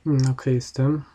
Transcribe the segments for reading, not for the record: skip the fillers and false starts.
Okej, jestem.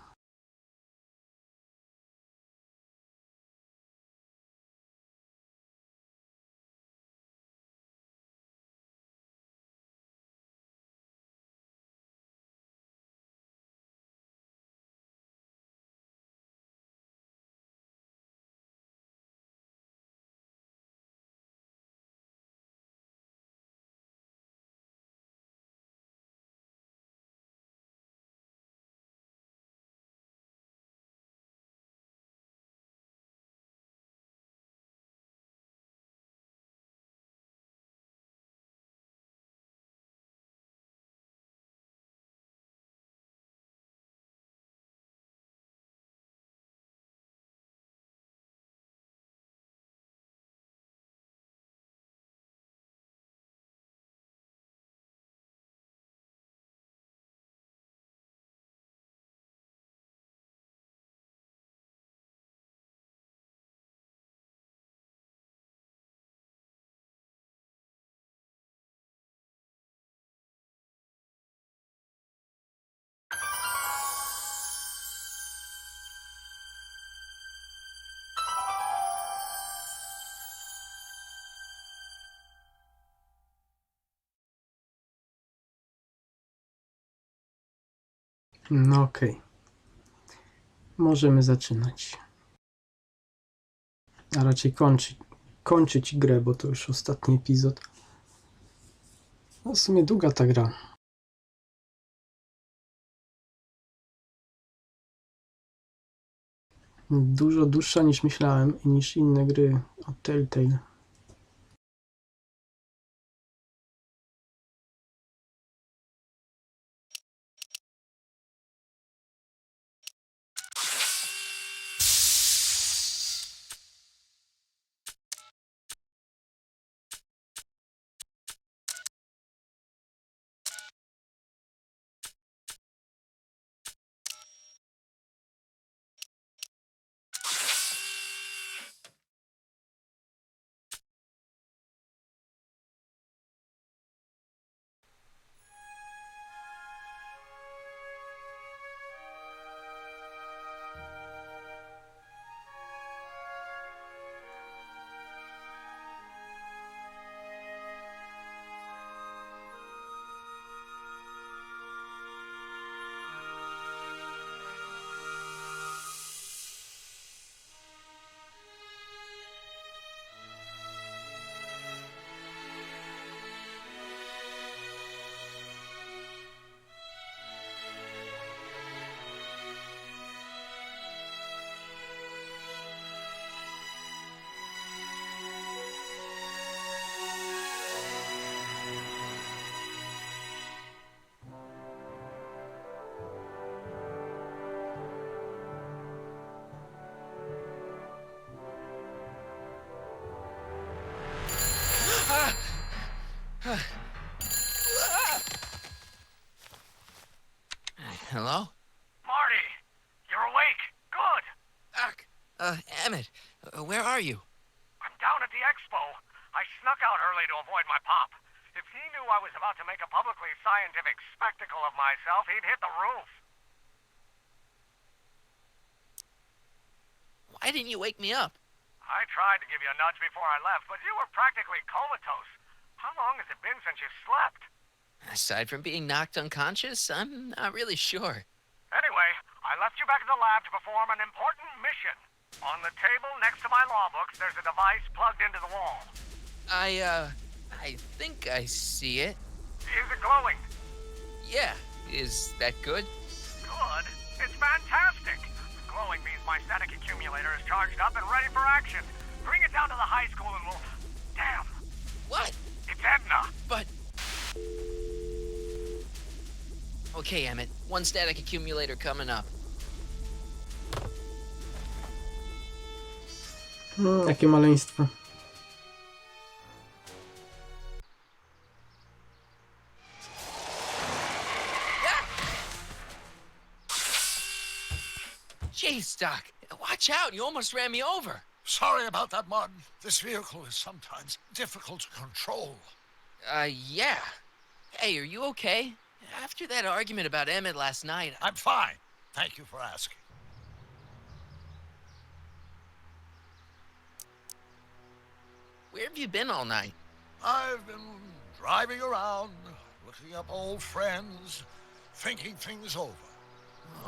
No okej. Możemy zaczynać. A raczej kończyć grę, bo to już ostatni epizod. No w sumie długa ta gra. Dużo dłuższa niż myślałem i niż inne gry od Telltale. Hello? Marty, you're awake. Good. Doc. Emmett, where are you? I'm down at the expo. I snuck out early to avoid my pop. If he knew I was about to make a publicly scientific spectacle of myself, he'd hit the roof. Why didn't you wake me up? I tried to give you a nudge before I left, but you were practically comatose. How long has it been since you slept? Aside from being knocked unconscious, I'm not really sure. Anyway, I left you back at the lab to perform an important mission. On the table next to my law books, there's a device plugged into the wall. I think I see it. Is it glowing? Yeah, is that good? Good. It's fantastic. Glowing means my static accumulator is charged up and ready for action. Bring it down to the high school and we'll... Damn. What? It's Edna. But... Okay, Emmett, one static accumulator coming up. Jakie maleństwo. Jeez, Doc, watch out, you almost ran me over. Sorry about that, Martin. This vehicle is sometimes difficult to control. Yeah. Hey, are you okay? After that argument about Emmett last night, I'm fine. Thank you for asking. where have you been all night? I've been driving around, looking up old friends, thinking things over.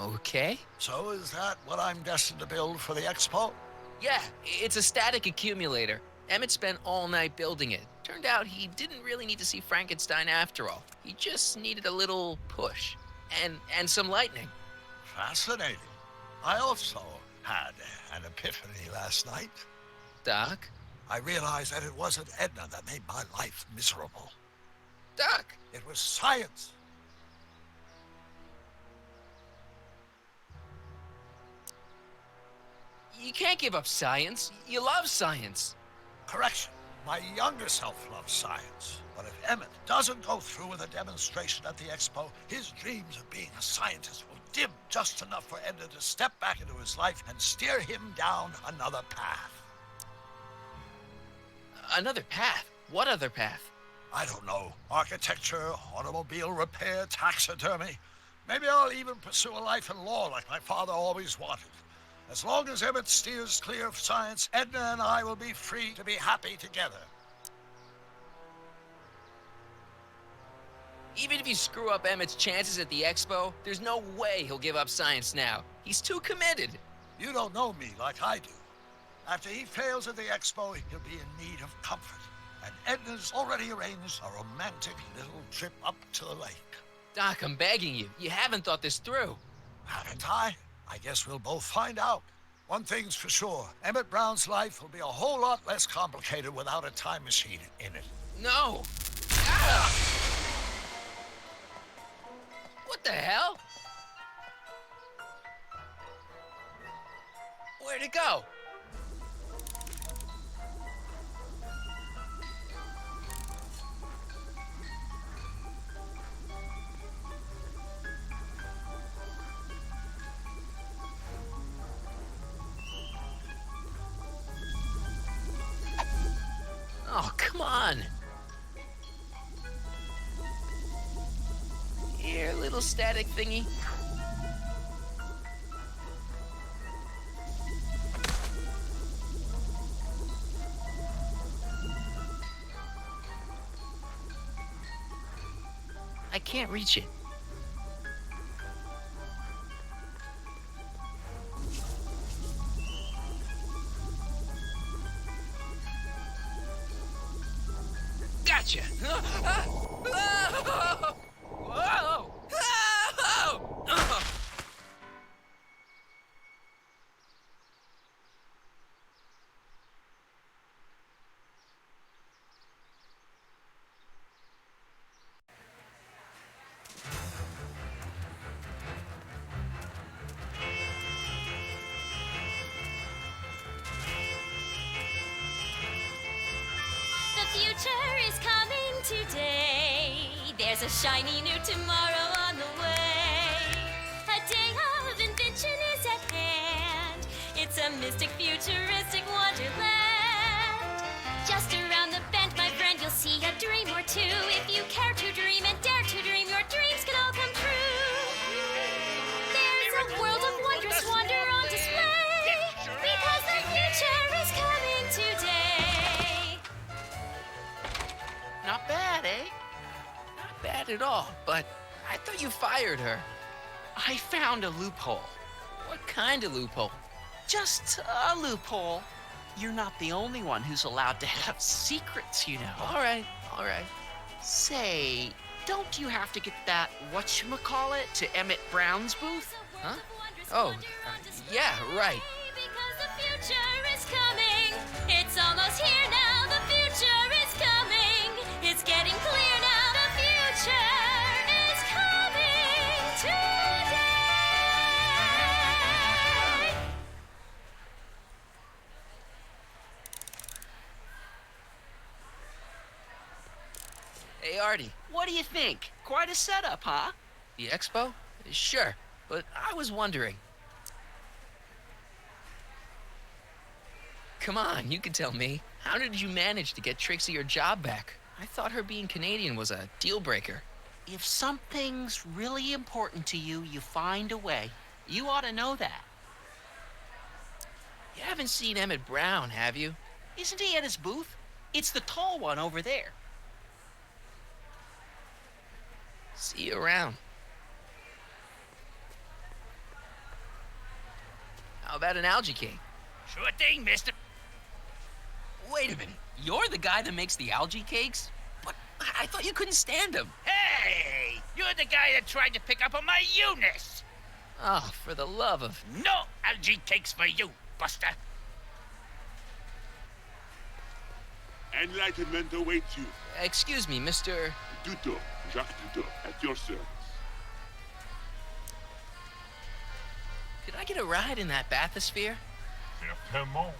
Okay. So is that what I'm destined to build for the expo? Yeah, it's a static accumulator. Emmett spent all night building it. Turned out he didn't really need to see Frankenstein after all. He just needed a little push. And some lightning. Fascinating. I also had an epiphany last night. Doc? I realized that it wasn't Edna that made my life miserable. Doc! It was science. You can't give up science. You love science. Correction. My younger self loves science. But if Emmett doesn't go through with a demonstration at the expo, his dreams of being a scientist will dim just enough for Edna to step back into his life and steer him down another path. Another path? What other path? I don't know. Architecture, automobile repair, taxidermy. Maybe I'll even pursue a life in law like my father always wanted. As long as Emmett steers clear of science, Edna and I will be free to be happy together. Even if you screw up Emmett's chances at the expo, there's no way he'll give up science now. He's too committed. You don't know me like I do. After he fails at the expo, he'll be in need of comfort. And Edna's already arranged a romantic little trip up to the lake. Doc, I'm begging you. You haven't thought this through. Haven't I? I guess we'll both find out. One thing's for sure. Emmett Brown's life will be a whole lot less complicated without a time machine in it. No. Ah! What the hell? Where'd it go? Oh, come on. Here, little static thingy. I can't reach it. Gotcha! Whoa! The future is coming today. There's a shiny new tomorrow on the way. A day of invention is at hand. It's a mystic, futuristic wonderland. Just around the bend, my friend, you'll see a dream or two. If you care to dream and dare to dream, your dreams can all come true. There's a world of wondrous wonder on display. Because the future is coming today. Not bad, eh? Not bad at all, but I thought you fired her. I found a loophole. What kind of loophole? Just a loophole. You're not the only one who's allowed to have secrets, you know. All right, all right. Say, don't you have to get that whatchamacallit to Emmett Brown's booth? Huh? Oh, yeah, right. Because the future is coming. It's almost here now. The future is coming. It's getting clear now. The future is coming today. Hey, Artie, What do you think? Quite a setup, huh? the expo? Sure, but I was wondering. Come on, you can tell me. How did you manage to get Trixie her job back? I thought her being Canadian was a deal breaker. If something's really important to you, you find a way. You ought to know that. You haven't seen Emmett Brown, have you? Isn't he at his booth? It's the tall one over there. See you around. How about an algae cake? Sure thing, mister. Wait a minute. You're the guy that makes the algae cakes? What? I thought you couldn't stand them. Hey! You're the guy that tried to pick up on my Eunice! Oh, for the love of... No algae cakes for you, Buster. Enlightenment awaits you. Excuse me, Mr... Duto, Jacques Duto, at your service. Could I get a ride in that bathysphere? Certainement.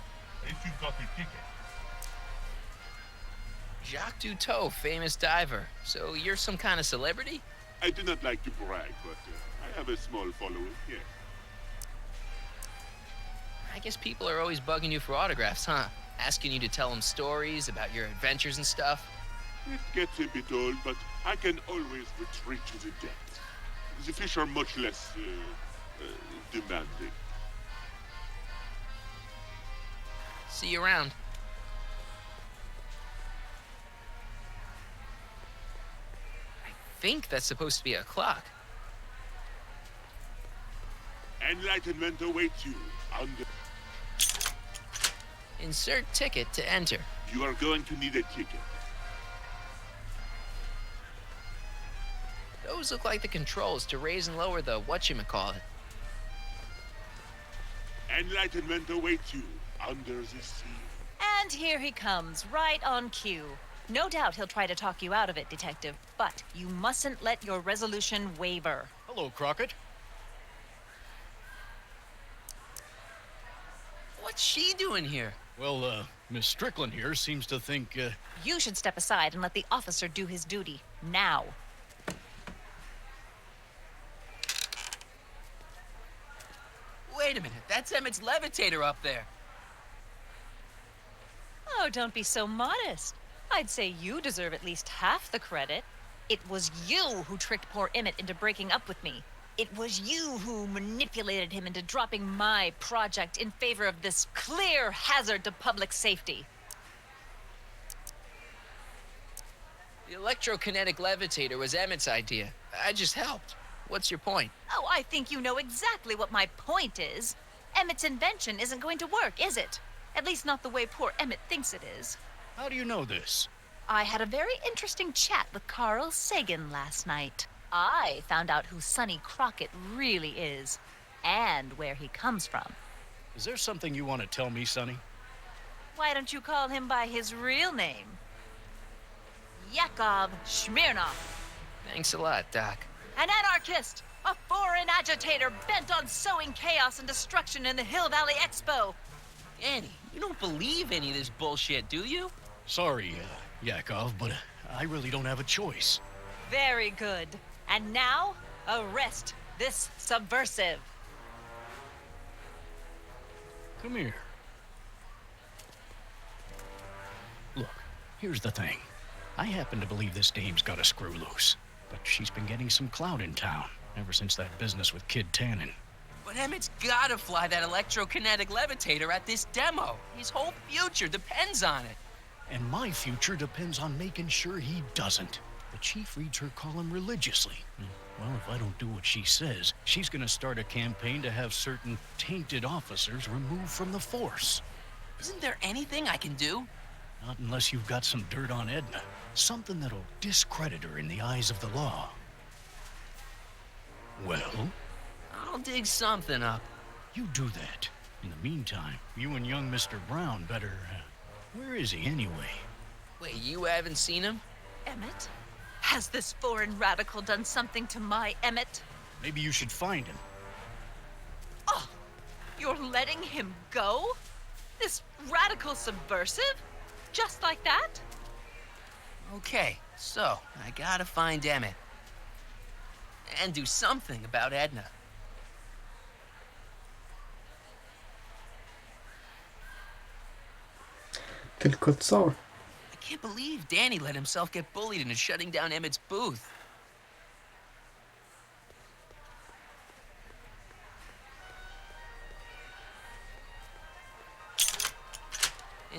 Et tu got a ticket? Jacques Duteau, famous diver. So you're some kind of celebrity? I do not like to brag, but I have a small following, yes. I guess people are always bugging you for autographs, huh? Asking you to tell them stories about your adventures and stuff? It gets a bit old, but I can always retreat to the depths. The fish are much less, demanding. See you around. I think that's supposed to be a clock. Enlightenment awaits you. Under... Insert ticket to enter. You are going to need a ticket. Those look like the controls to raise and lower the whatchamacallit. Enlightenment awaits you. Under the sea. And here he comes, right on cue. No doubt he'll try to talk you out of it, Detective, but you mustn't let your resolution waver. Hello, Crockett. What's she doing here? Well, Miss Strickland here seems to think, You should step aside and let the officer do his duty. Now. Wait a minute, that's Emmett's levitator up there. Oh, don't be so modest. I'd say you deserve at least half the credit. It was you who tricked poor Emmett into breaking up with me. It was you who manipulated him into dropping my project in favor of this clear hazard to public safety. The electrokinetic levitator was Emmett's idea. I just helped. What's your point? Oh, I think you know exactly what my point is. Emmett's invention isn't going to work, is it? At least not the way poor Emmett thinks it is. how do you know this? I had a very interesting chat with Carl Sagan last night. I found out who Sonny Crockett really is, and where he comes from. Is there something you want to tell me, Sonny? Why don't you call him by his real name? Yakov Smirnov. Thanks a lot, Doc. An anarchist! A foreign agitator bent on sowing chaos and destruction in the Hill Valley Expo! Danny, you don't believe any of this bullshit, do you? Sorry, Yakov, but I really don't have a choice. Very good. And now, arrest this subversive. Come here. Look, here's the thing. I happen to believe this dame's got a screw loose, but she's been getting some clout in town ever since that business with Kid Tannen. But Emmett's gotta fly that electrokinetic levitator at this demo. His whole future depends on it. And my future depends on making sure he doesn't. The chief reads her column religiously. Well, if I don't do what she says, she's gonna start a campaign to have certain tainted officers removed from the force. Isn't there anything I can do? Not unless you've got some dirt on Edna. Something that'll discredit her in the eyes of the law. Well, I'll dig something up. you do that. In the meantime, you and young Mr. Brown better, where is he anyway? Wait, you haven't seen him? Emmett? Has this foreign radical done something to my Emmett? Maybe you should find him. Oh, you're letting him go? This radical subversive? Just like that? Okay, so I gotta find Emmett. And do something about Edna. Tylko co? I can't believe Danny let himself get bullied into shutting down Emmett's booth.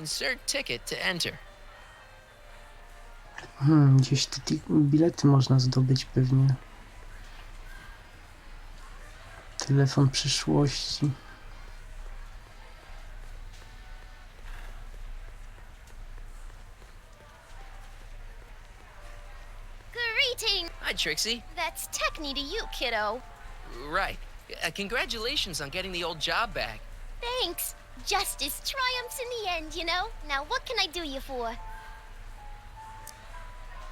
Insert ticket to enter. Gdzieś te bilety można zdobyć pewnie. Telefon przyszłości. Greeting! Hi, Trixie. That's Techne to you, kiddo. Right. Congratulations on getting the old job back. Thanks. Justice triumphs in the end, you know? Now what can I do you for?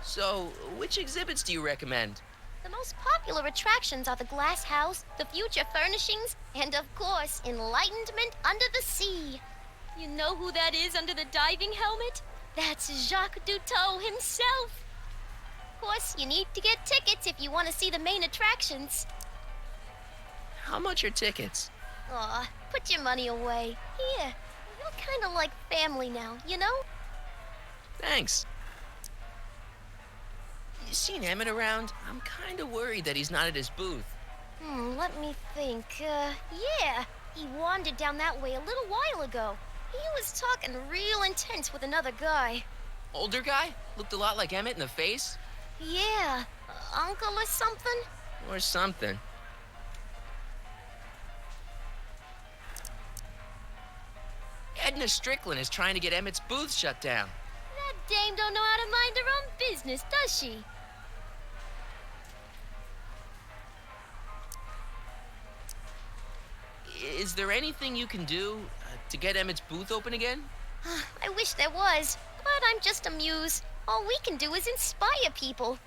So, which exhibits do you recommend? The most popular attractions are the Glass House, the Future Furnishings, and of course, Enlightenment Under the Sea. You know who that is under the diving helmet? That's Jacques Cousteau himself. Of course, you need to get tickets if you want to see the main attractions. How much are tickets? Aw, put your money away. Here, you're kind of like family now, you know? Thanks. You seen Emmett around? I'm kind of worried that he's not at his booth. Let me think. Yeah, he wandered down that way a little while ago. He was talking real intense with another guy. Older guy? Looked a lot like Emmett in the face? Yeah, uncle or something? Or something. Edna Strickland is trying to get Emmett's booth shut down. That dame don't know how to mind her own business, does she? Is there anything you can do to get Emmett's booth open again? I wish there was, but I'm just a muse. All we can do is inspire people.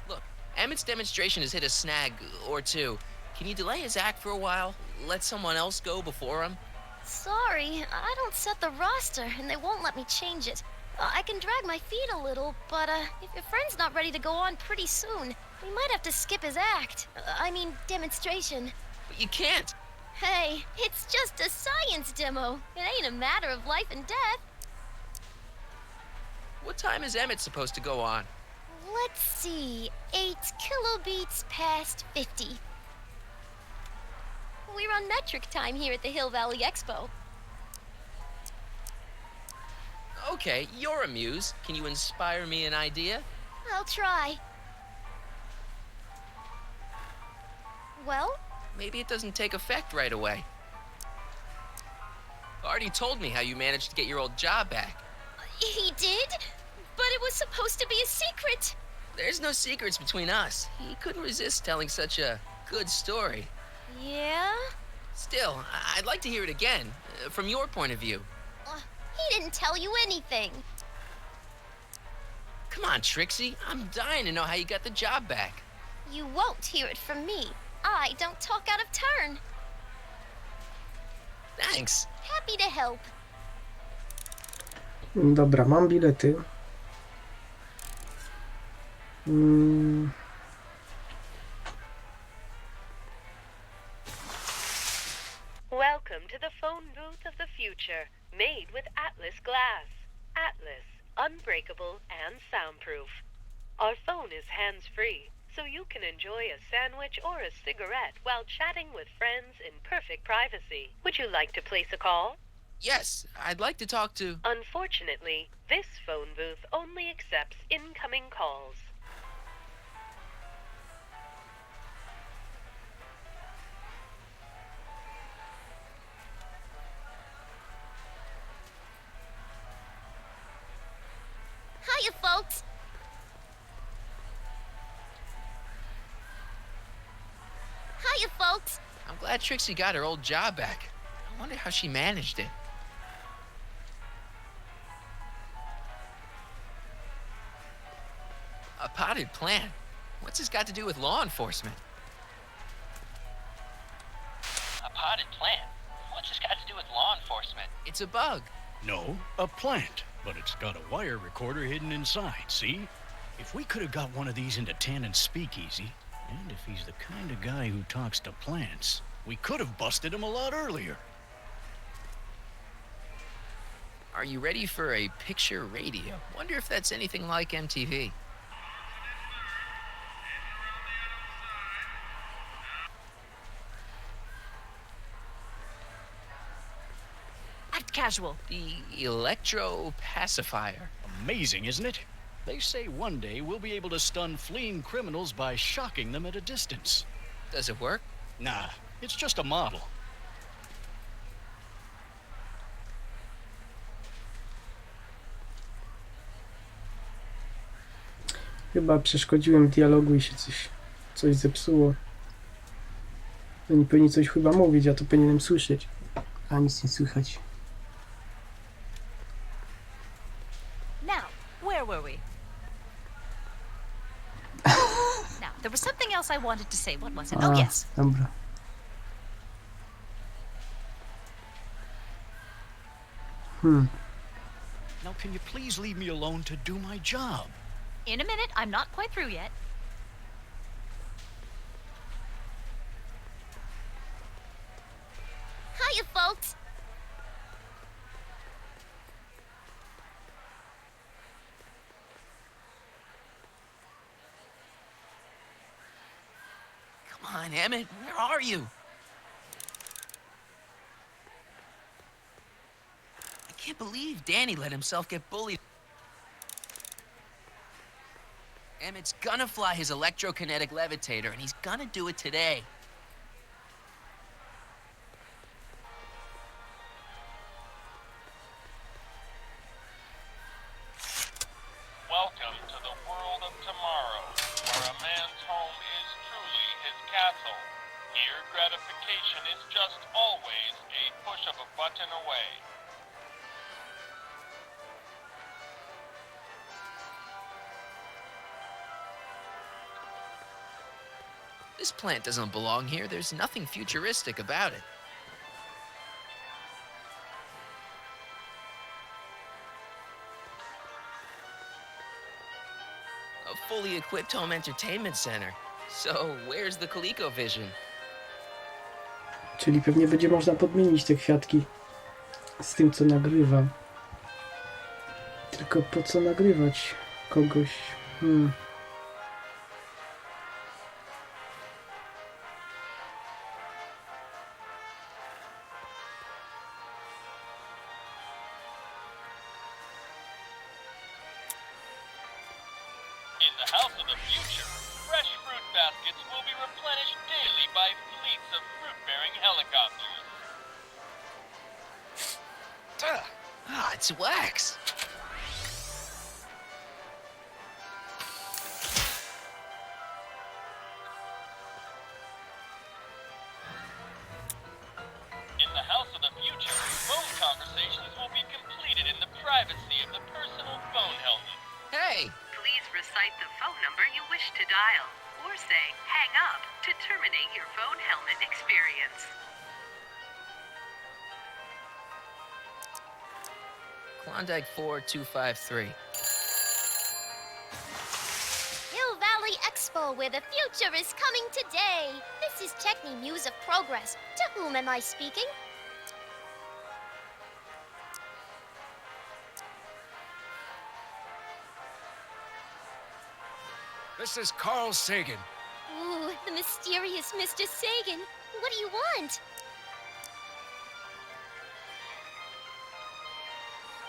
Look, Emmett's demonstration has hit a snag or two. Can you delay his act for a while? Let someone else go before him? Sorry, I don't set the roster, and they won't let me change it. I can drag my feet a little, but if your friend's not ready to go on pretty soon, we might have to skip his act. I mean, demonstration. But you can't. Hey, it's just a science demo. It ain't a matter of life and death. What time is Emmett supposed to go on? Let's see, 8 kilobeats past 50. We're on metric time here at the Hill Valley Expo. Okay, you're a muse. Can you inspire me an idea? I'll try. Well? Maybe it doesn't take effect right away. Already told me how you managed to get your old job back. He did? But it was supposed to be a secret. There's no secrets between us. He couldn't resist telling such a good story. Yeah? Still, I'd like to hear it again, from your point of view. He didn't tell you anything. Come on, Trixie. I'm dying to know how you got the job back. You won't hear it from me. I don't talk out of turn. Thanks. Happy to help. Dobra, mam bilety. Welcome to the phone booth of the future, made with Atlas glass. Atlas, unbreakable and soundproof. Our phone is hands-free, so you can enjoy a sandwich or a cigarette while chatting with friends in perfect privacy. Would you like to place a call? Yes, I'd like to talk to... Unfortunately, this phone booth only accepts incoming calls. Hiya, folks. Hiya, folks. I'm glad Trixie got her old job back. I wonder how she managed it. A potted plant? What's this got to do with law enforcement? A potted plant? What's this got to do with law enforcement? It's a bug. No, a plant. But it's got a wire recorder hidden inside, see? If we could have got one of these into Tannen's speakeasy, and if he's the kind of guy who talks to plants, we could have busted him a lot earlier. Are you ready for a picture radio? Wonder if that's anything like MTV. casual. The electro pacifier. Amazing, isn't it? They say one day we'll be able to stun fleeing criminals by shocking them at a distance. Does it work? Nah, it's just a model. Chyba przeszkodziłem dialogu i się coś zepsuło. Oni powinni coś chyba mówić, a to powinienem słyszeć. A nic nie słychać. Now, where were we? Now, there was something else I wanted to say. What was it? Oh, yes. Dobra. Now, can you please leave me alone to do my job? In a minute. I'm not quite through yet. Hiya, folks. Come on, Emmett, where are you? I can't believe Danny let himself get bullied. Emmett's gonna fly his electrokinetic levitator, and he's gonna do it today. Welcome to the world of tomorrow, where a man's home is truly his castle. Here, gratification is just always a push of a button away. This plant doesn't belong here. There's nothing futuristic about it. A fully equipped home entertainment center. So, where's the ColecoVision? Czyli pewnie będzie można podmienić te kwiatki z tym, co nagrywa. Tylko po co nagrywać kogoś? In the house of the future, fresh fruit baskets will be replenished daily by fleets of fruit-bearing helicopters. Ah, it's wax. In the house of the future, phone conversations will be completed in the privacy of the personal phone helmet. Hey! Please recite the phone number you wish to dial, or say hang up to terminate your phone helmet experience. Klondike 4253. Hill Valley Expo, where the future is coming today. This is Techni Muse of Progress. To whom am I speaking? This is Carl Sagan. Ooh, the mysterious Mr. Sagan. What do you want?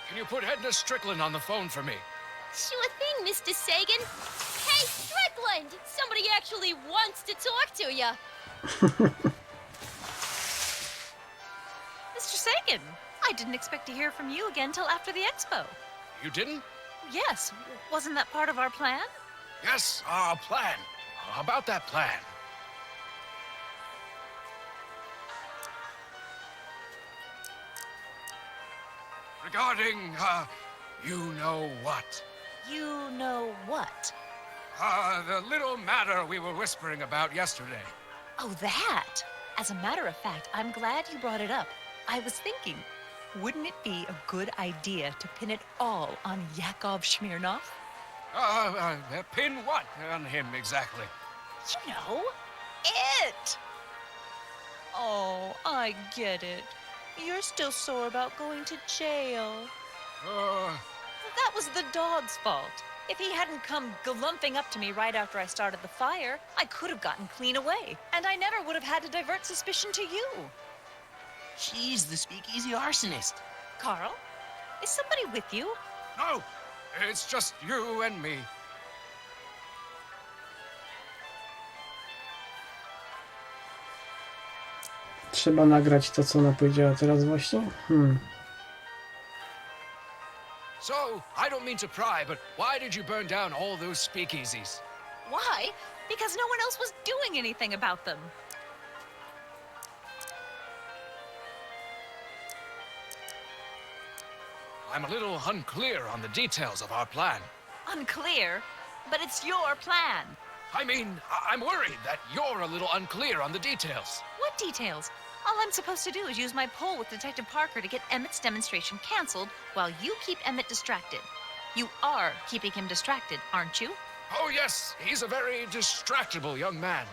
Can you put Edna Strickland on the phone for me? Sure thing, Mr. Sagan. Hey, Strickland! Somebody actually wants to talk to you. Mr. Sagan, I didn't expect to hear from you again till after the expo. You didn't? Yes, wasn't that part of our plan? Yes, our plan. About that plan. Regarding, you know what? You know what? The little matter we were whispering about yesterday. Oh, that! As a matter of fact, I'm glad you brought it up. I was thinking, wouldn't it be a good idea to pin it all on Yakov Smirnov? Pin what on him exactly? You know, it! Oh, I get it. You're still sore about going to jail. That was the dog's fault. If he hadn't come glumping up to me right after I started the fire, I could have gotten clean away, and I never would have had to divert suspicion to you. She's the speakeasy arsonist. Carl, is somebody with you? No, it's just you and me. Trzeba nagrać to, co ona powiedziała teraz właśnie. So, I don't mean to pry, but why did you burn down all those speakeasies? Why? Because no one else was doing anything about them. I'm a little unclear on the details of our plan. Unclear? But it's your plan. I mean, I'm worried that you're a little unclear on the details. What details? All I'm supposed to do is use my poll with Detective Parker to get Emmett's demonstration canceled while you keep Emmett distracted. You are keeping him distracted, aren't you? Oh, yes, he's a very distractible young man.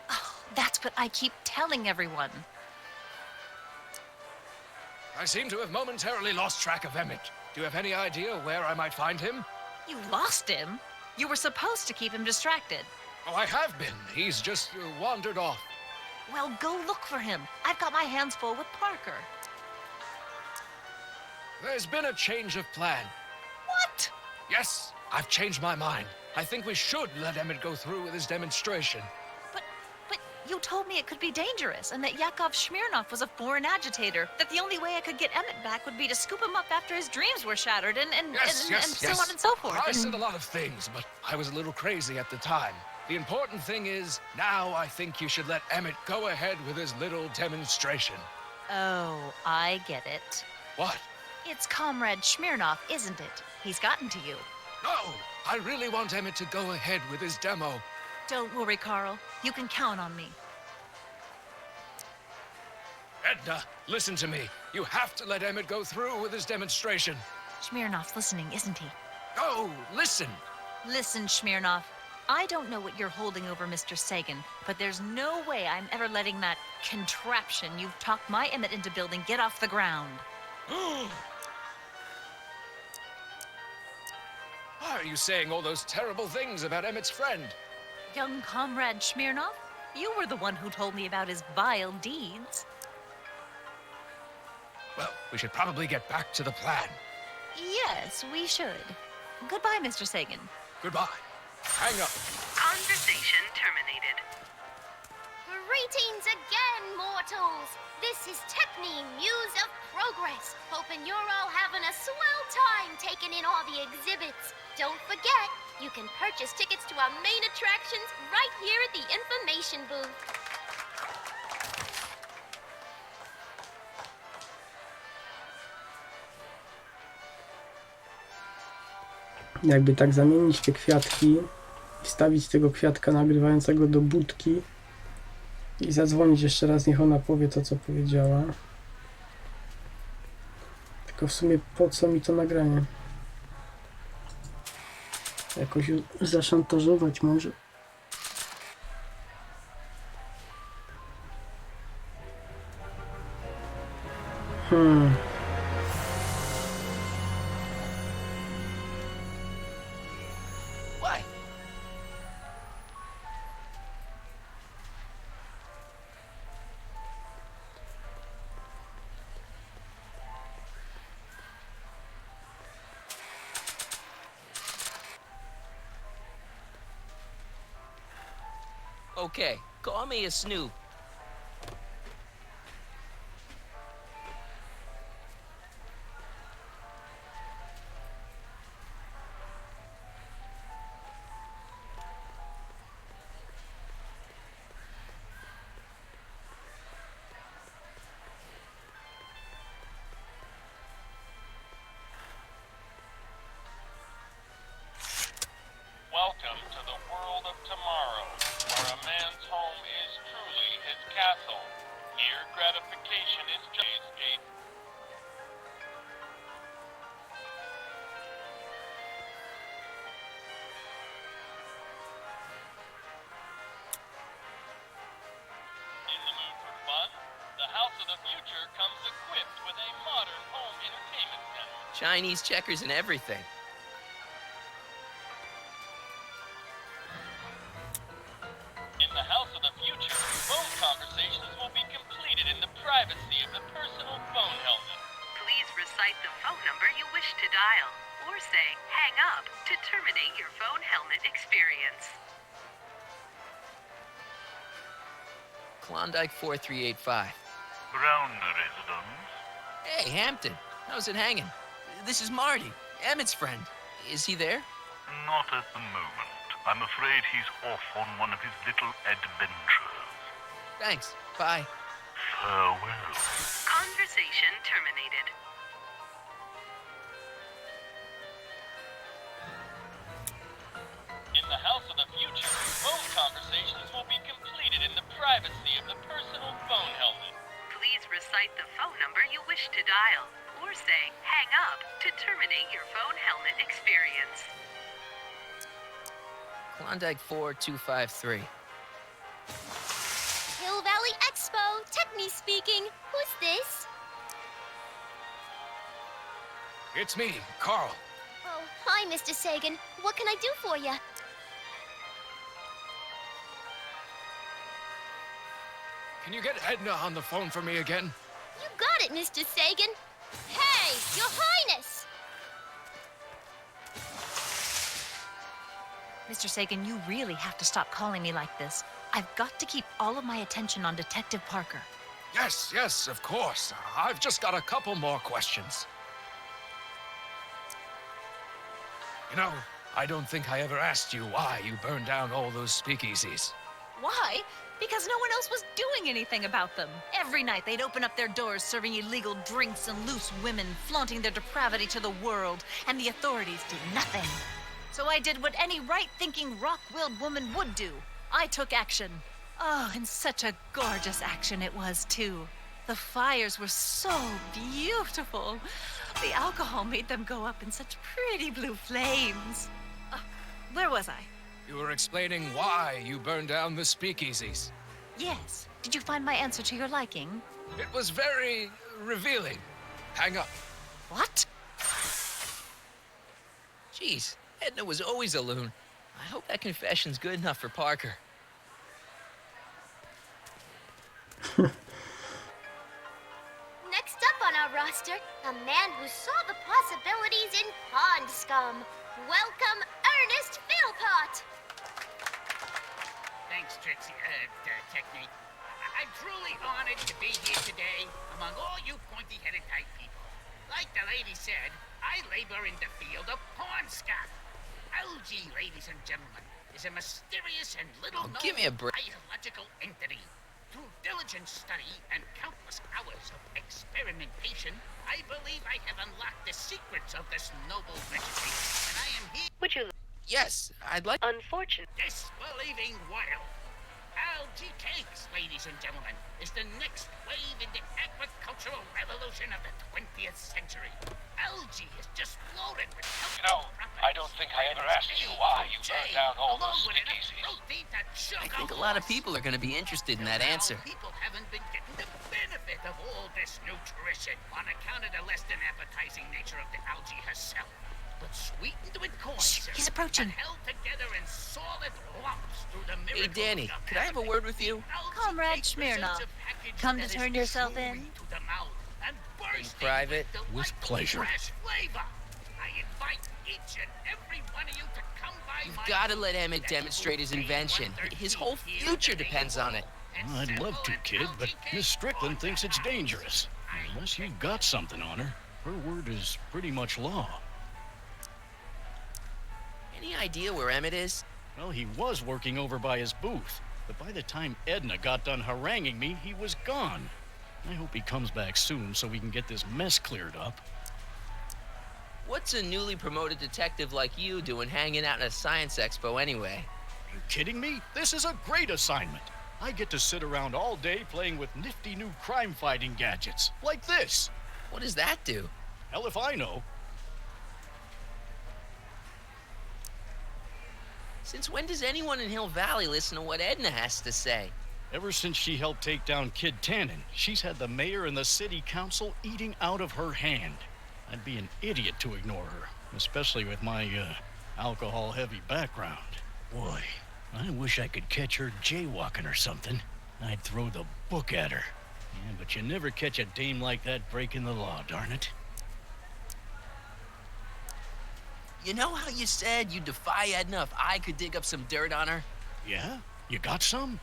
Oh, that's what I keep telling everyone. I seem to have momentarily lost track of Emmett. Do you have any idea where I might find him? You lost him? You were supposed to keep him distracted. Oh, I have been. He's just wandered off. Well, go look for him. I've got my hands full with Parker. There's been a change of plan. What? Yes, I've changed my mind. I think we should let Emmett go through with his demonstration. But you told me it could be dangerous and that Yakov Smirnov was a foreign agitator, that the only way I could get Emmett back would be to scoop him up after his dreams were shattered and so on and so forth. I said a lot of things, but I was a little crazy at the time. The important thing is, now I think you should let Emmett go ahead with his little demonstration. Oh, I get it. What? It's Comrade Smirnov, isn't it? He's gotten to you. No! I really want Emmett to go ahead with his demo. Don't worry, Carl. You can count on me. Edna, listen to me. You have to let Emmett go through with his demonstration. Smirnov's listening, isn't he? No, listen. Listen, Smirnov. I don't know what you're holding over Mr. Sagan, but there's no way I'm ever letting that contraption you've talked my Emmett into building get off the ground. Why are you saying all those terrible things about Emmett's friend? Young Comrade Smirnov, you were the one who told me about his vile deeds. Well, we should probably get back to the plan. Yes, we should. Goodbye, Mr. Sagan. Goodbye. Hang up. Conversation terminated. Greetings again, mortals! This is Techne, Muse of Progress. Hoping you're all having a swell time taking in all the exhibits. Don't forget, you can purchase tickets to our main attractions right here at the information booth. Jakby tak zamienić te kwiatki i wstawić tego kwiatka nagrywającego do budki i zadzwonić jeszcze raz, niech ona powie to, co powiedziała. Tylko w sumie po co mi to nagranie? Jakoś ją zaszantażować może. Why? Okay, call me a snoop. Welcome to the world of tomorrow, where a man's home is truly his castle. Here, gratification is just a... In the mood for fun? The House of the Future comes equipped with a modern home entertainment center. Chinese checkers and everything. In the House of the Future, phone conversations will be completed in the privacy of the personal phone helmet. Please recite the phone number you wish to dial, or say hang up to terminate your phone helmet experience. Klondike 4385. Brown residence. Hey, Hampton. How's it hanging? This is Marty, Emmett's friend. Is he there? Not at the moment. I'm afraid he's off on one of his little adventures. Thanks. Bye. Farewell. Conversation terminated. In the House of the Future, phone conversations will be completed in the privacy of the personal phone helmet. Please recite the phone number you wish to dial, or say hang up to terminate your phone helmet experience. Klondike 4253. Hill Valley Expo, Techni speaking. Who's this? It's me, Carl. Oh, hi, Mr. Sagan. What can I do for you? Can you get Edna on the phone for me again? You got it, Mr. Sagan. Hey, Your Highness! Mr. Sagan, you really have to stop calling me like this. I've got to keep all of my attention on Detective Parker. Yes, of course. I've just got a couple more questions. You know, I don't think I ever asked you why you burned down all those speakeasies. Why? Because no one else was doing anything about them. Every night they'd open up their doors serving illegal drinks and loose women, flaunting their depravity to the world, and the authorities did nothing. So I did what any right-thinking, rock-willed woman would do. I took action. Oh, and such a gorgeous action it was, too. The fires were so beautiful. The alcohol made them go up in such pretty blue flames. Where was I? You were explaining why you burned down the speakeasies. Yes. Did you find my answer to your liking? It was very revealing. Hang up. What? Jeez, Edna was always a loon. I hope that confession's good enough for Parker. Next up on our roster, a man who saw the possibilities in pond scum. Welcome, Ernest Philpott. Thanks, Trixie, Technique. I'm truly honored to be here today among all you pointy-headed type people. Like the lady said, I labor in the field of pond scum. Algae, ladies and gentlemen, is a mysterious and little-known give me a break. biological entity. Through diligent study and countless hours of experimentation, I believe I have unlocked the secrets of this noble vegetation, and I am here. Would you Yes, I'd like... unfortunate? Disbelieving wild. Algae cakes, ladies and gentlemen, is the next wave in the agricultural revolution of the 20th century. Algae is just loaded with health. You know, I don't think I ever asked you why you burned down all those speakeasies. I think a lot of people are going to be interested in that answer. People haven't been getting the benefit of all this nutrition on account of the less than appetizing nature of the algae herself. But sweetened with corn syrup he's approaching. and held together in solid lumps through the Hey, miracle Danny, of could I have a word with you? Comrade Smirnov, come to turn yourself in? In private? With pleasure. I invite each and every one of you to come by. You've got to let Emmett demonstrate his invention. His whole future depends on it. Well, I'd love to, kid, but Miss Strickland thinks it's dangerous. Unless you've got something on her, her word is pretty much law. Any idea where Emmett is? Well, he was working over by his booth, but by the time Edna got done haranguing me, he was gone. I hope he comes back soon so we can get this mess cleared up. What's a newly promoted detective like you doing hanging out at a science expo anyway? Are you kidding me? This is a great assignment. I get to sit around all day playing with nifty new crime-fighting gadgets, like this. What does that do? Hell if I know. Since when does anyone in Hill Valley listen to what Edna has to say? Ever since she helped take down Kid Tannen, she's had the mayor and the city council eating out of her hand. I'd be an idiot to ignore her, especially with my, alcohol-heavy background. Boy, I wish I could catch her jaywalking or something. I'd throw the book at her. Yeah, but you never catch a dame like that breaking the law, darn it. You know how you said you'd defy Edna if I could dig up some dirt on her? Yeah? You got some?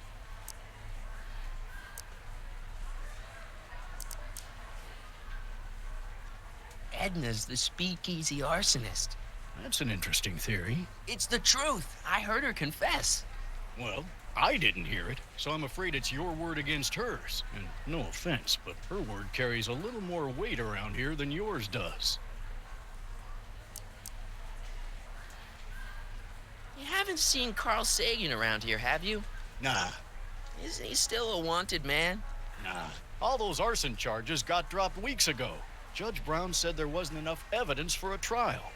Edna's the speakeasy arsonist. That's an interesting theory. It's the truth. I heard her confess. Well, I didn't hear it, so I'm afraid it's your word against hers. And no offense, but her word carries a little more weight around here than yours does. You haven't seen Carl Sagan around here, have you? Nah. Isn't he still a wanted man? Nah. All those arson charges got dropped weeks ago. Judge Brown said there wasn't enough evidence for a trial.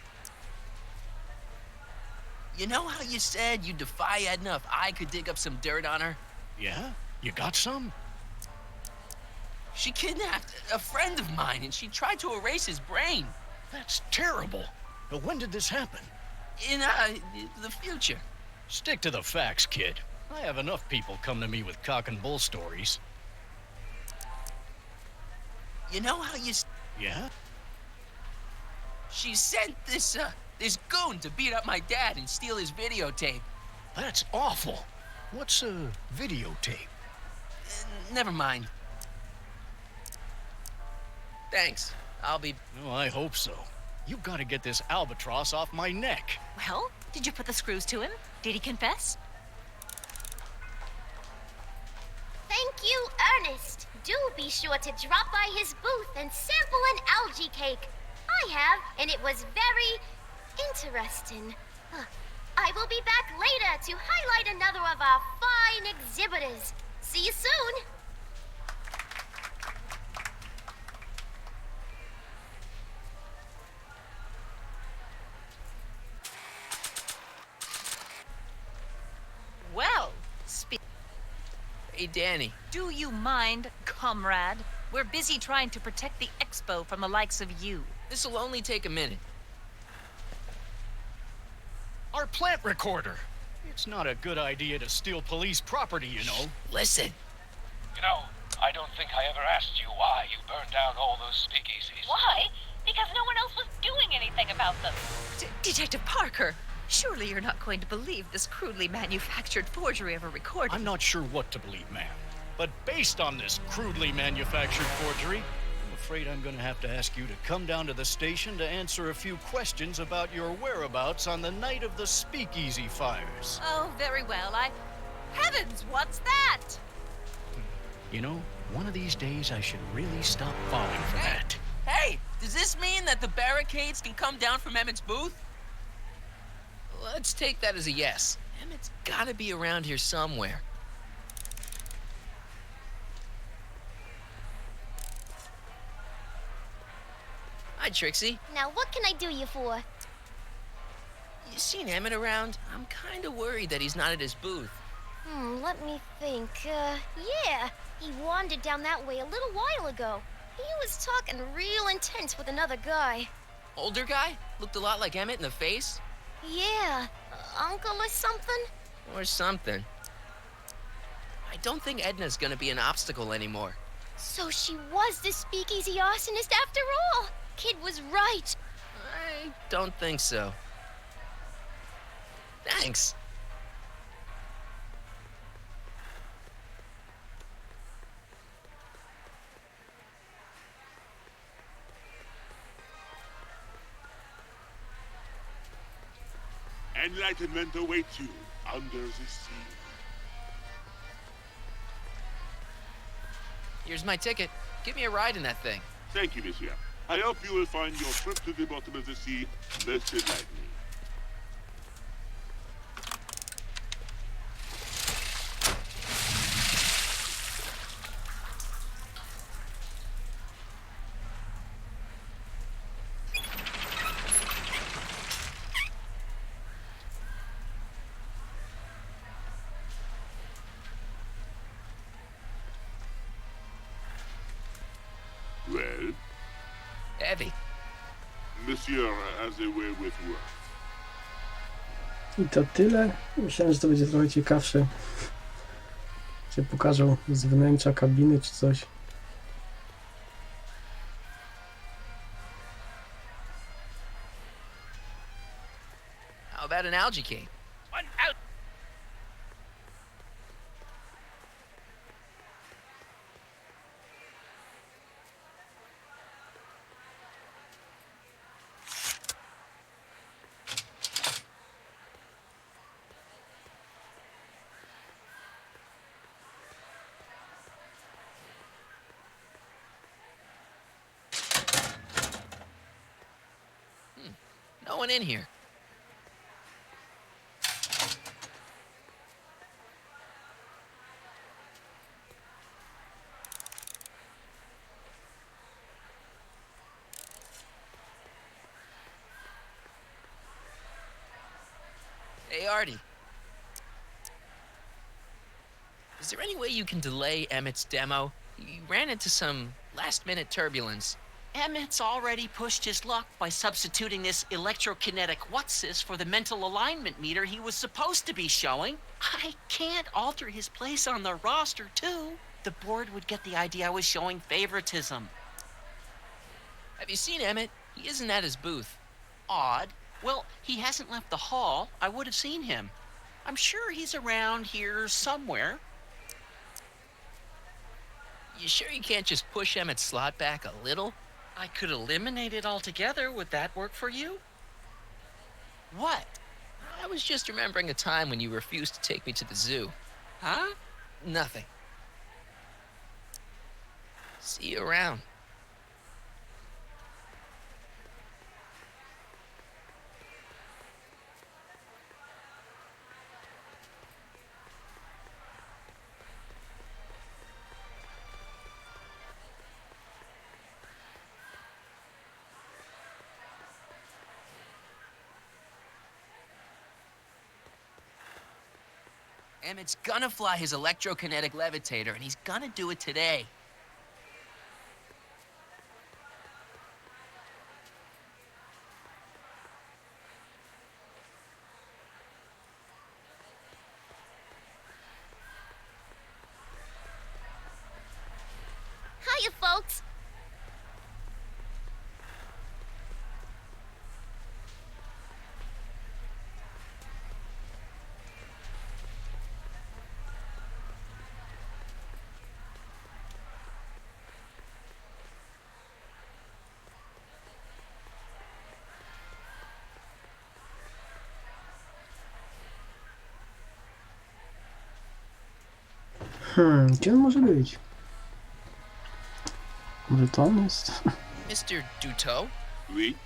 You know how you said you'd defy Edna if I could dig up some dirt on her? Yeah? You got some? She kidnapped a friend of mine and she tried to erase his brain. That's terrible. But when did this happen? In, the future. Stick to the facts, kid. I have enough people come to me with cock and bull stories. You know how you... Yeah? She sent this goon to beat up my dad and steal his videotape. That's awful. What's a videotape? Never mind. Thanks. I'll be... Oh, I hope so. You've got to get this albatross off my neck. Well, did you put the screws to him? Did he confess? Thank you, Ernest. Do be sure to drop by his booth and sample an algae cake. I have, and it was very interesting. I will be back later to highlight another of our fine exhibitors. See you soon. Well, Hey, Danny. do you mind, comrade? We're busy trying to protect the expo from the likes of you. This'll only take a minute. Our plant recorder. It's not a good idea to steal police property, you know. Listen. You know, I don't think I ever asked you why you burned down all those speakeasies. Why? Because no one else was doing anything about them. Detective Parker, surely you're not going to believe this crudely manufactured forgery of a recording. I'm not sure what to believe, ma'am. But based on this crudely manufactured forgery, I'm afraid I'm going to have to ask you to come down to the station to answer a few questions about your whereabouts on the night of the speakeasy fires. Oh, very well. Heavens, what's that? You know, one of these days I should really stop falling for that. Hey, does this mean that the barricades can come down from Emmett's booth? Let's take that as a yes. Emmett's gotta be around here somewhere. Hi, Trixie. Now, what can I do you for? You seen Emmett around? I'm kinda worried that he's not at his booth. Let me think. Yeah. He wandered down that way a little while ago. He was talking real intense with another guy. Older guy? Looked a lot like Emmett in the face? Yeah. Uncle or something? Or something. I don't think Edna's gonna be an obstacle anymore. So she was the speakeasy arsonist after all. Kid was right. I don't think so. Thanks. Enlightenment awaits you under the sea. Here's my ticket. Give me a ride in that thing. Thank you, monsieur. I hope you will find your trip to the bottom of the sea most enlightening. Well? Heavy. Monsieur has a way with words. I to tyle. Myślałem, że to będzie trochę ciekawsze. Czy pokażą z wnętrza kabiny czy coś. out an algae king. One out. No one in here. Hey, Artie. Is there any way you can delay Emmett's demo? He ran into some last-minute turbulence. Emmett's already pushed his luck by substituting this electrokinetic what's-this for the mental alignment meter he was supposed to be showing. I can't alter his place on the roster, too. The board would get the idea I was showing favoritism. Have you seen Emmett? He isn't at his booth. Odd. Well, he hasn't left the hall. I would have seen him. I'm sure he's around here somewhere. You sure you can't just push Emmett's slot back a little? I could eliminate it altogether. Would that work for you? What? I was just remembering a time when you refused to take me to the zoo. Huh? Nothing. See you around. Emmett's gonna fly his electrokinetic levitator, and he's gonna do it today. Hiya, folks. Gdzie on może być? Może to on jest? Mr. Duteau? Oui?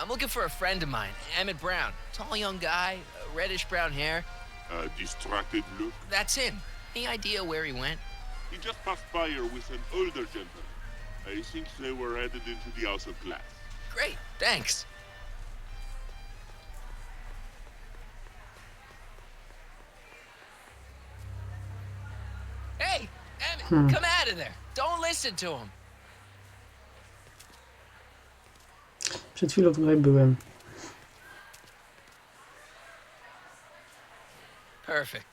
I'm looking for a friend of mine, Emmett Brown. Tall young guy, reddish brown hair. A distracted look. That's him. Any idea where he went? He just passed by here with an older gentleman. I think they were headed into the House of Glass. Great, thanks. Hey, Emmett, come out of there. Don't listen to him. Przed chwilą tutaj byłem. Perfect.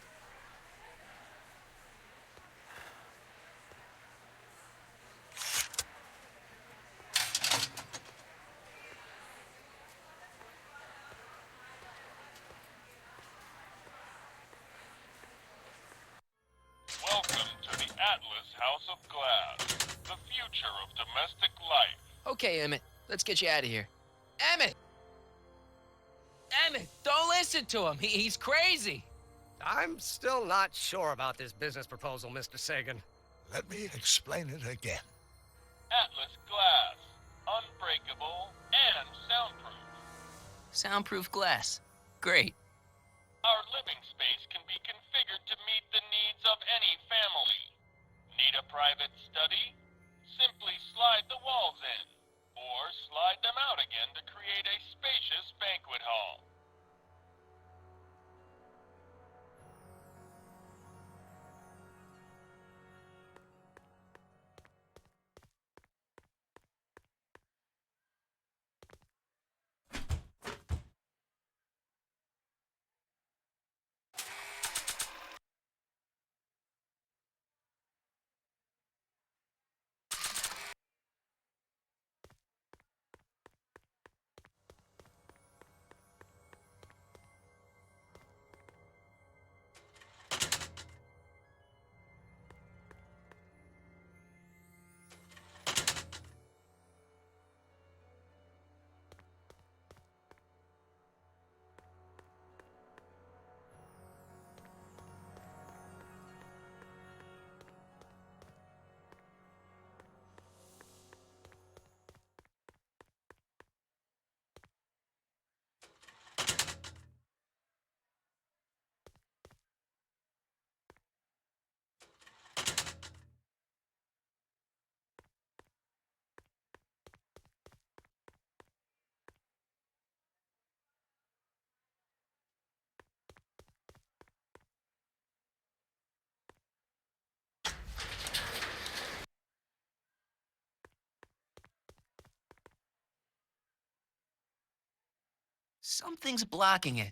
Welcome to the Atlas House of Glass, the future of domestic life. Okay, Emmett, let's get you out of here. Emmett! Emmett, don't listen to him. He's crazy. I'm still not sure about this business proposal, Mr. Sagan. Let me explain it again. Atlas Glass, unbreakable and soundproof. Soundproof glass. Great. Our living space can be configured to meet the needs of any family. Need a private study? Simply slide the walls in, or slide them out again to create a spacious banquet hall. Something's blocking it.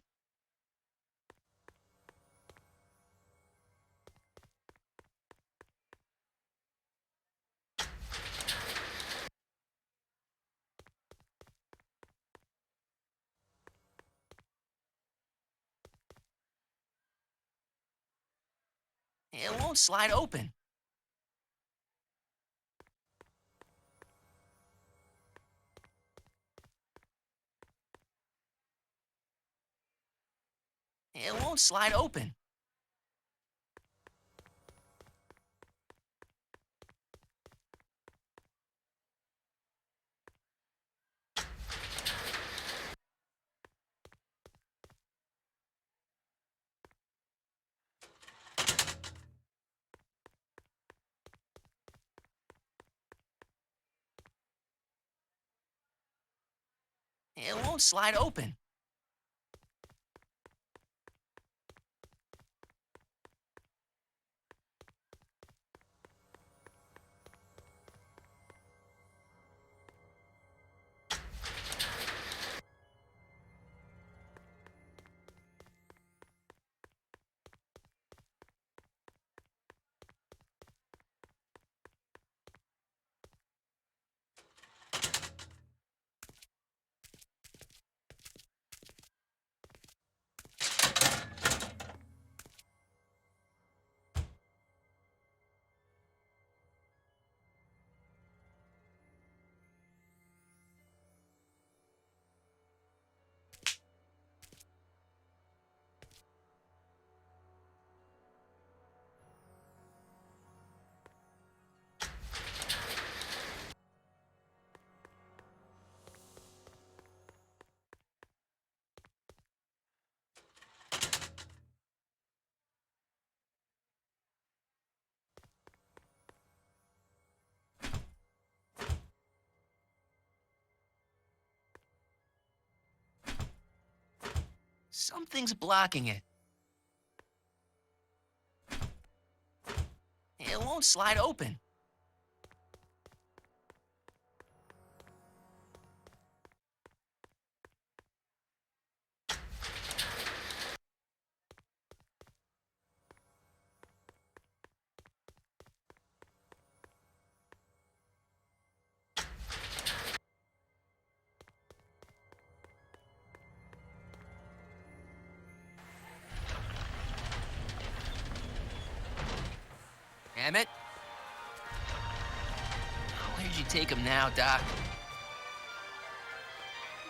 It won't slide open. It won't slide open. It won't slide open. Something's blocking it. It won't slide open. Emmett? Where'd you take him now, Doc?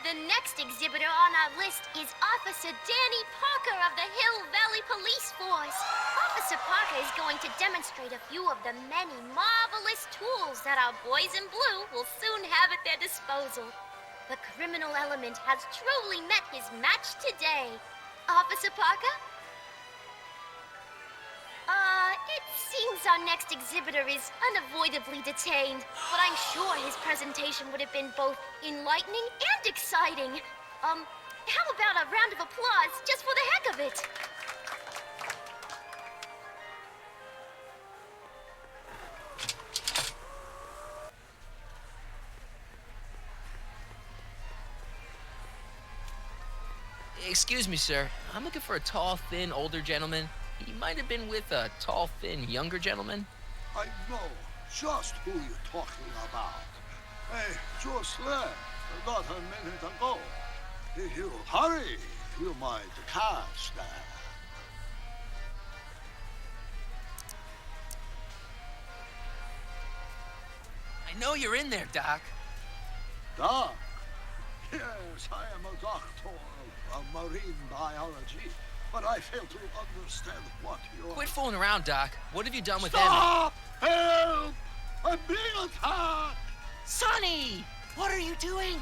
The next exhibitor on our list is Officer Danny Parker of the Hill Valley Police Force. Officer Parker is going to demonstrate a few of the many marvelous tools that our boys in blue will soon have at their disposal. The criminal element has truly met his match today. Officer Parker? It seems our next exhibitor is unavoidably detained, but I'm sure his presentation would have been both enlightening and exciting. How about a round of applause just for the heck of it? Excuse me, sir. I'm looking for a tall, thin, older gentleman. He might have been with a tall, thin, younger gentleman. I know just who you're talking about. Hey, just left not a minute ago. If you hurry, you might catch that. I know you're in there, Doc. Doc? Yes, I am a doctor of marine biology, but I fail to understand what you're... Quit fooling around, Doc. What have you done with Stop! Help! I'm being attacked! Sonny! What are you doing?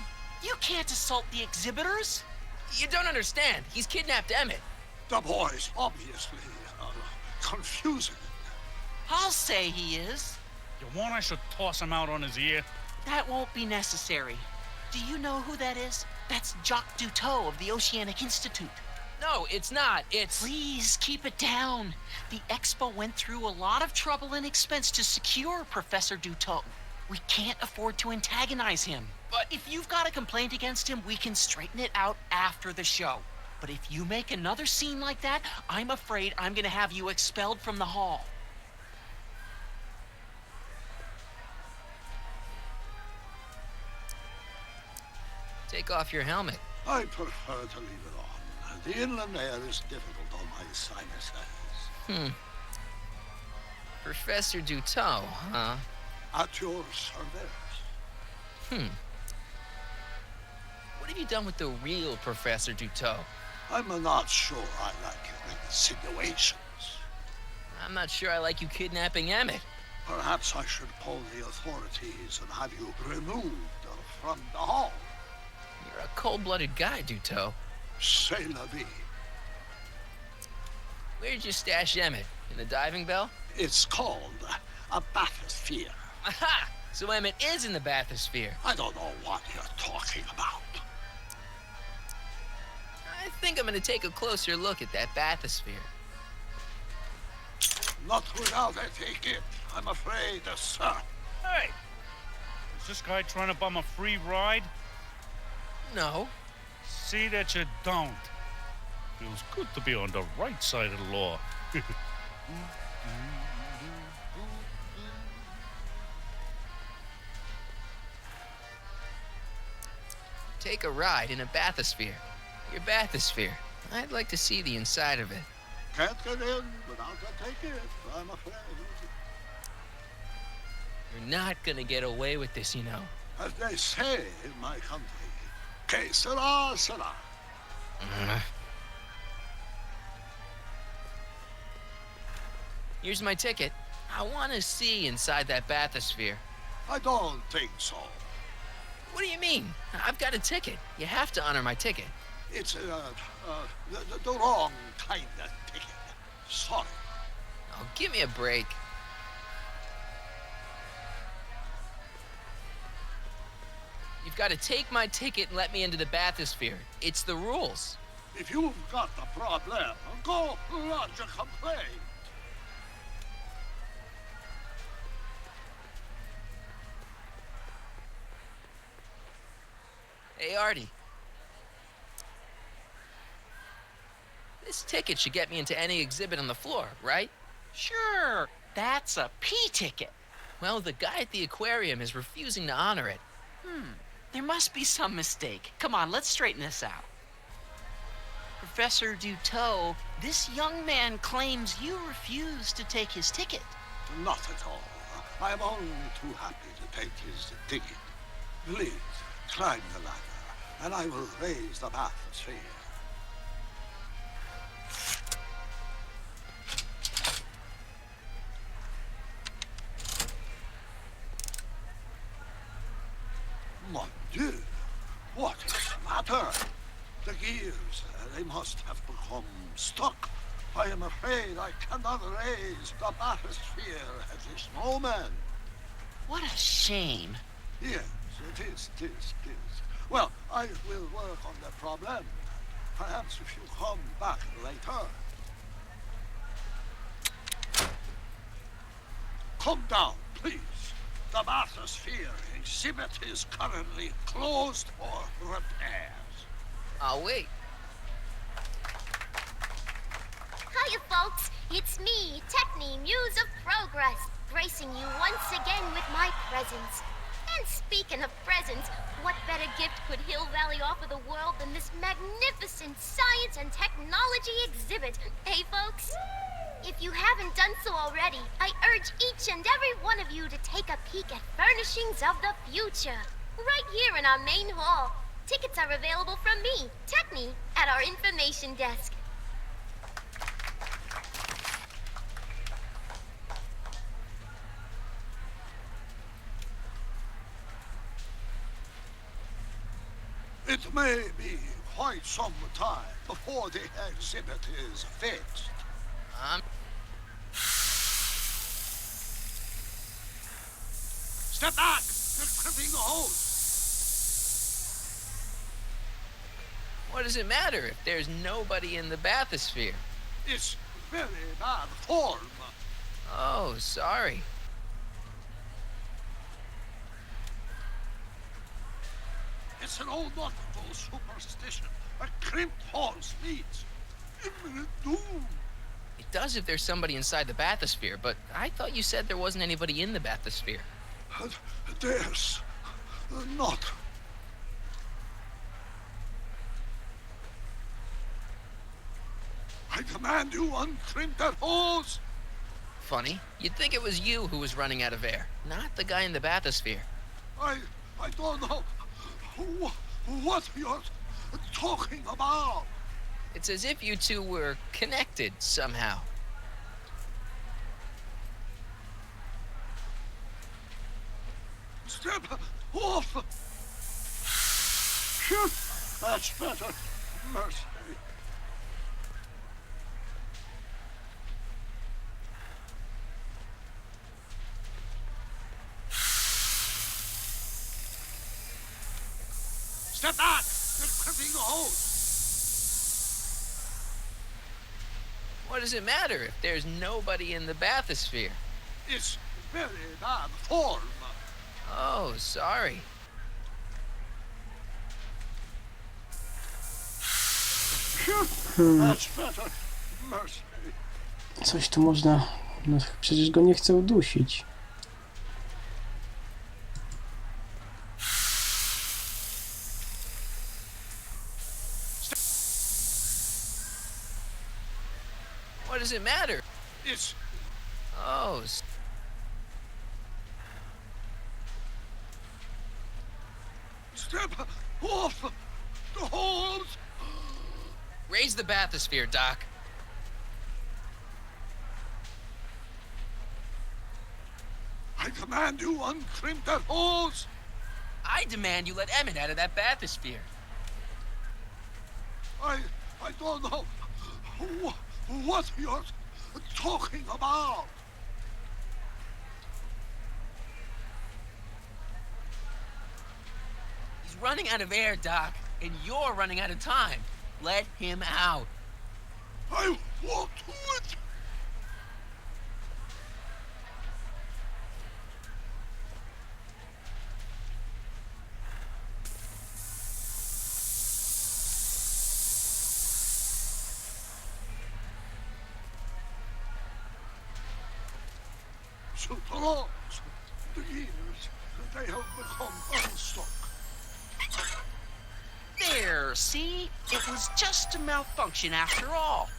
You can't assault the exhibitors. You don't understand. He's kidnapped Emmett. The boy's obviously confusing. I'll say he is. You want I should toss him out on his ear? That won't be necessary. Do you know who that is? That's Jacques Duteau of the Oceanic Institute. No, it's not. It's... Please, keep it down. The Expo went through a lot of trouble and expense to secure Professor Duteau. We can't afford to antagonize him. But if you've got a complaint against him, we can straighten it out after the show. But if you make another scene like that, I'm afraid I'm gonna have you expelled from the hall. Take off your helmet. I prefer to leave it on. The inland air is difficult on my sinuses. Professor Duteau, huh? At your service. What have you done with the real Professor Duteau? I'm not sure I like your insinuations. I'm not sure I like you kidnapping Emmett. Perhaps I should call the authorities and have you removed from the hall. You're a cold-blooded guy, Duteau. C'est la vie. Where'd you stash Emmett? In the diving bell? It's called a bathysphere. Aha! So Emmett is in the bathysphere. I don't know what you're talking about. I think I'm gonna take a closer look at that bathysphere. Not without a ticket, I'm afraid, sir. Hey! Is this guy trying to bum a free ride? No. See that you don't. Feels good to be on the right side of the law. Take a ride in a bathysphere. Your bathysphere. I'd like to see the inside of it. Can't get in without a ticket, I'm afraid. You're not gonna get away with this, you know. As they say in my country, que sera, sera. Here's my ticket. I want to see inside that bathysphere. I don't think so. What do you mean? I've got a ticket. You have to honor my ticket. It's the wrong kind of ticket. Sorry. Oh, give me a break. You've got to take my ticket and let me into the bathysphere. It's the rules. If you've got the problem, go lodge a complaint. Hey, Artie. This ticket should get me into any exhibit on the floor, right? Sure, that's a P ticket. Well, the guy at the aquarium is refusing to honor it. There must be some mistake. Come on, let's straighten this out. Professor Duteau, this young man claims you refused to take his ticket. Not at all. I am only too happy to take his ticket. Please, climb the ladder, and I will raise the bathysphere. Mon Dieu, what is the matter? The gears, they must have become stuck. I am afraid I cannot raise the bathysphere at this moment. What a shame. Yes, it is. Well, I will work on the problem. Perhaps if you come back later. Come down, please. The bathysphere exhibit is currently closed for repairs. I'll wait. Hiya, folks. It's me, Techni, Muse of Progress, gracing you once again with my presence. And speaking of presents, what better gift could Hill Valley offer the world than this magnificent science and technology exhibit? Hey, folks? If you haven't done so already, I urge each and every one of you to take a peek at Furnishings of the Future. Right here in our main hall. Tickets are available from me, Techni, at our information desk. It may be quite some time before the exhibit is fixed. Step back! You're tripping the hose! What does it matter if there's nobody in the bathysphere? It's very bad form. Oh, sorry. It's an old nautical superstition. A crimped horse means imminent doom. It does if there's somebody inside the bathysphere, but I thought you said there wasn't anybody in the bathysphere. There's not. I command you uncrimp that hose. Funny. You'd think it was you who was running out of air, not the guy in the bathysphere. I don't know what you're talking about. It's as if you two were connected somehow. Step off. Shit, that's better. Mercy. Step back! They're crimping the hose! What does it matter if there's nobody in the bathysphere? It's very bad form. Oh, sorry. That's better. Mercy. Coś tu można... No, przecież go nie chcę udusić. What does it matter? It's... Oh, Step off the hose! raise the bathysphere, Doc. I command you uncrimp that hose! I demand you let Emmett out of that bathysphere. I don't know what you're talking about. He's running out of air, Doc, and you're running out of time. Let him out. I won't do it. So the laws, the years, they have become unstuck. There, see? It was just a malfunction after all.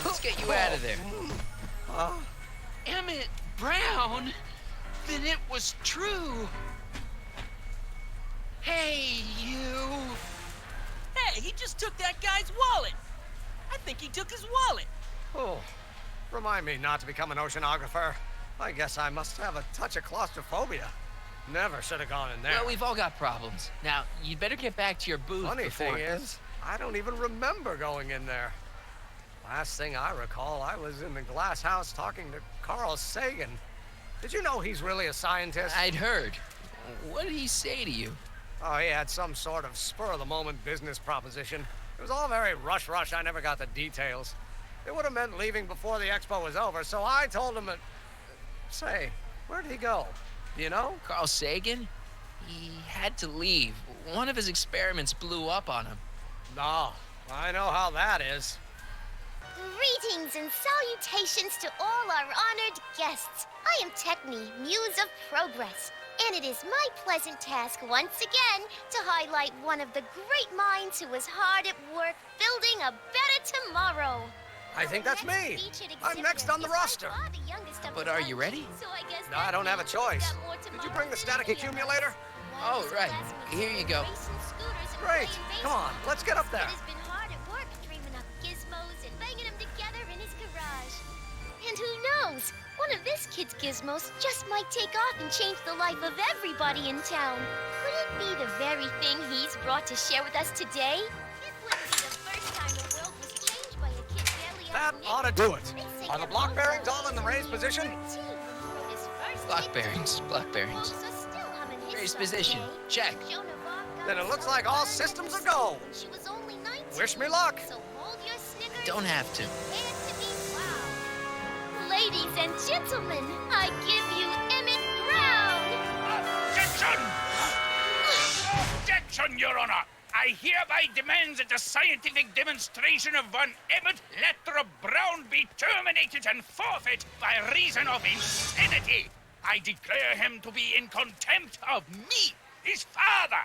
Let's get you out of there. Emmett Brown? Then it was true. Hey, you. Hey, he just took that guy's wallet. I think he took his wallet. Oh, remind me not to become an oceanographer. I guess I must have a touch of claustrophobia. Never should have gone in there. Well, we've all got problems. Now, you'd better get back to your booth Funny before... thing is, I don't even remember going in there. Last thing I recall, I was in the glass house talking to Carl Sagan. Did you know he's really a scientist? I'd heard. What did he say to you? Oh, he had some sort of spur-of-the-moment business proposition. It was all very rush. I never got the details. It would have meant leaving before the expo was over, so I told him that... Say, where'd he go? Do you know? Carl Sagan? He had to leave. One of his experiments blew up on him. No, I know how that is. Greetings and salutations to all our honored guests. I am Techne, Muse of Progress, and it is my pleasant task once again to highlight one of the great minds who was hard at work building a better tomorrow. I think that's me. I'm next on the roster. But are you ready? No, I don't have a choice. Did you bring the static accumulator? Oh, right. Here you go. Great. Come on, let's get up there. He's been hard at work dreaming up gizmos and banging them together in his garage. And who knows? One of this kid's gizmos just might take off and change the life of everybody in town. Could it be the very thing he's brought to share with us today? It wouldn't be the first time the world was changed by a kid barely That out ought to do it. Are the block bearings all in the raised position? Block bearings. Raised position. Check. Then it looks like all systems are go. Wish me luck. So hold your snickers. Don't have to. Prepare to be wowed. Ladies and gentlemen, I give you Emmett Brown! Objection! Objection, Your Honor! I hereby demand that the scientific demonstration of one Emmett Lathrop Brown be terminated and forfeit by reason of insanity. I declare him to be in contempt of me, his father.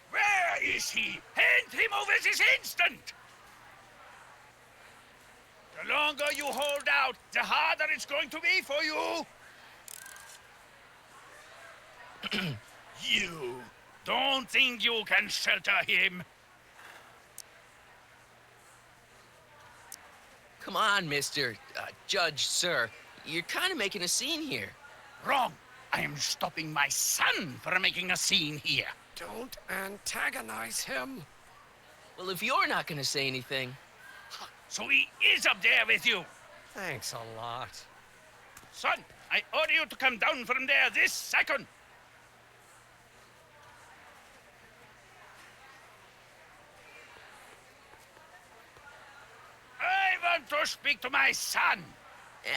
Where is he? Hand him over this instant! The longer you hold out, the harder it's going to be for you. You don't think you can shelter him? Come on, Mr. Judge, sir. You're kind of making a scene here. Wrong. I am stopping my son from making a scene here. Don't antagonize him. Well, if you're not going to say anything... So he is up there with you. Thanks a lot. Son, I order you to come down from there this second. I want to speak to my son.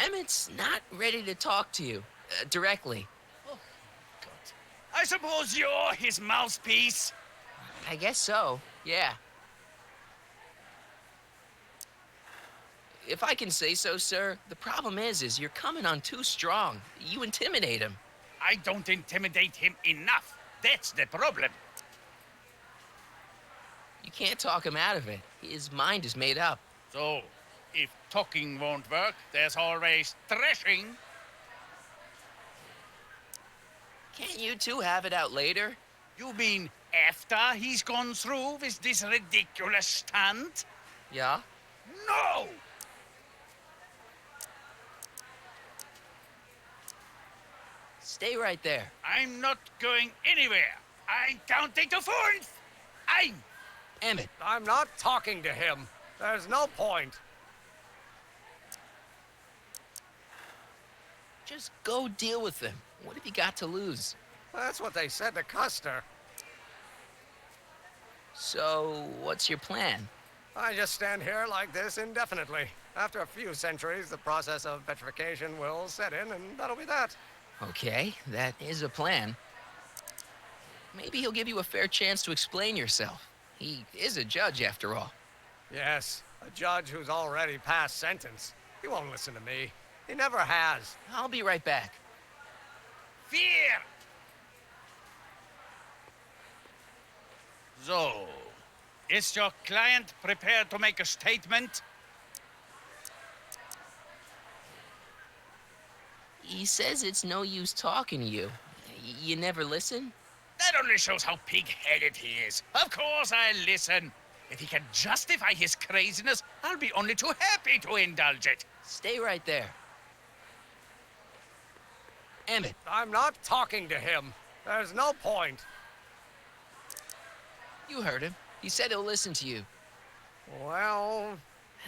Emmett's not ready to talk to you directly. Oh, God. I suppose you're his mouthpiece. I guess so, yeah. If I can say so, sir, the problem is you're coming on too strong. You intimidate him. I don't intimidate him enough. That's the problem. You can't talk him out of it. His mind is made up. So, if talking won't work, there's always thrashing. Can't you two have it out later? You mean after he's gone through with this ridiculous stunt? Yeah? No! Stay right there. I'm not going anywhere. I'm counting to 4. I'm... Emmett. I'm not talking to him. There's no point. Just go deal with him. What have you got to lose? That's what they said to Custer. So, what's your plan? I just stand here like this indefinitely. After a few centuries, the process of petrification will set in, and that'll be that. Okay, that is a plan. Maybe he'll give you a fair chance to explain yourself. He is a judge, after all. Yes, a judge who's already passed sentence. He won't listen to me. He never has. I'll be right back. Fear! So, is your client prepared to make a statement? He says it's no use talking to you. You never listen? That only shows how pig-headed he is. Of course I'll listen. If he can justify his craziness, I'll be only too happy to indulge it. Stay right there. Emmett. I'm not talking to him. There's no point. You heard him. He said he'll listen to you. Well...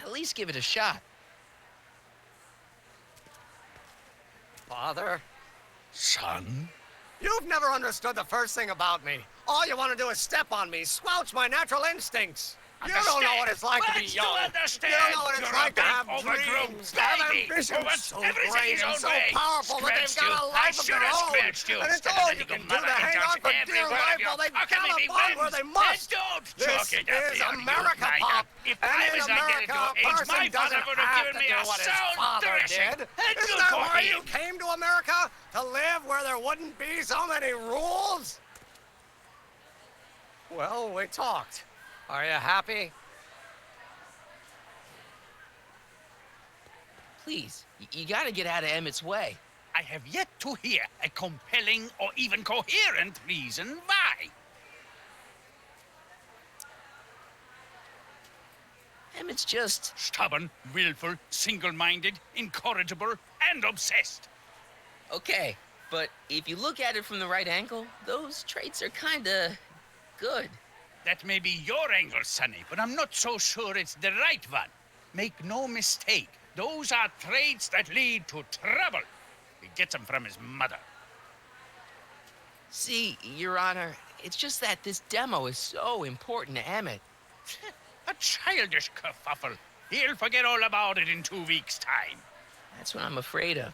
At least give it a shot. Father? Son? You've never understood the first thing about me. All you want to do is step on me, squelch my natural instincts. You don't know what it's like to be young. You don't know what it's like to have dreams, to have ambitions so great and so powerful that they've got a life of their own. And it's all you can do to hang on for dear life while they've got a fun where they must. This is America, Pop. And in America, a person doesn't have to do what his father did. Isn't that why you came to America? To live where there wouldn't be so many rules? Well, we talked. Are you happy? Please, you gotta get out of Emmett's way. I have yet to hear a compelling or even coherent reason why. Emmett's just... Stubborn, willful, single-minded, incorrigible, and obsessed. Okay, but if you look at it from the right angle, those traits are kinda... good. That may be your angle, Sonny, but I'm not so sure it's the right one. Make no mistake, those are traits that lead to trouble. He gets them from his mother. See, Your Honor, it's just that this demo is so important to Emmett. A childish kerfuffle. He'll forget all about it in 2 weeks' time. That's what I'm afraid of.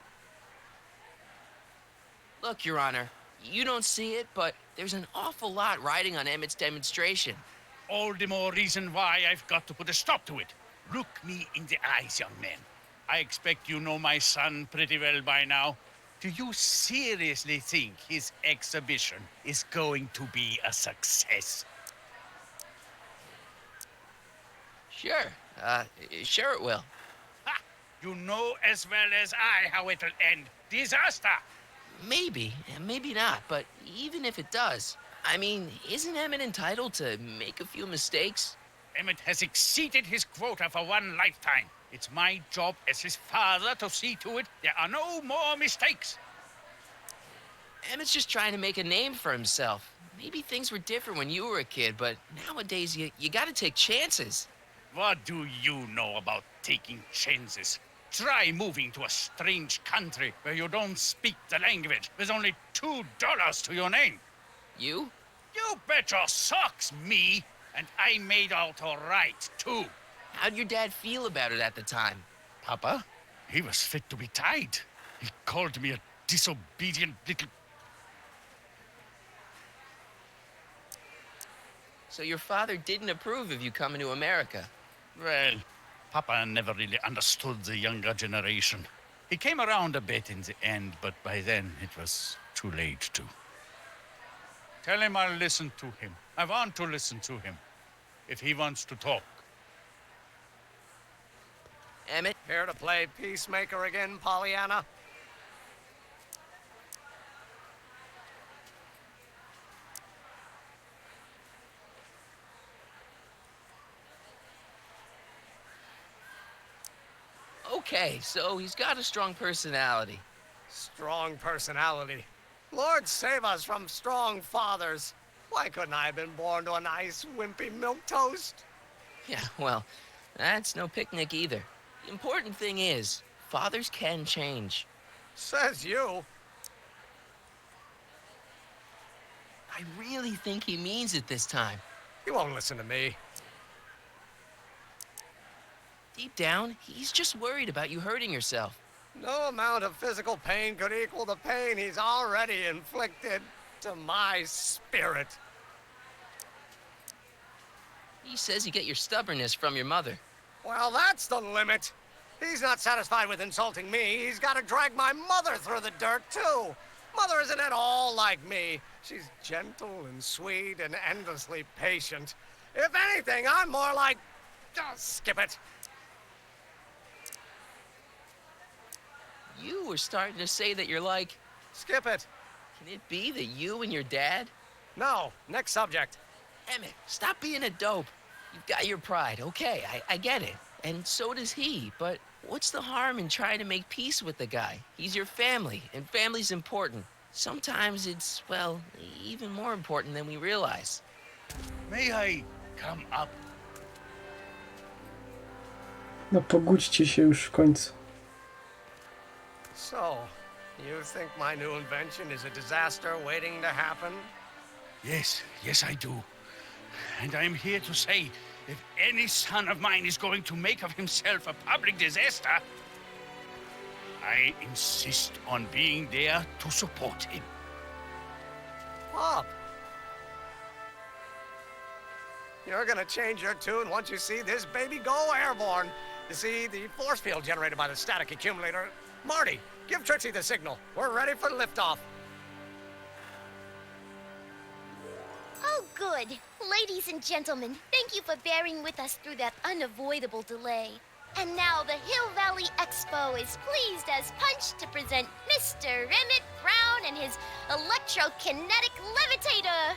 Look, Your Honor, you don't see it, but there's an awful lot riding on Emmett's demonstration. All the more reason why I've got to put a stop to it. Look me in the eyes, young man. I expect you know my son pretty well by now. Do you seriously think his exhibition is going to be a success? Sure. Sure it will. Ha! You know as well as I how it'll end. Disaster! Maybe, and maybe not, but even if it does, I mean, isn't Emmett entitled to make a few mistakes? Emmett has exceeded his quota for one lifetime. It's my job as his father to see to it there are no more mistakes. Emmett's just trying to make a name for himself. Maybe things were different when you were a kid, but nowadays you gotta take chances. What do you know about taking chances? Try moving to a strange country where you don't speak the language with only $2 to your name. You? You bet your socks, me. And I made out all right, too. How'd your dad feel about it at the time? Papa? He was fit to be tied. He called me a disobedient little... So your father didn't approve of you coming to America? Well, Papa never really understood the younger generation. He came around a bit in the end, but by then it was too late to. Tell him I'll listen to him. I want to listen to him. If he wants to talk. Emmett? Here to play peacemaker again, Pollyanna? Okay, so he's got a strong personality. Strong personality. Lord save us from strong fathers. Why couldn't I have been born to a nice, wimpy milquetoast? Yeah, well, that's no picnic either. The important thing is, fathers can change. Says you. I really think he means it this time. He won't listen to me. Deep down, he's just worried about you hurting yourself. No amount of physical pain could equal the pain he's already inflicted to my spirit. He says you get your stubbornness from your mother. Well, that's the limit. He's not satisfied with insulting me. He's got to drag my mother through the dirt, too. Mother isn't at all like me. She's gentle and sweet and endlessly patient. If anything, I'm more like... Oh, skip it. You were starting to say that you're like... Skip it. Can it be that you and your dad? No. Next subject. Emmett, stop being a dope. You've got your pride, okay, I get it. And so does he, but what's the harm in trying to make peace with the guy? He's your family, and family's important. Sometimes it's, well, even more important than we realize. May I come up? No pogódźcie się już w końcu. So, you think my new invention is a disaster waiting to happen? Yes, I do. And I'm here to say, if any son of mine is going to make of himself a public disaster, I insist on being there to support him. Pop! You're gonna change your tune once you see this baby go airborne. You see, the force field generated by the static accumulator... Marty, give Trixie the signal. We're ready for liftoff. Oh, good. Ladies and gentlemen, thank you for bearing with us through that unavoidable delay. And now the Hill Valley Expo is pleased as punch to present Mr. Emmett Brown and his electrokinetic levitator.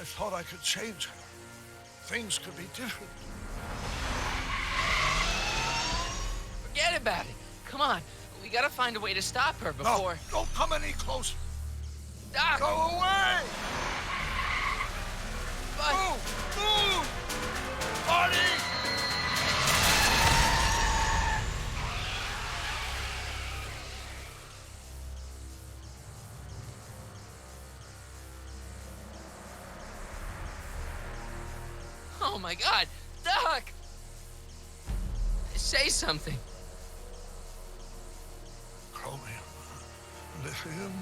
I thought I could change her. Things could be different. Forget about it. Come on. We gotta find a way to stop her before... No, don't come any closer. Doc! Go away! But... Move! Marty! Oh my God! Doc! Say something. Chromium, lithium,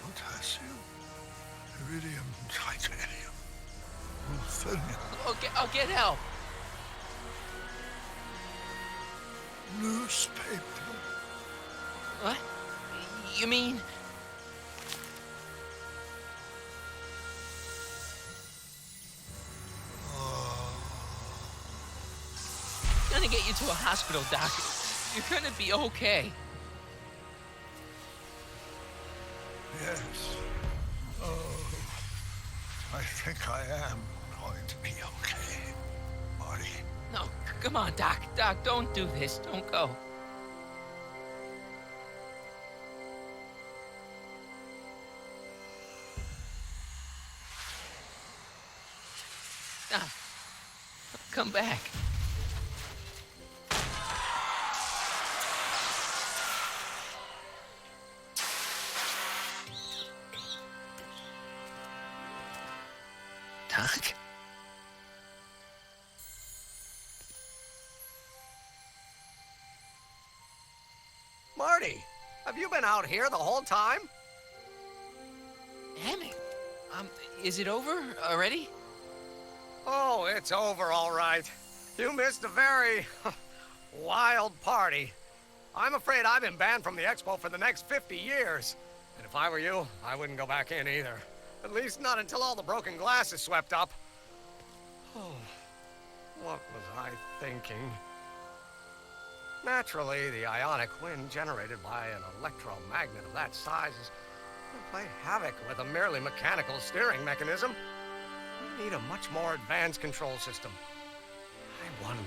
potassium, iridium, titanium, ruthenium, I'll get help. newspaper. What? You mean... Gonna get you to a hospital, Doc. You're gonna be okay. Yes. Oh, I think I am going to be okay, Marty. No, come on, Doc. Doc, don't do this. Don't go. Doc, come back. Doc? Marty, have you been out here the whole time? Emmett, is it over already? Oh, it's over all right. You missed a very wild party. I'm afraid I've been banned from the expo for the next 50 years. And if I were you, I wouldn't go back in either. At least not until all the broken glass is swept up. Oh, what was I thinking? Naturally, the ionic wind generated by an electromagnet of that size is going to play havoc with a merely mechanical steering mechanism. We need a much more advanced control system. I wonder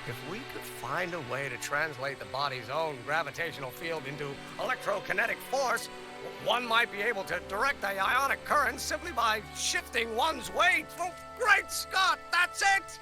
if we could find a way to translate the body's own gravitational field into electrokinetic force. One might be able to direct the ionic current simply by shifting one's weight. Oh, great Scott, that's it!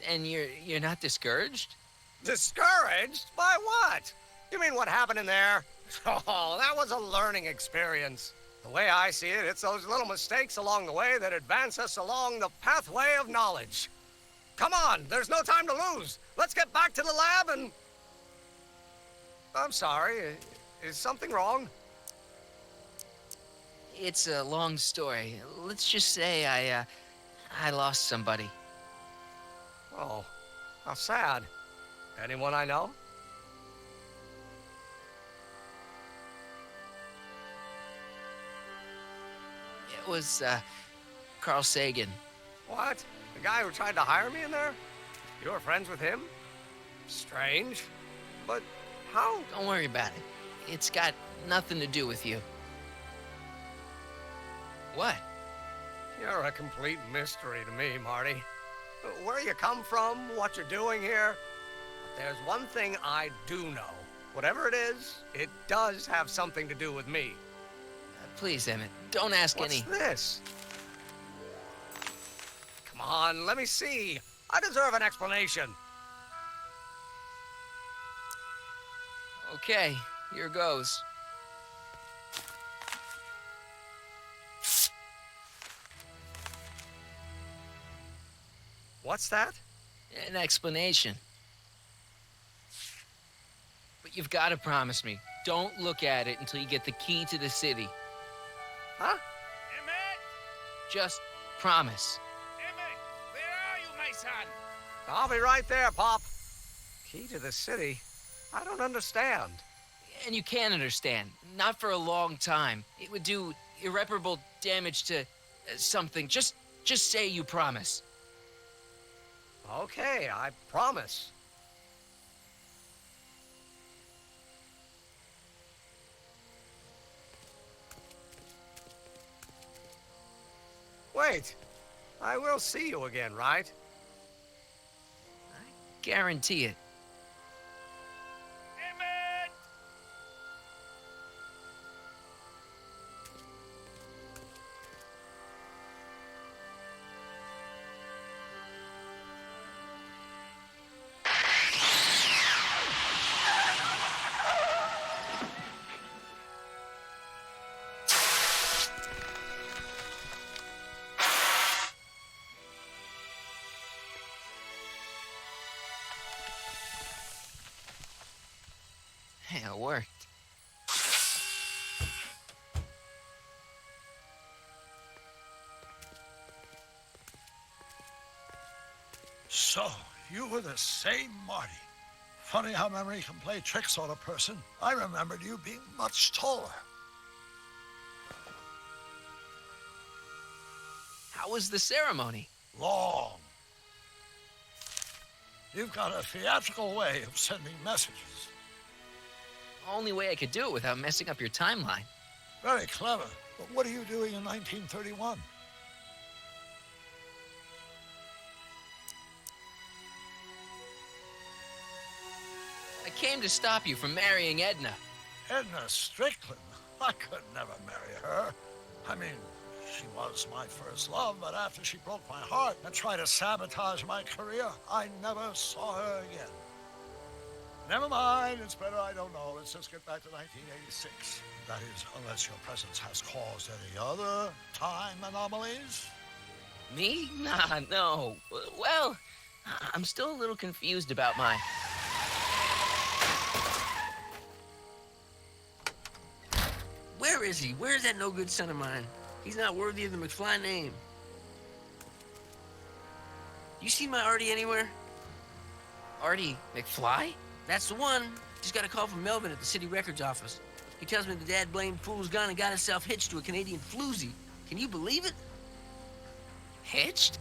And you're not discouraged? Discouraged? By what? You mean what happened in there? Oh, that was a learning experience. The way I see it, it's those little mistakes along the way that advance us along the pathway of knowledge. Come on, there's no time to lose. Let's get back to the lab and... I'm sorry, is something wrong? It's a long story. Let's just say I lost somebody. Oh, how sad. Anyone I know? It was, Carl Sagan. What? The guy who tried to hire me in there? You were friends with him? Strange. But how? Don't worry about it. It's got nothing to do with you. What? You're a complete mystery to me, Marty. Where you come from, what you're doing here. But there's one thing I do know. Whatever it is, it does have something to do with me. Please, Emmett, don't ask any... What's this? Come on, let me see. I deserve an explanation. Okay, here goes. What's that? An explanation. But you've got to promise me, don't look at it until you get the key to the city. Huh? Emmett! Just promise. Emmett, where are you, my son? I'll be right there, Pop. Key to the city? I don't understand. And you can understand. Not for a long time. It would do irreparable damage to something. Just say you promise. Okay, I promise. Wait, I will see you again, right? I guarantee it. Emmett! Hey, it worked. So, you were the same Marty. Funny how memory can play tricks on a person. I remembered you being much taller. How was the ceremony? Long. You've got a theatrical way of sending messages. Only way I could do it without messing up your timeline. Very clever. But what are you doing in 1931? I came to stop you from marrying Edna. Edna Strickland? I could never marry her. I mean, she was my first love, but after she broke my heart and tried to sabotage my career, I never saw her again. Never mind, it's better I don't know. Let's just get back to 1986. That is, unless your presence has caused any other time anomalies. Me? Nah, no. Well, I'm still a little confused about my... Where is he? Where's that no-good son of mine? He's not worthy of the McFly name. You see my Artie anywhere? Artie McFly? That's the one. Just got a call from Melvin at the city records office. He tells me the dad-blamed fool's gone and got himself hitched to a Canadian floozy. Can you believe it? Hitched?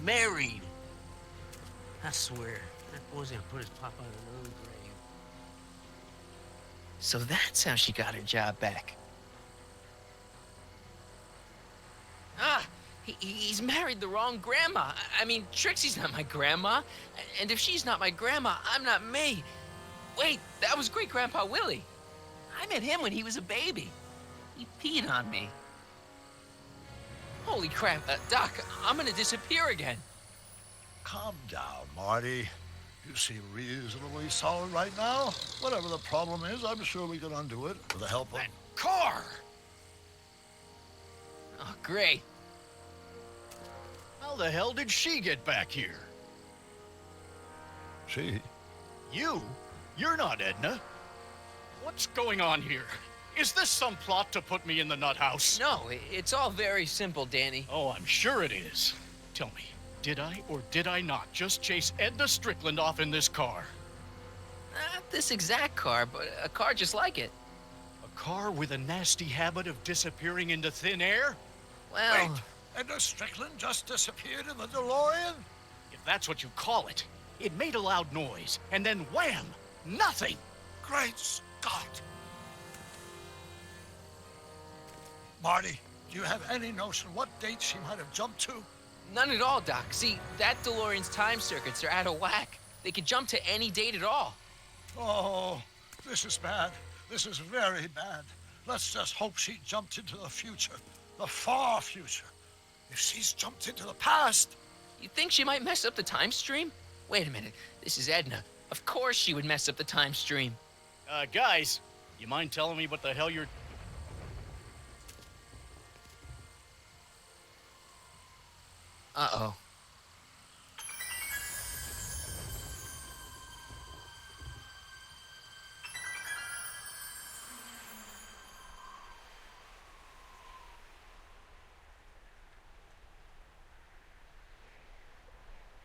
Married. I swear, that boy's gonna put his papa in an early grave. So that's how she got her job back. Ah, he's married the wrong grandma. I mean, Trixie's not my grandma. And if she's not my grandma, I'm not me. Wait, that was Great-Grandpa Willie. I met him when he was a baby. He peed on me. Holy crap, Doc, I'm gonna disappear again. Calm down, Marty. You seem reasonably solid right now. Whatever the problem is, I'm sure we can undo it with the help of... That car! Oh, great. How the hell did she get back here? She? You? You're not Edna. What's going on here? Is this some plot to put me in the nut house? No, it's all very simple, Danny. Oh, I'm sure it is. Tell me, did I or did I not just chase Edna Strickland off in this car? Not this exact car, but a car just like it. A car with a nasty habit of disappearing into thin air? Well... Wait, Edna Strickland just disappeared in the DeLorean? If that's what you call it. It made a loud noise, and then wham! Nothing! Great Scott! Marty, do you have any notion what date she might have jumped to? None at all, Doc. See, that DeLorean's time circuits are out of whack. They could jump to any date at all. Oh, this is bad. This is very bad. Let's just hope she jumped into the future. The far future. If she's jumped into the past... You think she might mess up the time stream? Wait a minute. This is Edna. Of course she would mess up the time stream. Guys, you mind telling me what the hell you're... Uh-oh.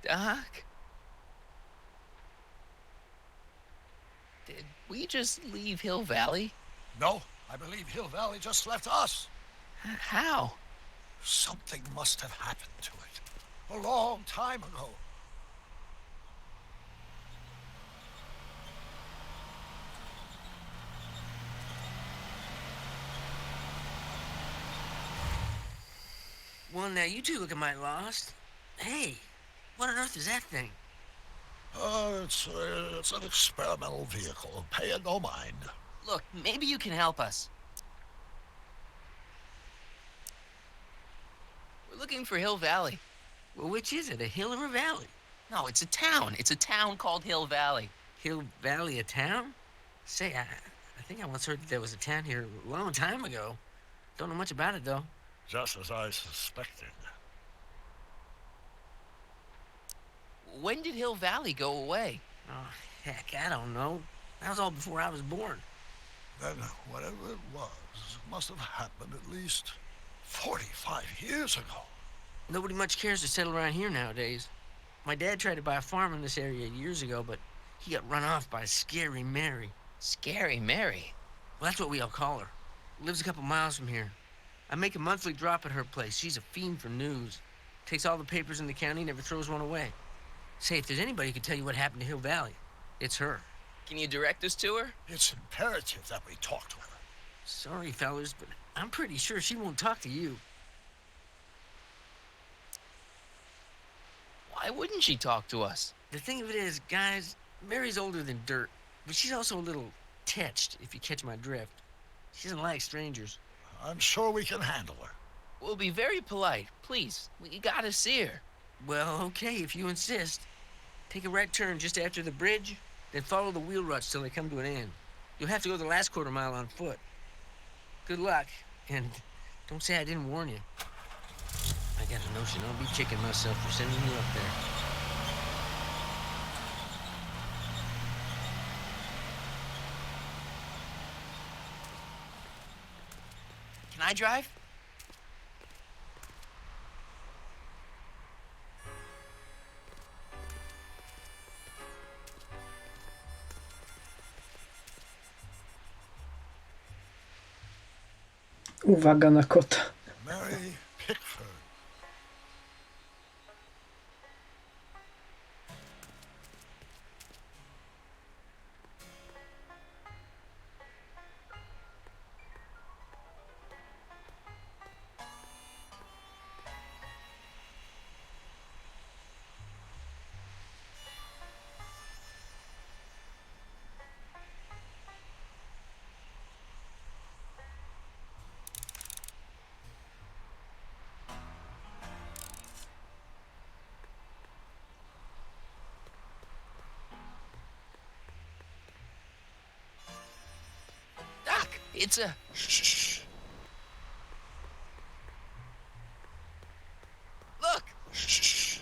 Doc? Did we just leave Hill Valley? No, I believe Hill Valley just left us. How? Something must have happened to it. A long time ago. Well, now you two look mighty lost. Hey, what on earth is that thing? It's an experimental vehicle. Pay it no mind. Look, maybe you can help us. We're looking for Hill Valley. Well, which is it, a hill or a valley? No, it's a town. It's a town called Hill Valley. Hill Valley, a town? Say, I think I once heard that there was a town here a long time ago. Don't know much about it, though. Just as I suspected. When did Hill Valley go away? Oh, heck, I don't know. That was all before I was born. Then whatever it was must have happened at least 45 years ago. Nobody much cares to settle around here nowadays. My dad tried to buy a farm in this area years ago, but he got run off by Scary Mary. Scary Mary? Well, that's what we all call her. Lives a couple miles from here. I make a monthly drop at her place. She's a fiend for news. Takes all the papers in the county, never throws one away. Say, if there's anybody who can tell you what happened to Hill Valley, it's her. Can you direct us to her? It's imperative that we talk to her. Sorry, fellas, but I'm pretty sure she won't talk to you. Why wouldn't she talk to us? The thing of it is, guys, Mary's older than dirt, but she's also a little tetched, if you catch my drift. She doesn't like strangers. I'm sure we can handle her. We'll be very polite. Please, we gotta see her. Well, okay, if you insist. Take a right turn just after the bridge, then follow the wheel ruts till they come to an end. You'll have to go the last quarter mile on foot. Good luck, and don't say I didn't warn you. I got a notion I'll be kicking myself for sending you up there. Can I drive? Uwaga na kota. Mary Pickford. It's a... Shh. Look! Shh.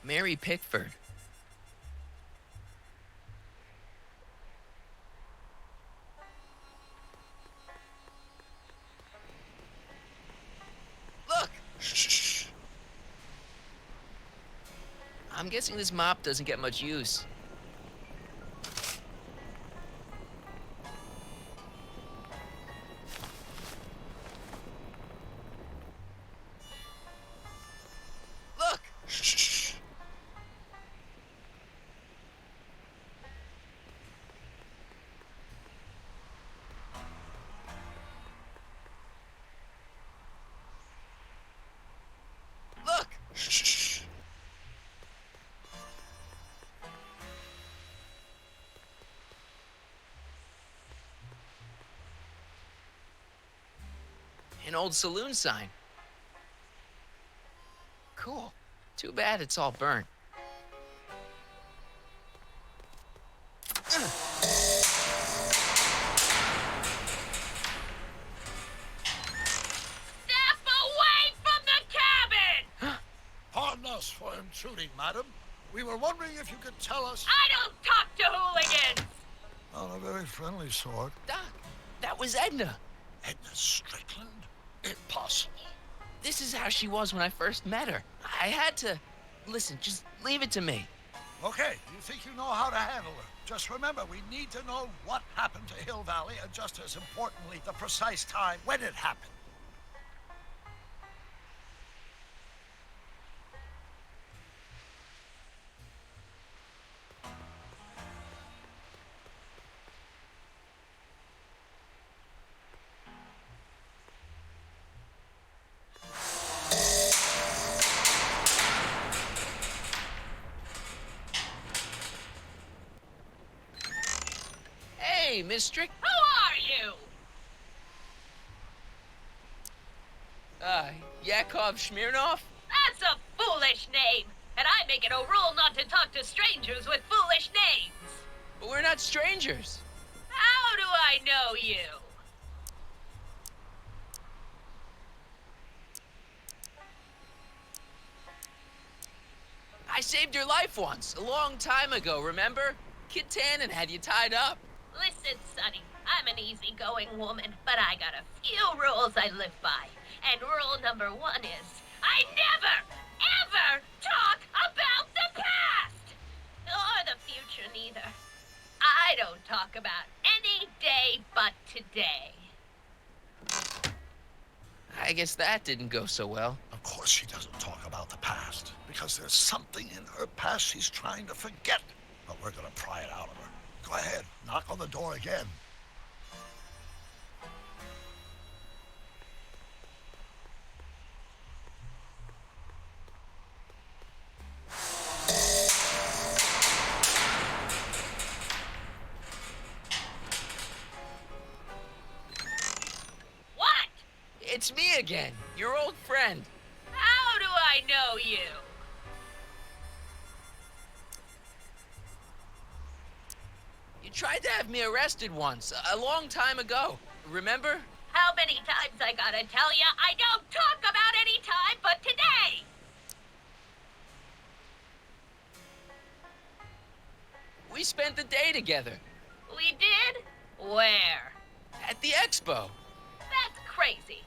Mary Pickford. Look! Shh. I'm guessing this mop doesn't get much use. Look! Shh. Look! Shh. An old saloon sign. Cool. Too bad it's all burnt. Step away from the cabin! Pardon us for intruding, madam. We were wondering if you could tell us... I don't talk to hooligans! On a very friendly sort. Doc, that was Edna. Edna Strickland? Impossible. This is how she was when I first met her. I had to... Listen, just leave it to me. Okay, you think you know how to handle her. Just remember, we need to know what happened to Hill Valley, and just as importantly, the precise time when it happened. Hey, Miss Strick... Who are you? Yakov Smirnov? That's a foolish name, and I make it a rule not to talk to strangers with foolish names. But we're not strangers. How do I know you? I saved your life once, a long time ago, remember? Kid Tannen had you tied up. Listen, Sonny, I'm an easygoing woman, but I got a few rules I live by. And rule number 1 is, I never, ever talk about the past! Or the future, neither. I don't talk about any day but today. I guess that didn't go so well. Of course she doesn't talk about the past, because there's something in her past she's trying to forget. But we're gonna pry it out of her. Go ahead, knock on the door again. What? It's me again, your old friend. How do I know you? You tried to have me arrested once, a long time ago. Remember? How many times I gotta tell ya I don't talk about any time but today? We spent the day together. We did? Where? At the expo. That's crazy.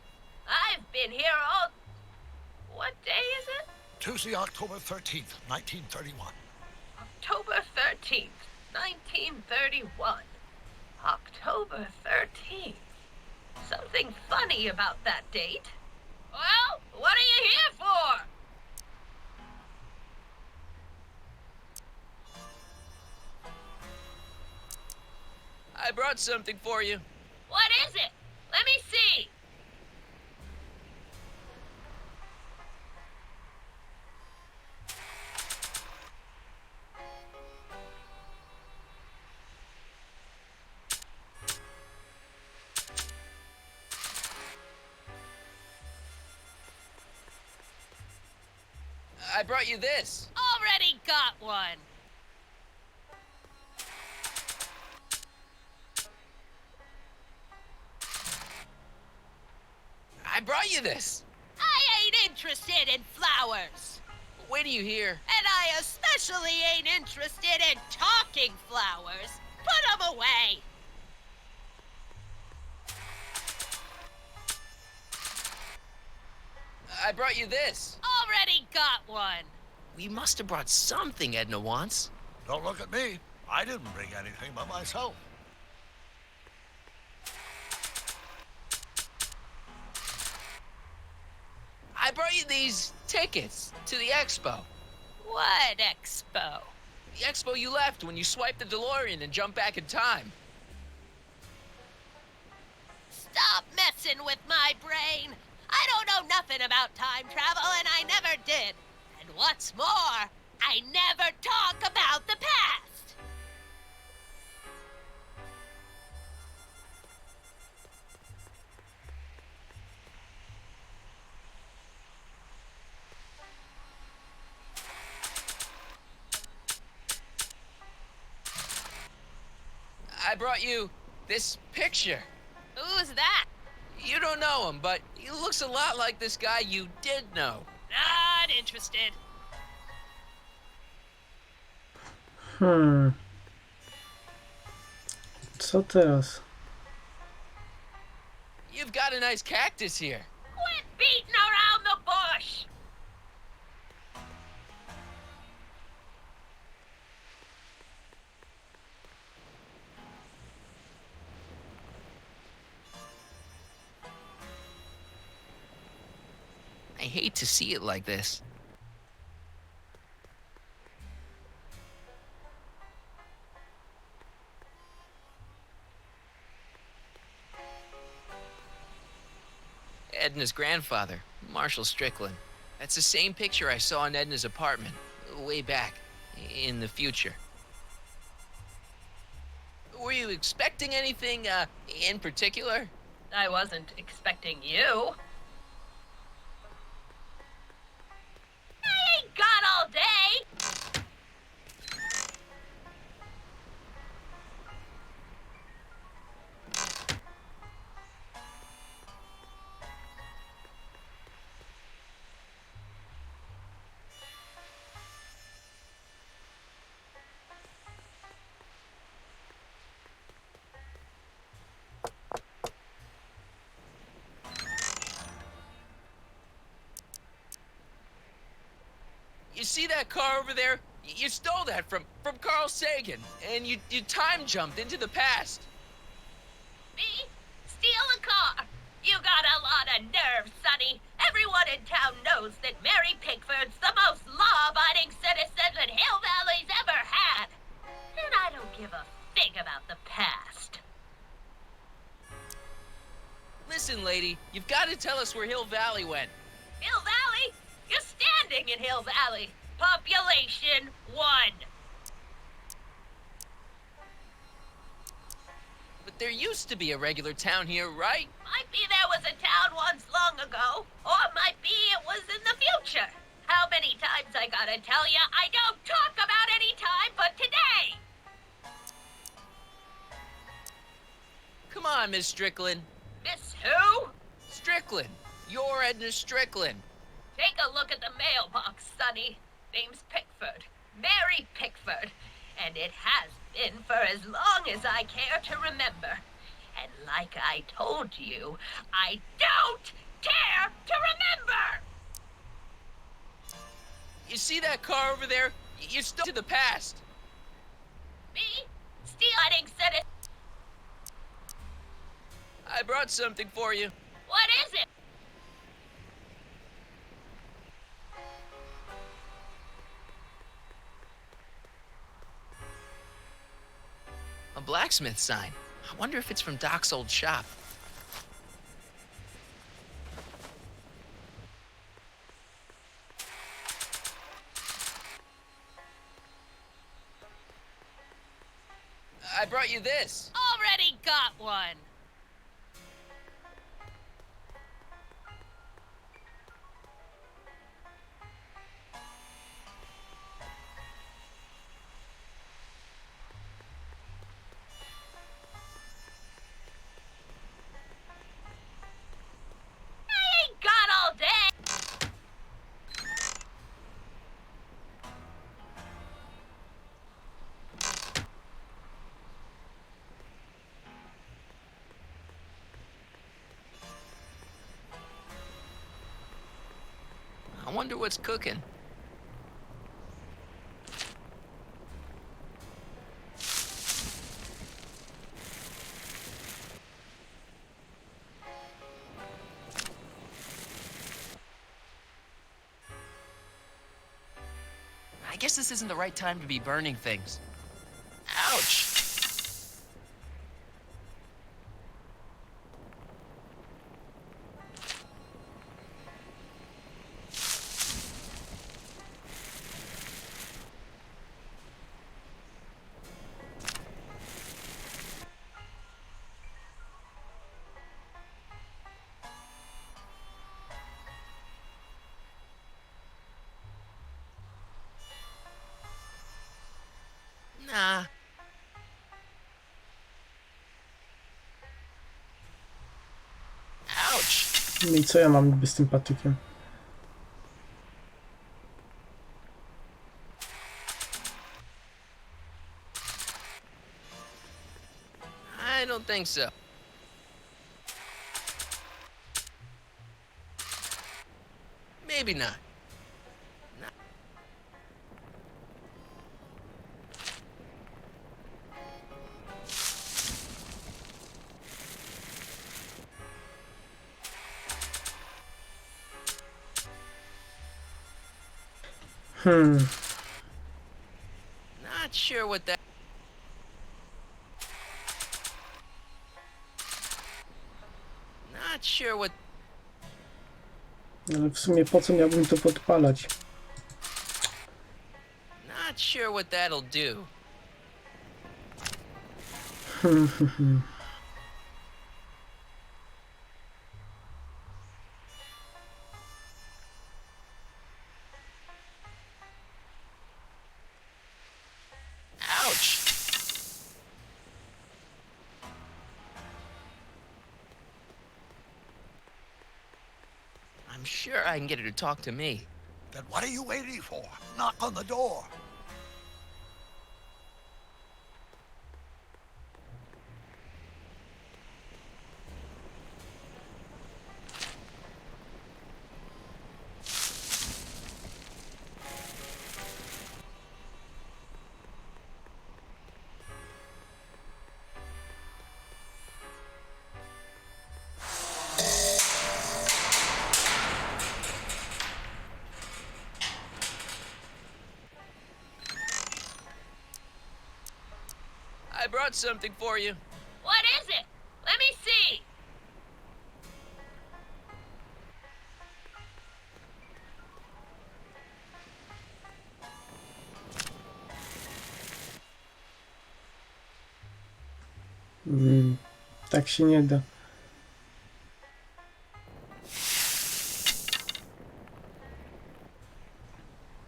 I've been here all... What day is it? Tuesday, October 13th, 1931. October 13th, 1931. October 13th. Something funny about that date. Well, what are you here for? I brought something for you. What is it? Let me see. I brought you this. Already got one. I brought you this. I ain't interested in flowers. Wait till you hear. And I especially ain't interested in talking flowers. Put 'em away. I brought you this. Already got one. We must have brought something Edna wants. Don't look at me. I didn't bring anything but myself. I brought you these tickets to the expo. What expo? The expo you left when you swiped the DeLorean and jumped back in time. Stop messing with my brain. I don't know nothing about time travel, and I never did. And what's more, I never talk about the past. I brought you this picture. Who's that? You don't know him, but he looks a lot like this guy you did know. Not interested. Co teraz? You've got a nice cactus here. Quit beating around the bush. I hate to see it like this. Edna's grandfather, Marshall Strickland. That's the same picture I saw in Edna's apartment, way back, in the future. Were you expecting anything, in particular? I wasn't expecting you. I ain't got all day. You see that car over there? You stole that from Carl Sagan, and you time jumped into the past. Me? Steal a car? You got a lot of nerve, Sonny. Everyone in town knows that Mary Pickford's the most law-abiding citizen that Hill Valley's ever had. And I don't give a fig about the past. Listen, lady, you've got to tell us where Hill Valley went. Hill Valley? You're standing in Hill Valley. Population 1. But there used to be a regular town here, right? Might be there was a town once long ago, or might be it was in the future. How many times I gotta tell you, I don't talk about any time but today. Come on, Miss Strickland. Miss who? Strickland. You're Edna Strickland. Take a look at the mailbox, Sonny. Name's Pickford. Mary Pickford. And it has been for as long as I care to remember. And like I told you, I don't care to remember! You see that car over there? You stole to the past. Me? Stealing citizen. I brought something for you. What is it? A blacksmith sign. I wonder if it's from Doc's old shop. I brought you this. Already got one. wonder what's cooking. I guess this isn't the right time to be burning things. Ouch! Nah. Ouch! No i co ja mam niby z tym patykiem? I don't think so. Maybe not. Not sure what that... Not sure what... Ale w sumie po co miałbym to podpalać? Not sure what that'll do. Ouch! I'm sure I can get her to talk to me. Then what are you waiting for? Knock on the door. I brought something for you. What is it? Let me see. Tak się nie da.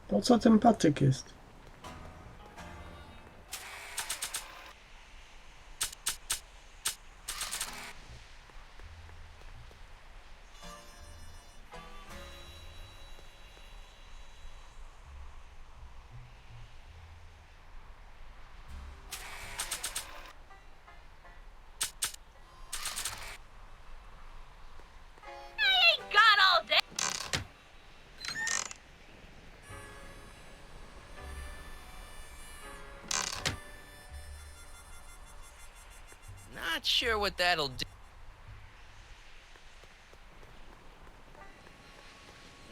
Po co ten patyk jest? I ain't got all day. Not sure what that'll do.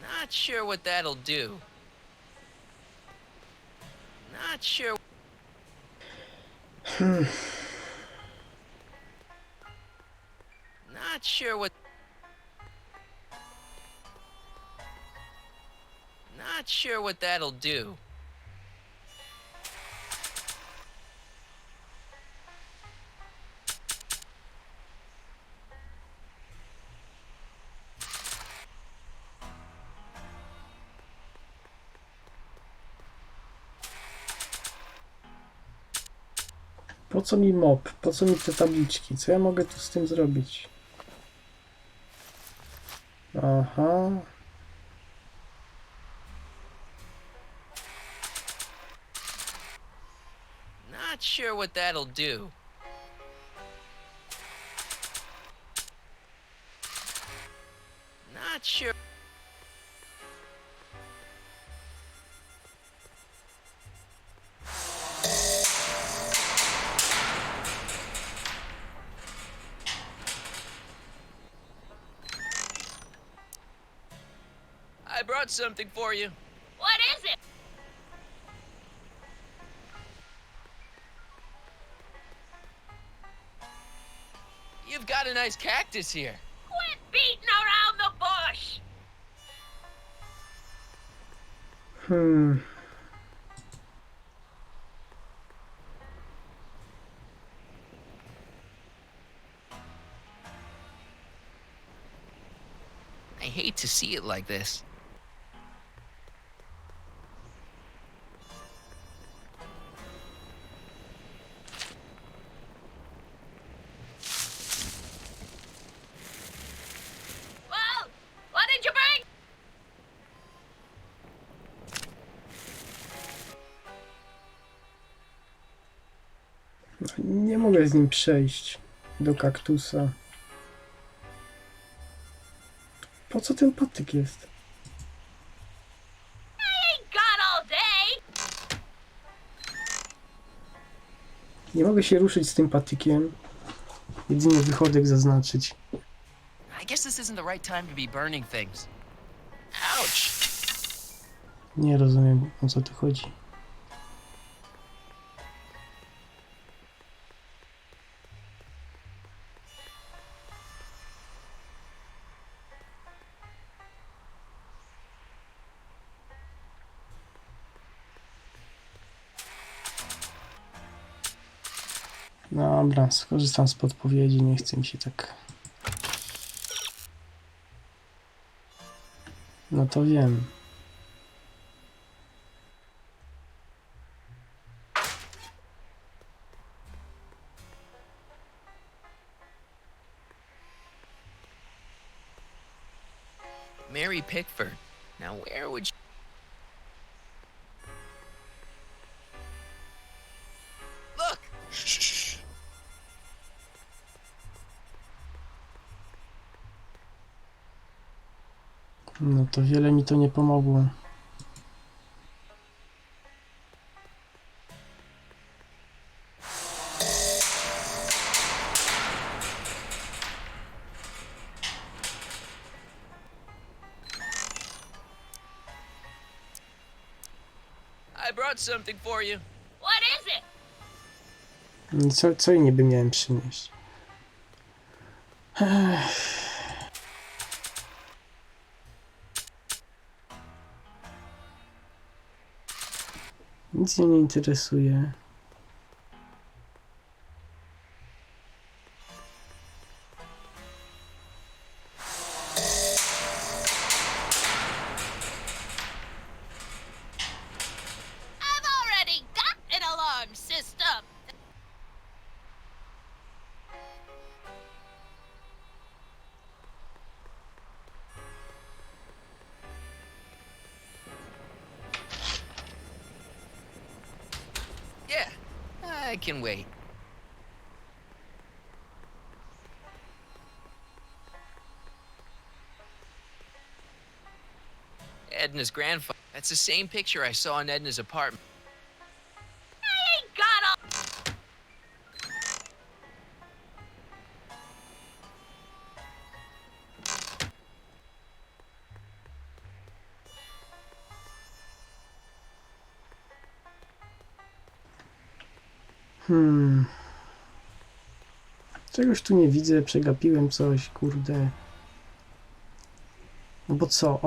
Not sure what that'll do. Not sure. Not sure what. Not sure what that'll do. Po co mi mop? Po co mi te tabliczki? Co ja mogę tu z tym zrobić? Aha. Not sure what that'll do. Not sure. brought something for you. What is it? You've got a nice cactus here. Quit beating around the bush! I hate to see it like this. Well, what did you bring? Nie mogę z nim przejść do kaktusa. Po co ten patyk jest? Ain't got all day! Nie mogę się ruszyć z tym patykiem. Jedynie wychodek zaznaczyć. I guess this isn't the right time to be burning things. Ouch! Nie rozumiem, o co tu chodzi. Dobra, skorzystam z podpowiedzi, nie chcę mi się tak... No to wiem. Mary Pickford. Now where would you... Look! No to wiele mi to nie pomogło. I brought something for you. What is it? Co jej niby miałem przynieść? Nic mnie nie interesuje. I've already got an alarm system! Yeah, I can wait. Edna's grandfather. That's the same picture I saw in Edna's apartment. I ain't got all... Czegoś tu nie widzę, przegapiłem coś, kurde. No bo co?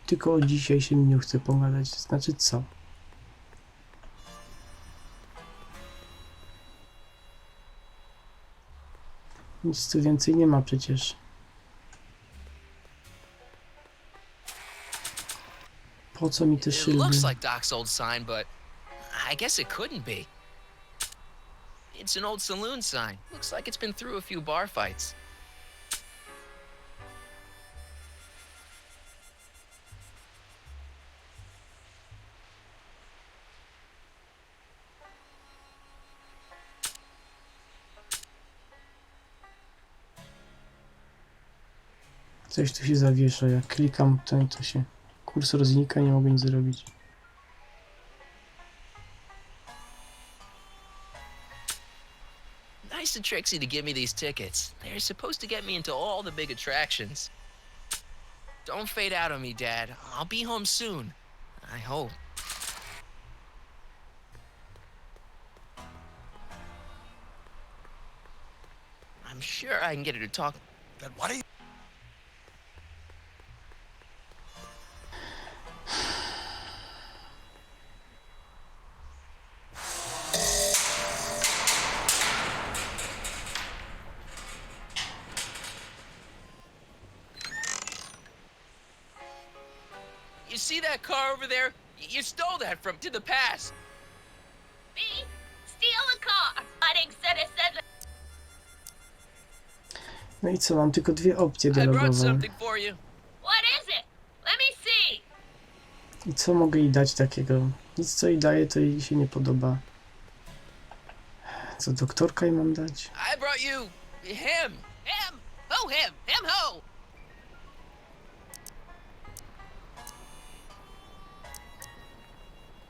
Tylko o dzisiejszym dniu chcę pogadać. Znaczy co? Nic tu więcej nie ma przecież. Po co mi te It szyldy? looks like Doc's old sign, but I guess it couldn't be. It's an old saloon sign. Looks like it's been through a few bar fights. Coś tu się zawiesza, jak klikam ten, to się kursor znika, nie mogę nic zrobić. Nice of Trixie to give me these tickets. They're supposed to get me into all the big attractions. Don't fade out on me, Dad. I'll be home soon. I hope. I'm sure I can get her to talk. Then what do you... You see that car over there? You stole that from to the past. Me? Steal a car. I said. No i co, mam tylko dwie opcje I brought dialogowe. something for you. What is it? Let me see. I co mogę jej dać takiego? Nic co jej daje, to jej się nie podoba. Co, doktorka jej mam dać? I brought you him. Him? Who him? Him who?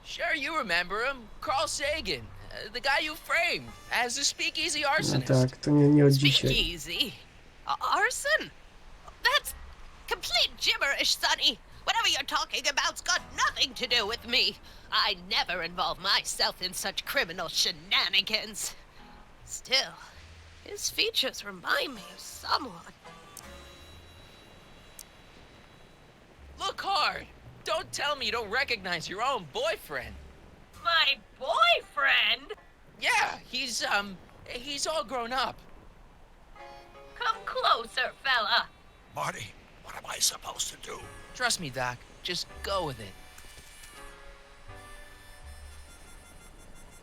Sure, you remember him. Carl Sagan. The guy you framed as a speakeasy No arsonist. tak, to nie od dzisiaj. Speakeasy? Arson? That's complete gibberish, Sonny. Whatever you're talking about's got nothing to do with me. I never involve myself in such criminal shenanigans. Still, his features remind me of someone. Look hard. Don't tell me you don't recognize your own boyfriend. My boyfriend? Yeah, he's all grown up. Come closer, fella. Marty, what am I supposed to do? Trust me, Doc. Just go with it.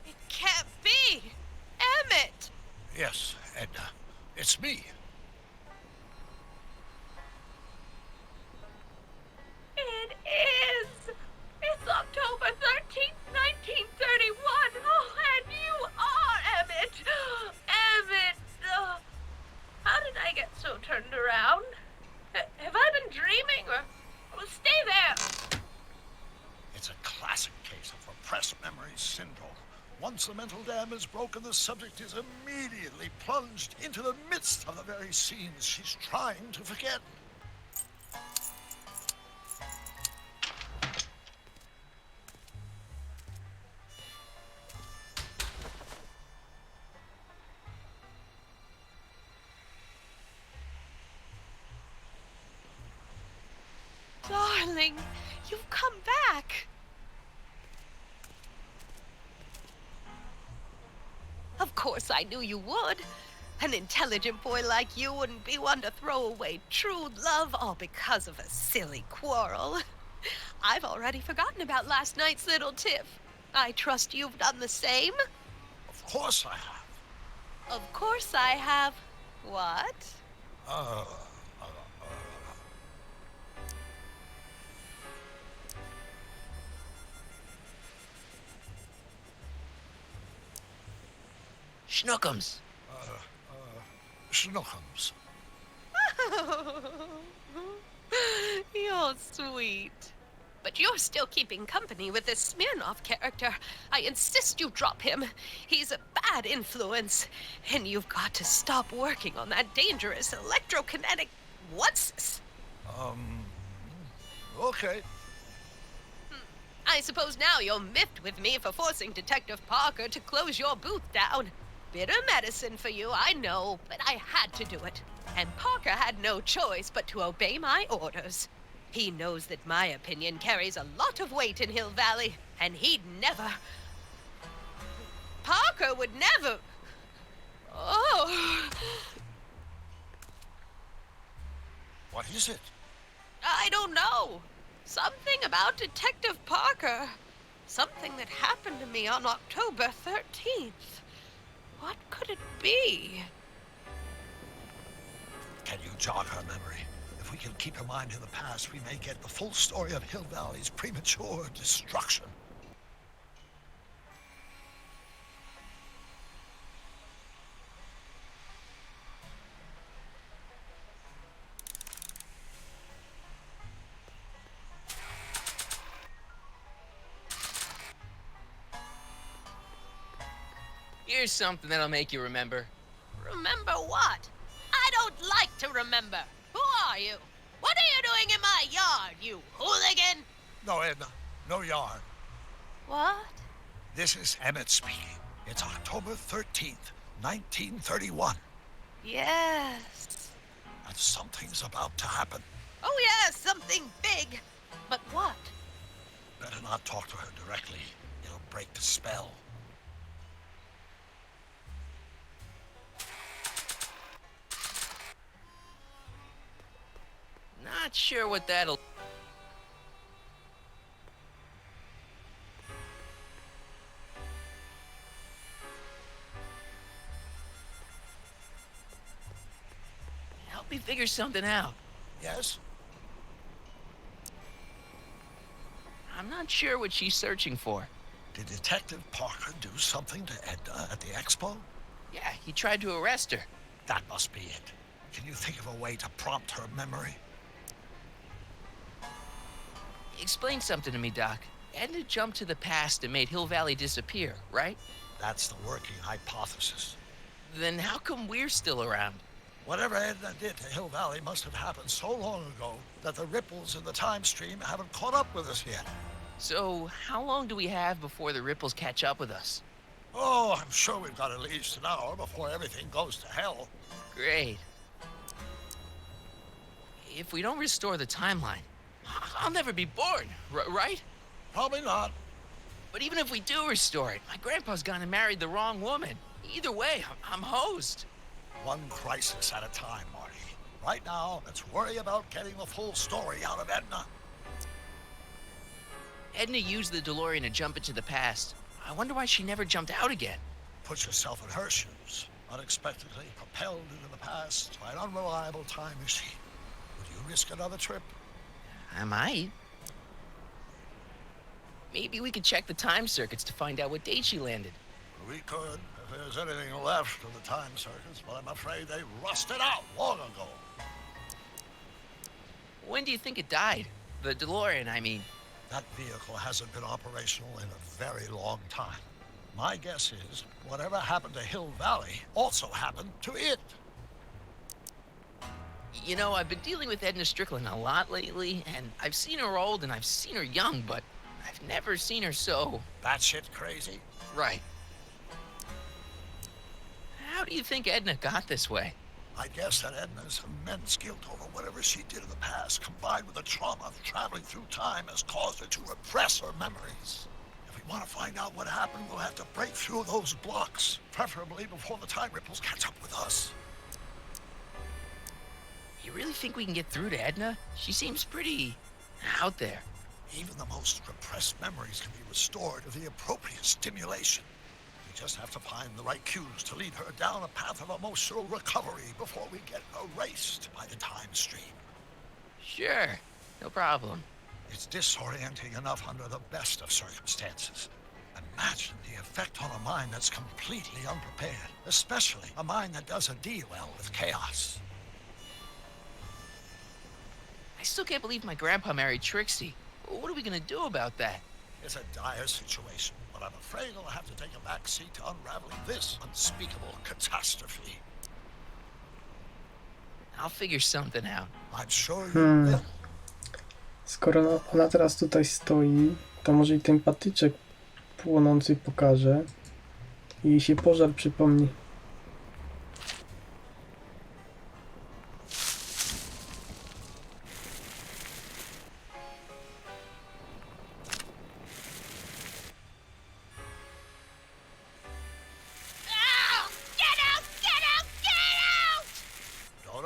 It can't be. Emmett! Yes, Edna. It's me. It is. It's October 13th, 1931. Oh, and you are Emmett. Emmett. How did I get so turned around? Have I been dreaming or... Well, stay there. It's a classic case of repressed memory syndrome. Once the mental dam is broken, the subject is immediately plunged into the midst of the very scenes she's trying to forget. Darling, you've come back. Of course I knew you would. An intelligent boy like you wouldn't be one to throw away true love all because of a silly quarrel. I've already forgotten about last night's little tiff. I trust you've done the same? Of course I have. Of course I have. What? Schnookums. Schnookums. You're sweet. But you're still keeping company with this Smirnoff character. I insist you drop him. He's a bad influence. And you've got to stop working on that dangerous electrokinetic... What's this? Okay. I suppose now you're miffed with me for forcing Detective Parker to close your booth down. Bitter medicine for you, I know, but I had to do it. And Parker had no choice but to obey my orders. He knows that my opinion carries a lot of weight in Hill Valley, and he'd never... Parker would never... Oh... What is it? I don't know. Something about Detective Parker. Something that happened to me on October 13th. What could it be? Can you jog her memory? If we can keep her mind in the past, we may get the full story of Hill Valley's premature destruction. Here's something that'll make you remember. Remember what? I don't like to remember. Who are you? What are you doing in my yard, you hooligan? No, Edna. No yarn. What? This is Emmett speaking. It's October 13th, 1931. Yes. And something's about to happen. Oh, yeah, something big. But what? Better not talk to her directly. It'll break the spell. Not sure what that'll... Help me figure something out. Yes? I'm not sure what she's searching for. Did Detective Parker do something to Edna at the expo? Yeah, he tried to arrest her. That must be it. Can you think of a way to prompt her memory? Explain something to me, Doc. Edna jumped to the past and made Hill Valley disappear, right? That's the working hypothesis. Then how come we're still around? Whatever Edna did to Hill Valley must have happened so long ago that the ripples in the time stream haven't caught up with us yet. So, how long do we have before the ripples catch up with us? Oh, I'm sure we've got at least an hour before everything goes to hell. Great. If we don't restore the timeline, I'll never be born, right? Probably not. But even if we do restore it, my grandpa's gone and married the wrong woman. Either way, I'm hosed. One crisis at a time, Marty. Right now, let's worry about getting the full story out of Edna. Edna used the DeLorean to jump into the past. I wonder why she never jumped out again. Put yourself in her shoes. Unexpectedly propelled into the past by an unreliable time machine. Would you risk another trip? I might. Maybe we could check the time circuits to find out what date she landed. We could, if there's anything left of the time circuits, but I'm afraid they rusted out long ago. When do you think it died? The DeLorean, I mean. That vehicle hasn't been operational in a very long time. My guess is whatever happened to Hill Valley also happened to it. You know, I've been dealing with Edna Strickland a lot lately, and I've seen her old and I've seen her young, but I've never seen her so... Batshit crazy? Right. How do you think Edna got this way? I guess that Edna's immense guilt over whatever she did in the past, combined with the trauma of traveling through time, has caused her to repress her memories. If we want to find out what happened, we'll have to break through those blocks, preferably before the time ripples catch up with us. You really think we can get through to Edna? She seems pretty... out there. Even the most repressed memories can be restored with the appropriate stimulation. We just have to find the right cues to lead her down a path of emotional recovery before we get erased by the time stream. Sure, no problem. It's disorienting enough under the best of circumstances. Imagine the effect on a mind that's completely unprepared, especially a mind that doesn't deal well with chaos. I still can't believe my grandpa married Trixie. What are we gonna do about that? It's a dire situation, but I'm afraid I'll have to take a back seat to unraveling this unspeakable catastrophe. I'll figure something out. I'm sure you will. Skoro ona teraz tutaj stoi, to może i ten patyczek płonący pokaże i jej się pożar przypomni.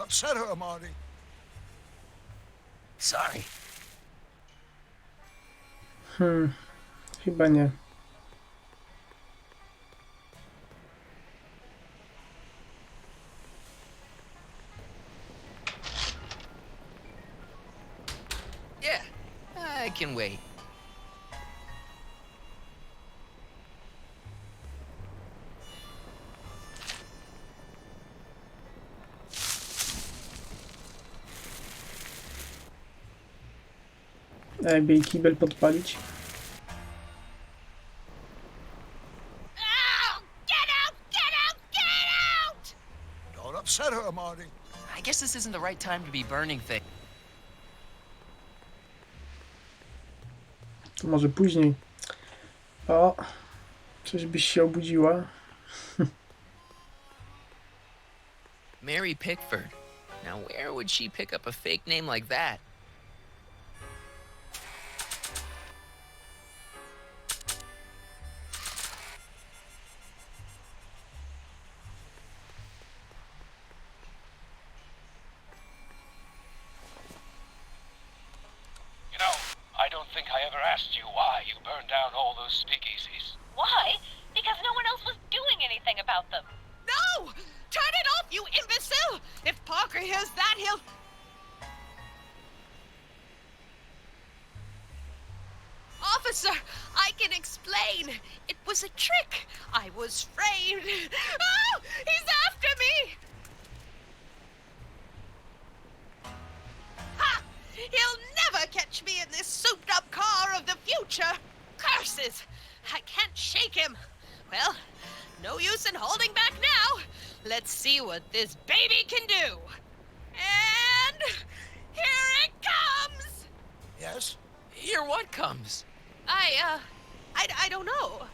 Upset her, Marty. Sorry. Chyba nie. Yeah, I can wait. A jakby jej kibel podpalić? Don't upset her, Marty. I guess this isn't the right time to be burning things. To może później. O, coś byś się obudziła. Mary Pickford. Now, where would she pick up a fake name like that? You know, I don't think I ever asked you why you burned down all those speakeasies. Why? Because no one else was doing anything about them. No! Turn it off, you imbecile! If Parker hears that, he'll... Officer, I can explain. It was a trick. I was framed. Oh! He's after me! Ha! He'll never catch me in this souped-up car of the future. Curses! I can't shake him. Well, no use in holding back now. Let's see what this baby can do. And here it comes! Yes? Here what comes? I don't know.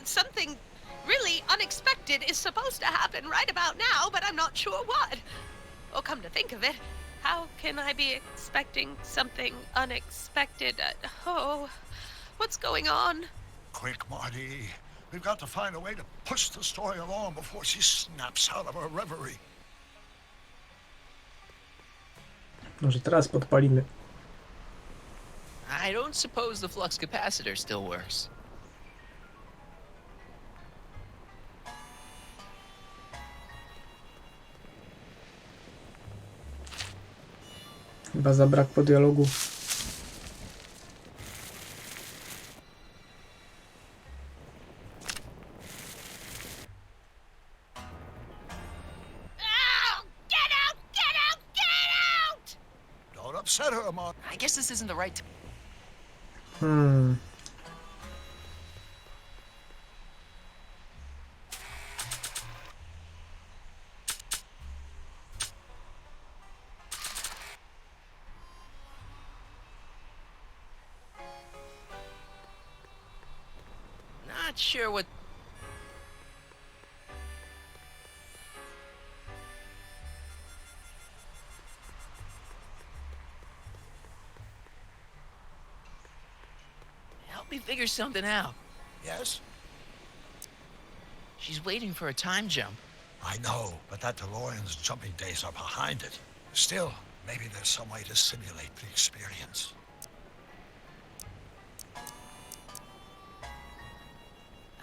Something really unexpected is supposed to happen right about now, but I'm not sure what. Oh, come to think of it, how can I be expecting something unexpected? What's going on? Quick, Marty. We've got to find a way to push the story along before she snaps out of her reverie. Może teraz podpalimy. I don't suppose the flux capacitor still works. Chyba zabrakło dialogu. Don't upset her, Marty. I guess this isn't the right time. Not sure what... Help me figure something out. Yes? She's waiting for a time jump. I know, but that DeLorean's jumping days are behind it. Still, maybe there's some way to simulate the experience.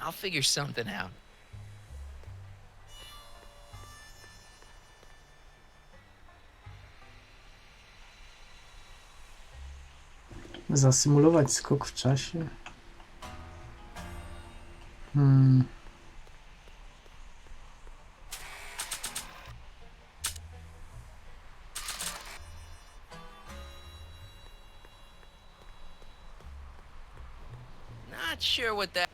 I'll figure something out. Zasymulować skok w czasie. Not sure what that...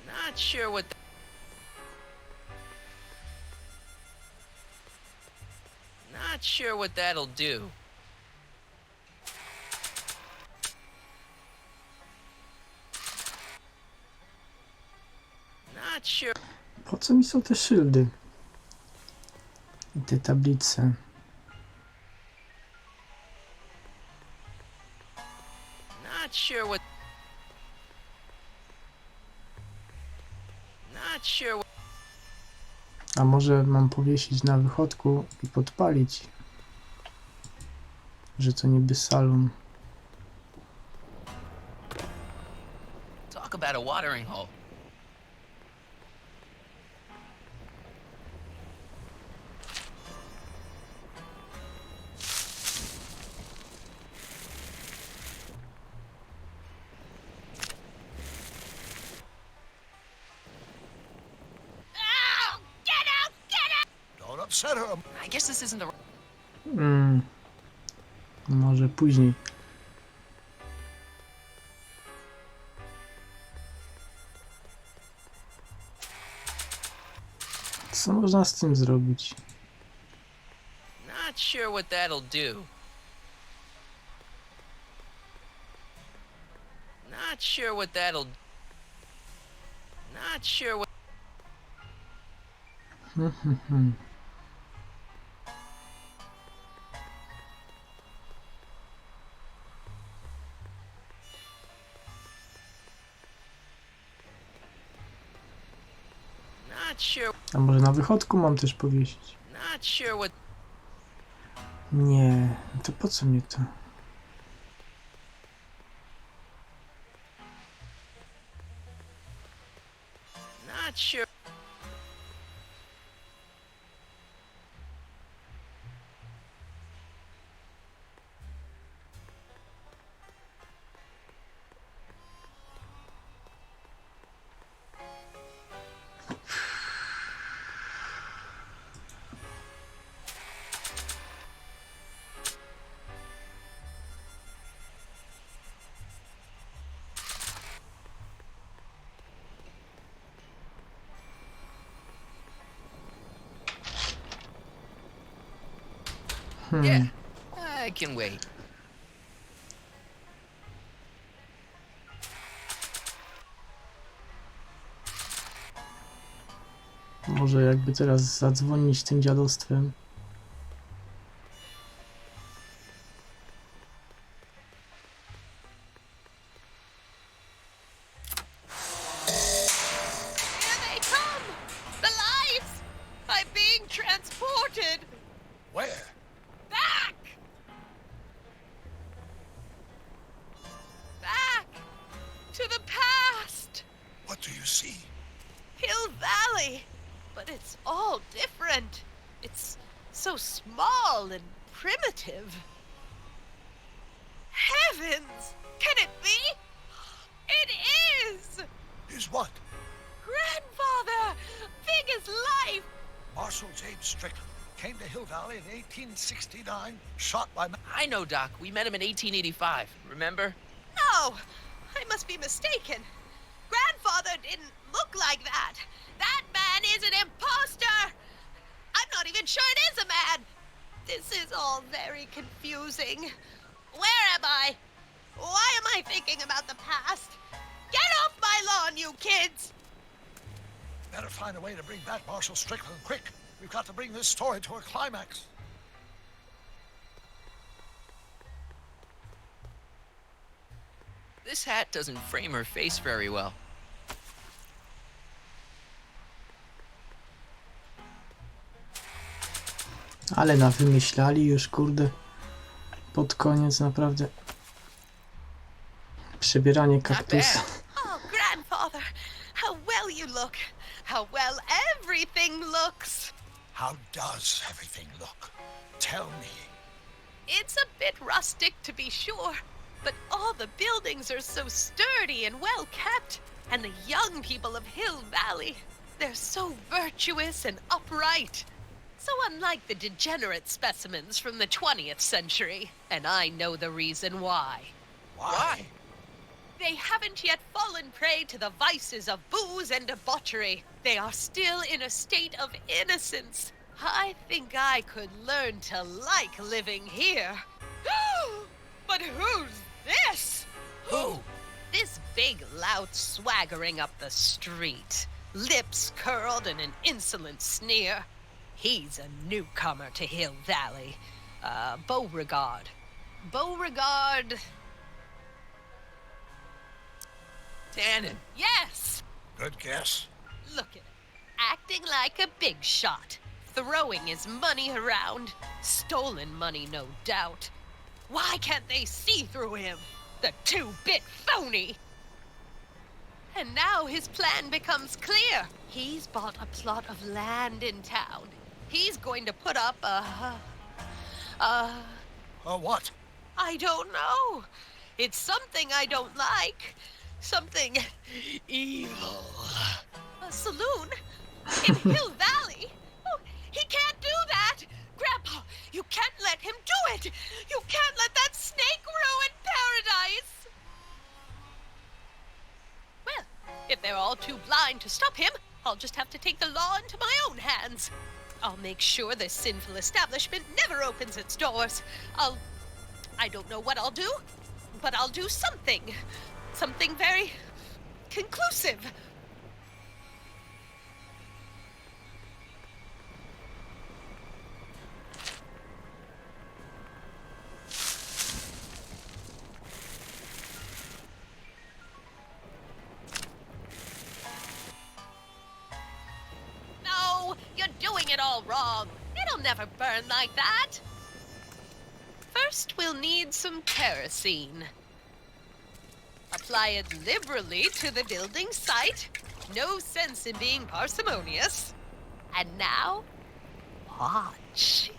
Not sure what... Not sure what that'll do. Not sure. Po co mi są te szyldy? I te tablice. Not sure what... Not sure what... A może mam powiesić na wychodku i podpalić? Że to niby salon. Talk about a watering hole. Upset her. I guess this isn't the... Może później. Co można z tym zrobić? Not sure what that'll do. Not sure what that'll... Not sure what... Not sure... A może na wychodku mam też powiesić? Not sure what... Nie, to po co mnie to? Not sure... Yeah, I can wait. Może jakby teraz zadzwonić tym dziadostwem. Here they come! The lights! I'm being transported! Where? Back! Back! To the past! What do you see? Hill Valley! But it's all different. It's so small and primitive. Heavens! Can it be? It is! Is what? Grandfather! Big as life! Marshal James Strickland came to Hill Valley in 1869, shot by... I know, Doc. We met him in 1885. Remember? No! I must be mistaken. Grandfather didn't look like that. That man is an imposter! I'm not even sure it is a man! This is all very confusing. Where am I? Why am I thinking about the past? Get off my lawn, you kids! Better find a way to bring back Marshal Strickland quick. We've got to bring this story to a climax. This hat doesn't frame her face very well. Ale nawymyślali już, kurde. Pod koniec naprawdę. Przebieranie kaktusa. Oh, Grandfather, how well you look. How well everything looks. How does everything look? Tell me. It's a bit rustic, to be sure, but all the buildings are so sturdy and well kept. And the young people of Hill Valley, they're so virtuous and upright. So unlike the degenerate specimens from the 20th century. And I know the reason why. Why? They haven't yet fallen prey to the vices of booze and debauchery. They are still in a state of innocence. I think I could learn to like living here. But who's this? Who? This big lout swaggering up the street, lips curled in an insolent sneer. He's a newcomer to Hill Valley. Beauregard. Beauregard... Tannen. Yes! Good guess. Look at him, acting like a big shot, throwing his money around. Stolen money, no doubt. Why can't they see through him? The two-bit phony! And now his plan becomes clear. He's bought a plot of land in town. He's going to put up a what? I don't know. It's something I don't like. Something evil. A saloon? In Hill Valley? Oh, he can't do that! Grandpa, you can't let him do it! You can't let that snake ruin paradise! Well, if they're all too blind to stop him, I'll just have to take the law into my own hands. I'll make sure this sinful establishment never opens its doors. I don't know what I'll do, but I'll do something. Something very conclusive. No, you're doing it all wrong. It'll never burn like that. First, we'll need some kerosene. Apply it liberally to the building site. No sense in being parsimonious. And now, watch.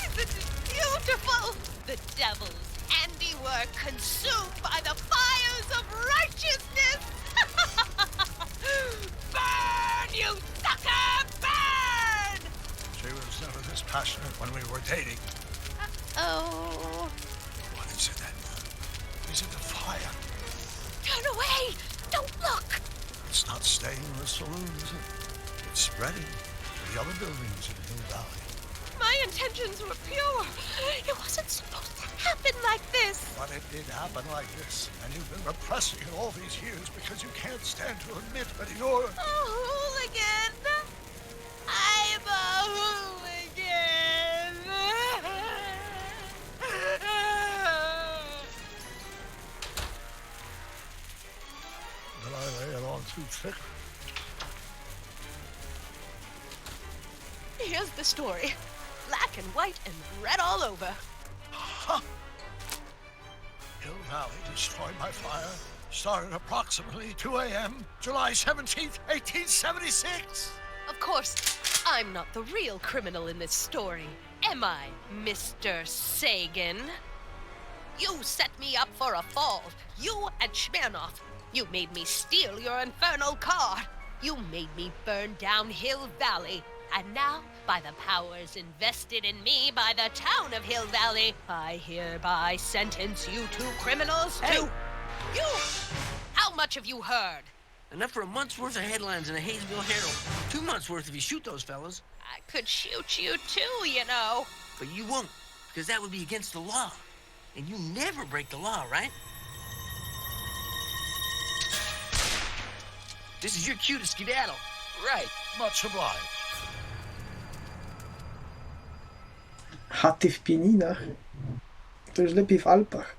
Isn't it beautiful? The devil's handiwork consumed by the fires of righteousness. Burn, you sucker! Burn! She was never this passionate when we were dating. Oh. What is it then? Is it the fire? Turn away! Don't look! It's not staying in the saloon, is it? It's spreading to the other buildings in Hill Valley. My intentions were pure. It wasn't supposed to happen like this. But it did happen like this, and you've been repressing it all these years because you can't stand to admit that you're... A hooligan. I'm a hooligan. Did I lay it on too thick? Here's the story. Black and white and red all over. Huh. Hill Valley destroyed by fire. Started approximately 2 a.m., July 17th, 1876. Of course, I'm not the real criminal in this story, am I, Mr. Sagan? You set me up for a fall. You and Smirnoff. You made me steal your infernal car. You made me burn down Hill Valley. And now, by the powers invested in me by the town of Hill Valley, I hereby sentence you two criminals Hey! to... You! How much have you heard? Enough for a month's worth of headlines in the Hayesville Herald. 2 months' worth if you shoot those fellas. I could shoot you too, you know. But you won't, because that would be against the law. And you never break the law, right? This is your cue to skedaddle. Right. Much obliged. Chaty w pieninach. To już lepiej w Alpach.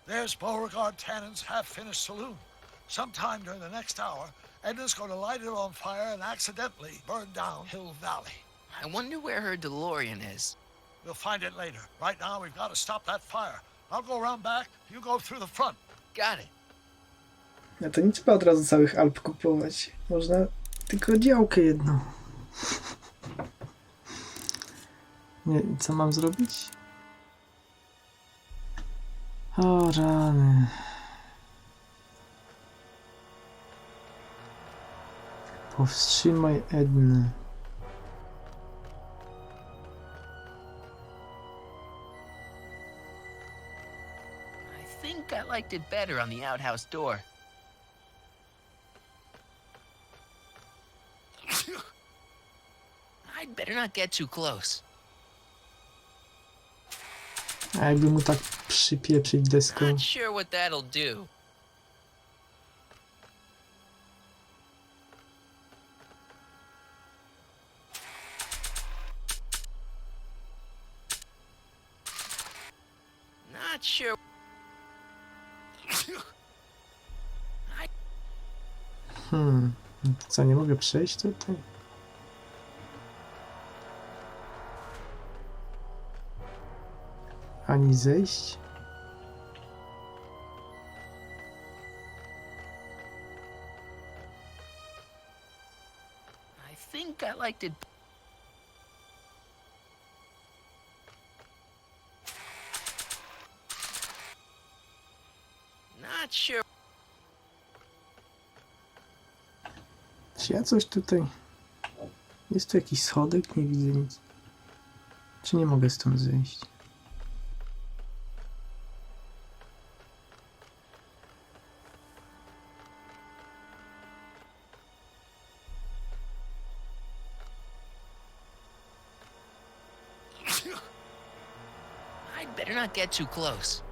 There's Beauregard Tannen's half-finished saloon. Sometime during the next hour, Edna's going to light it on fire and accidentally burn down Hill Valley. I wonder where her DeLorean is. We'll find it later. Right now, we've got to stop that fire. I'll go around back, you go through the front. Got it. No to nie trzeba od razu całych Alp kupować. Można tylko działkę jedną. Nie, co mam zrobić? O rany. Powstrzymaj Ednę. I think I liked it better on the outhouse door. I'd better not get too close. A jakby mu tak przypieprzyć deską. Not sure what that'll do. Not sure. Co, nie mogę przejść tutaj? Ani zejść? I think I liked it. Not sure. Czy ja coś tutaj... Jest tu jakiś schodek? Nie widzę nic. Czy nie mogę stąd zejść? I'd better not get too close.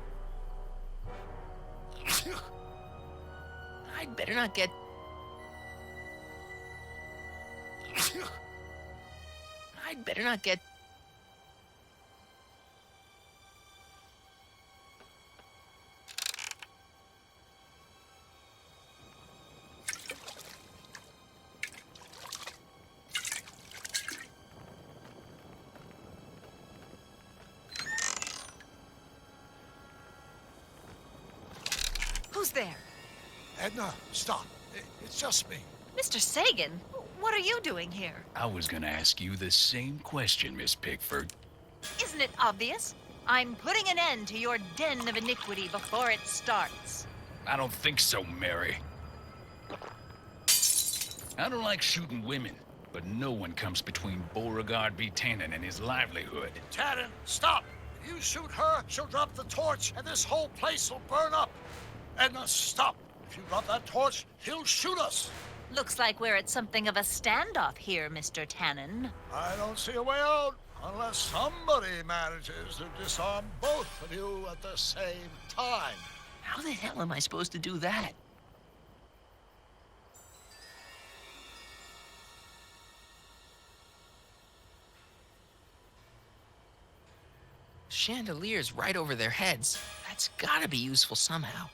I'd better not get... I'd better not get... Who's there? Edna, stop. It's just me. Mr. Sagan, what are you doing here? I was gonna ask you the same question, Miss Pickford. Isn't it obvious? I'm putting an end to your den of iniquity before it starts. I don't think so, Mary. I don't like shooting women, but no one comes between Beauregard B. Tannen and his livelihood. Tannen, stop! If you shoot her, she'll drop the torch, and this whole place will burn up. Edna, stop! If you drop that torch, he'll shoot us. Looks like we're at something of a standoff here, Mr. Tannen. I don't see a way out unless somebody manages to disarm both of you at the same time. How the hell am I supposed to do that? Chandelier's right over their heads. That's gotta be useful somehow.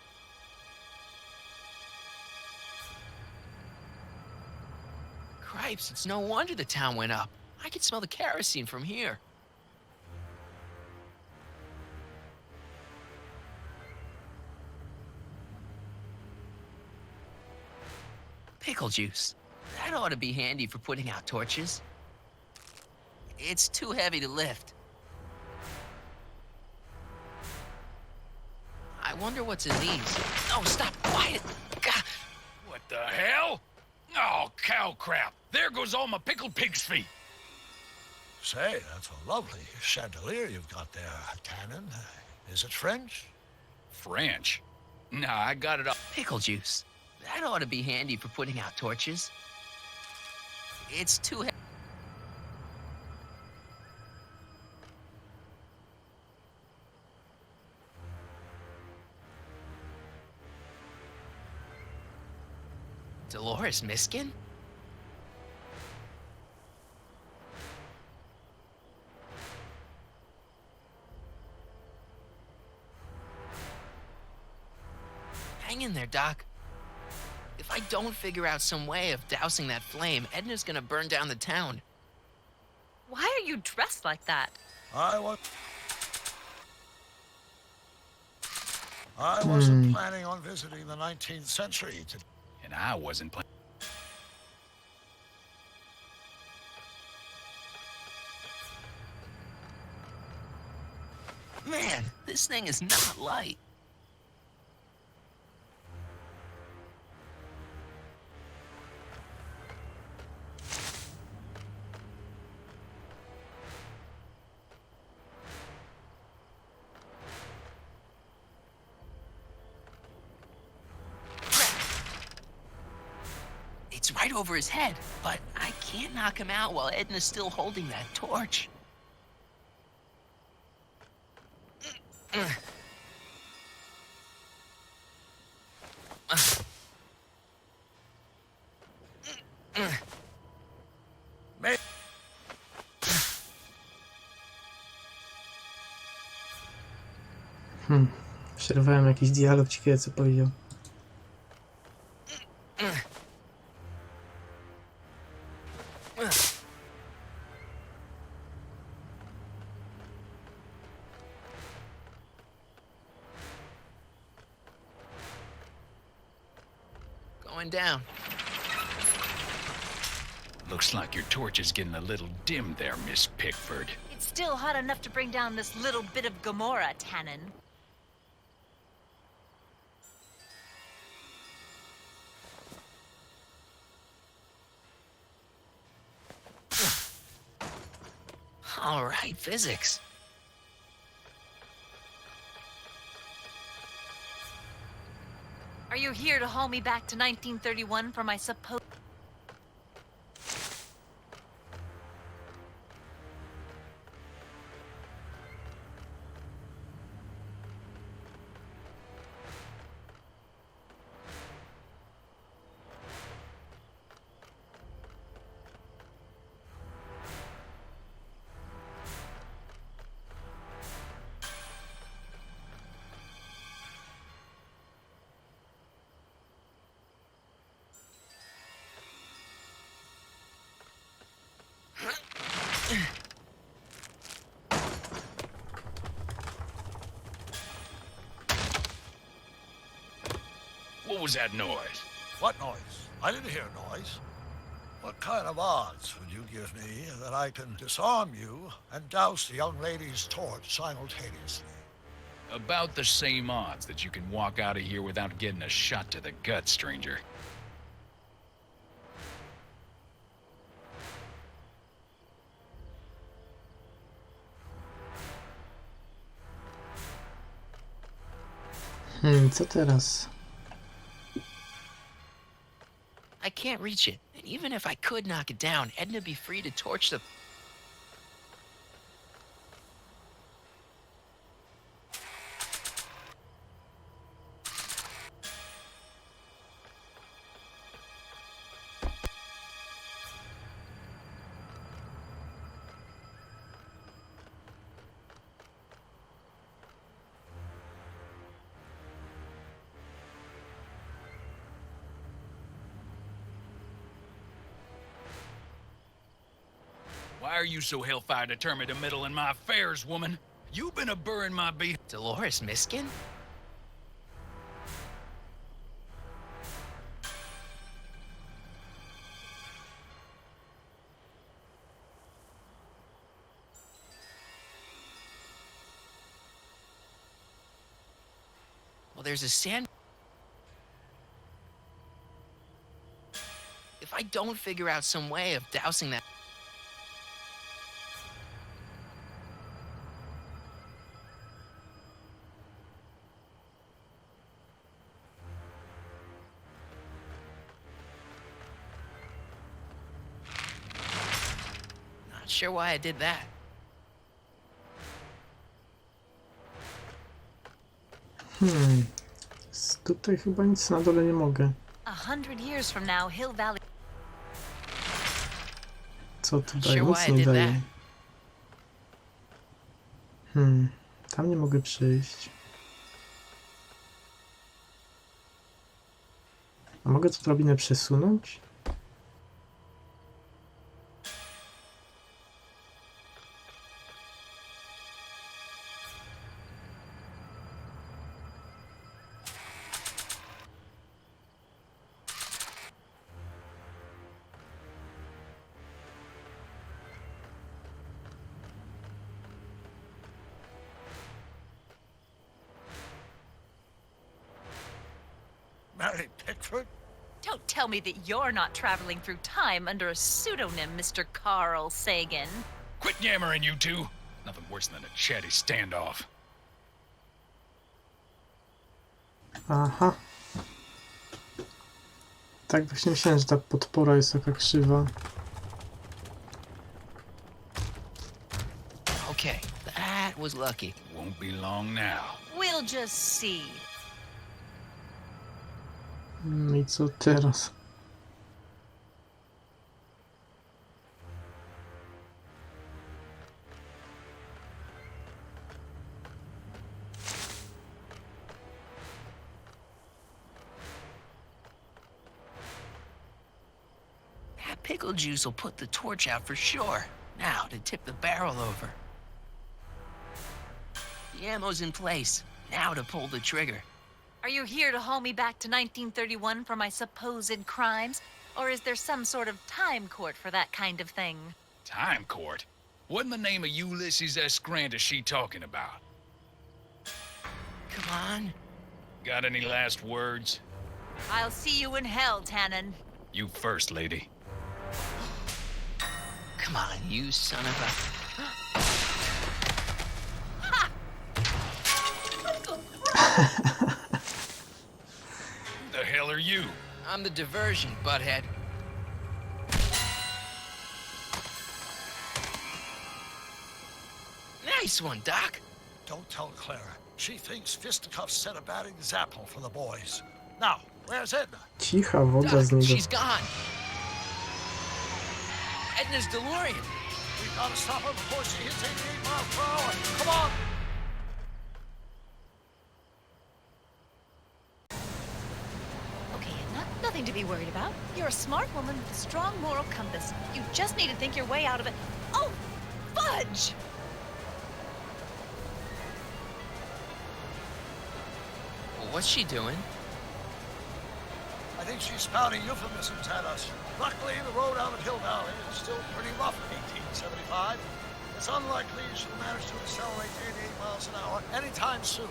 Cripes, it's no wonder the town went up. I can smell the kerosene from here. Pickle juice. That ought to be handy for putting out torches. It's too heavy to lift. I wonder what's in these. Oh, stop, quiet. Gah. What the hell? Oh, cow crap. There goes all my pickled pig's feet. Say, that's a lovely chandelier you've got there, Tannen. Is it French? French? Nah, I got it up. Pickle juice. That ought to be handy for putting out torches. It's too heavy. Dolores Miskin? Hang in there, Doc. If I don't figure out some way of dousing that flame, Edna's gonna burn down the town. Why are you dressed like that? I wasn't planning on visiting the 19th century today. And I wasn't planning. Man, this thing is not light. It's right over his head, but I can't knock him out while Edna's still holding that torch. Przerwałem jakiś dialog, ciekawe co powiedział. Going down. Looks like your torch is getting a little dim there, Miss Pickford. It's still hot enough to bring down this little bit of Gomorrah, Tannen. All right, physics. Are you here to haul me back to 1931 for my supposed... What was that noise? What noise? I didn't hear noise. What kind of odds would you give me that I can disarm you and douse the young lady's torch simultaneously? About the same odds that you can walk out of here without getting a shot to the gut, stranger. Co teraz? I can't reach it. And even if I could knock it down, Edna'd be free to torch the... Why are you so hellfire determined to meddle in my affairs, woman? You been a-burring my beef. Dolores Miskin? Well, there's a sand... If I don't figure out some way of dousing that... Not sure why I did that. Tutaj chyba nic na dole nie mogę. 100 years from now, Hill Valley... Co tutaj? Nic nie daje. Tam nie mogę przejść. A mogę to drabinę przesunąć? Mary Pickford? Don't tell me that you're not traveling through time under a pseudonym, Mr. Carl Sagan. Quit yammering, you two. Nothing worse than a chatty standoff. Aha. Tak właśnie myślałem, że ta podpora jest taka krzywa. Okay, that was lucky. Won't be long now. We'll just see. I co teraz? That pickle juice will put the torch out for sure. Now to tip the barrel over. The ammo's in place. Now to pull the trigger. Are you here to haul me back to 1931 for my supposed crimes? Or is there some sort of time court for that kind of thing? Time court? What in the name of Ulysses S. Grant is she talking about? Come on. Got any last words? I'll see you in hell, Tannen. You first, lady. Come on, you son of a... hell are you? I'm the diversion, butthead. Nice one, Doc. Don't tell Clara. She thinks fisticuffs set a bad example for the boys. Now, where's Edna? Cicha woda Doc, z niego. she's gone. Edna's DeLorean. We've got to stop her before she hits 88 miles per hour. Come on! Okay, nothing to be worried about. You're a smart woman with a strong moral compass. You just need to think your way out of it. Oh, fudge! What's she doing? I think she's spouting euphemisms at us. Luckily, the road out of Hill Valley is still pretty rough in 1875. It's unlikely she'll manage to accelerate to 88 miles an hour anytime soon.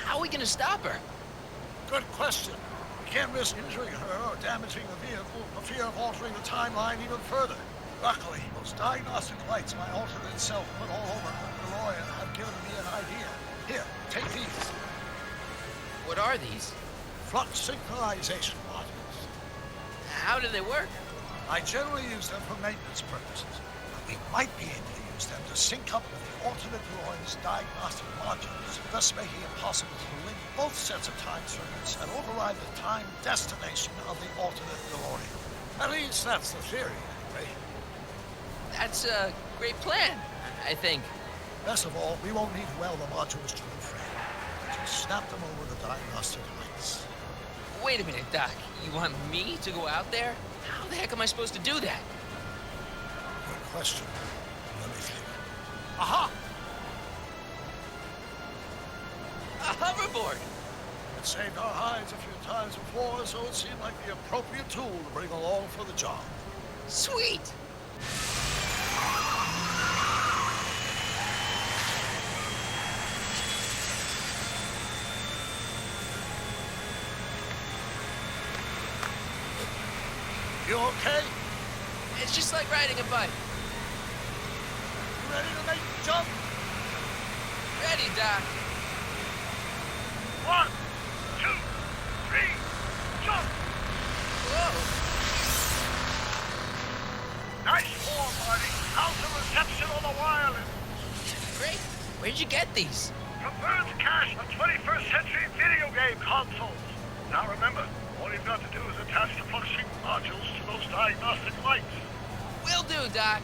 How are we gonna stop her? Good question. We can't risk injuring her or damaging the vehicle for fear of altering the timeline even further. Luckily, those diagnostic lights my alternate self put all over the DeLorean have given me an idea. Here, take these. What are these? Flux synchronization modules. How do they work? I generally use them for maintenance purposes, but we might be able to use them to sync up with the alternate DeLorean's diagnostic modules, thus making it possible to link both sets of time circuits and override the time destination of the alternate DeLorean. At least that's the theory, anyway. That's a great plan, I think. Best of all, we won't need to weld the modules to the frame. Just snap them over the diagnostic lights. Wait a minute, Doc. You want me to go out there? How the heck am I supposed to do that? Good question. Let me think. Aha! A hoverboard! It saved our hides a few times before, so it seemed like the appropriate tool to bring along for the job. Sweet! You okay? It's just like riding a bike. You ready to make the jump? Ready, Doc. 1, 2, 3, jump! Whoa! Nice form, buddy. How's the reception on the wireless? Great. Where'd you get these? From Bird's cache of 21st century video game consoles. Now remember, all you've got to do is attach the fluxing modules to those diagnostic lights. Will do, Doc.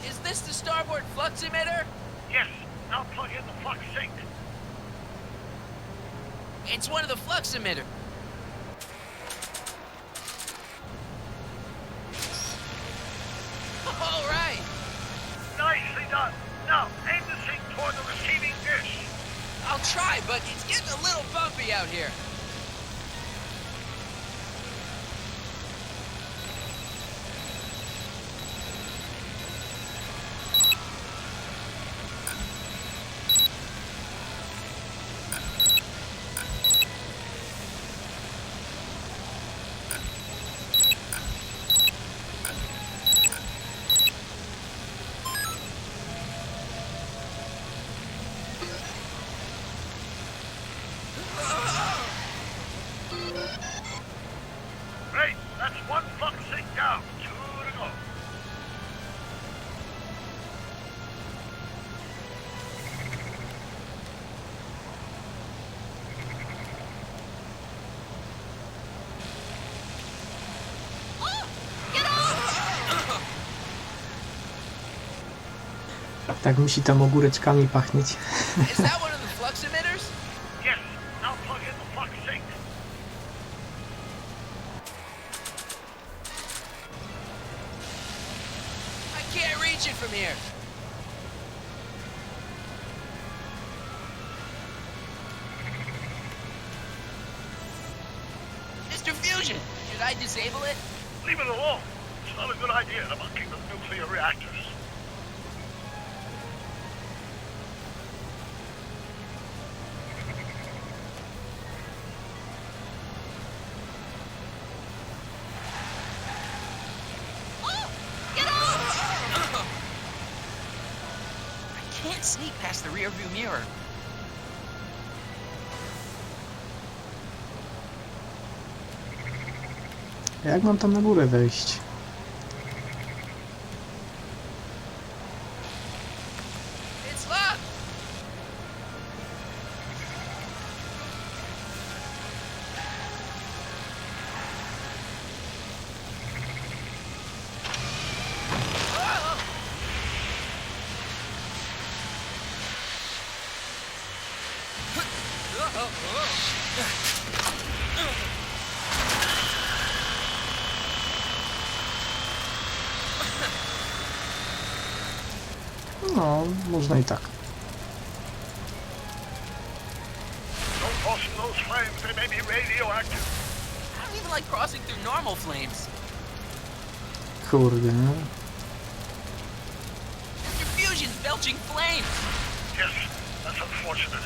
Is this the starboard flux emitter? Yes, now plug in the flux sync. It's one of the flux emitters. All right. Nicely done. Now, aim the sync toward the receiving dish. I'll try, but it's getting a little bumpy out here. Great, that's one flux sync down. 2 to go. Tak musi tam ogóreczkami pachnieć. Is that one of the flux emitters? Yes, now plug in the flux sync. I can't reach it from here. Mr. Fusion, should I disable it? Leave it alone. It's not a good idea to monkey with nuclear reactors. can't sneak past the rearview mirror. Jak mam tam na górę wejść? It's locked! No, można i tak. Don't cross in those flames. They may be radioactive. I don't even like crossing through normal flames. Kurde. Your fusion's belching flames. Yes, that's unfortunate.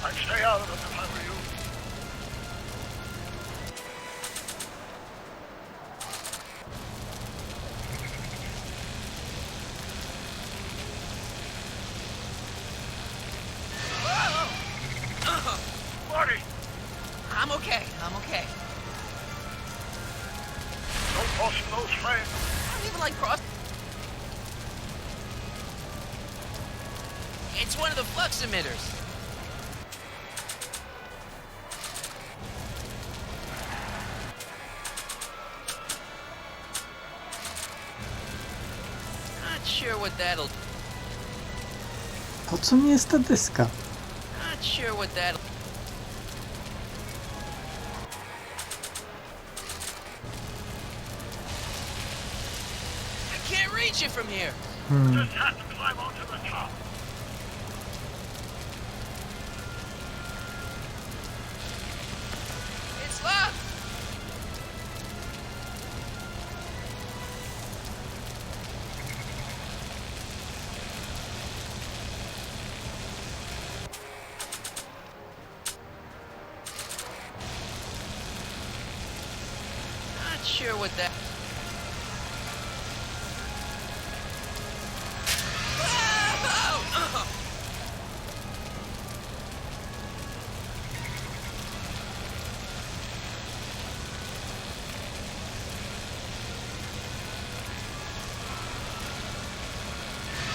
I'd stay out of them if I were you. Marty, I'm okay. I'm okay. don't cross in those flames. I don't even like cross. It's one of the flux emitters. Not sure what that'll... Po co mi jest ta deska? Not sure what that'll... I can't reach it from here. Just have to climb onto the top. It's locked. Not sure what that...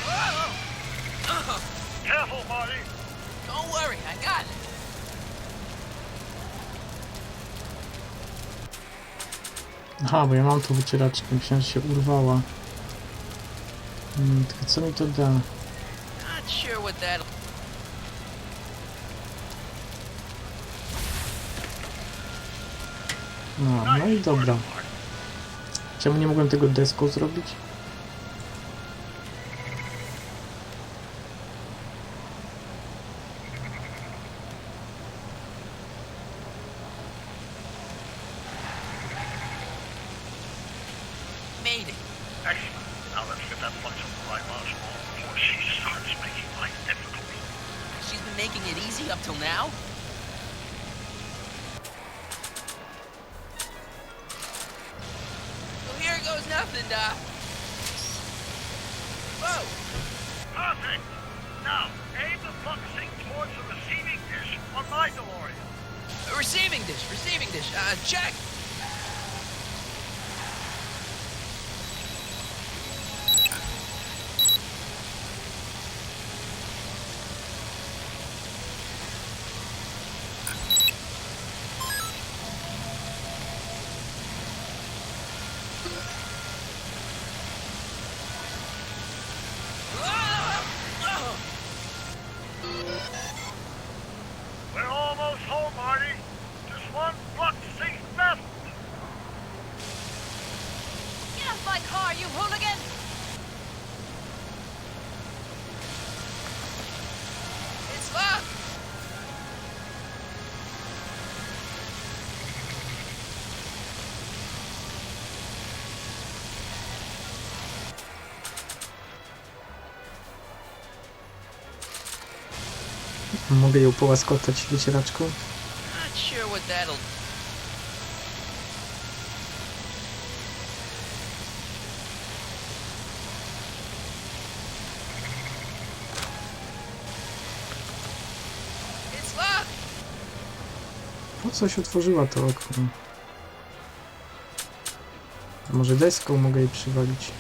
Oh! Careful, Marty. Don't worry, I got it. Aha, bo ja mam tu wycieraczkę. Myślałem, że się urwała. Tylko co mi to da? Not sure what that'll... No i dobra. Czemu nie mogłem tego deską zrobić? Made it. Excellent. Now let's get that flux on the right module before she starts making life difficult. She's been making it easy up till now? Well, here goes nothing, Doc. Whoa! Perfect. Now, aim the fluxing towards the receiving dish on my DeLorean. Receiving dish. Check. We're almost home, Marty. Just one flux sink left. Get off my car, you hooligan! It's locked. Mogę ją połaskotać wycieraczką? Not sure what that'll... Po coś otworzyła to okno? A może deską mogę jej przywalić?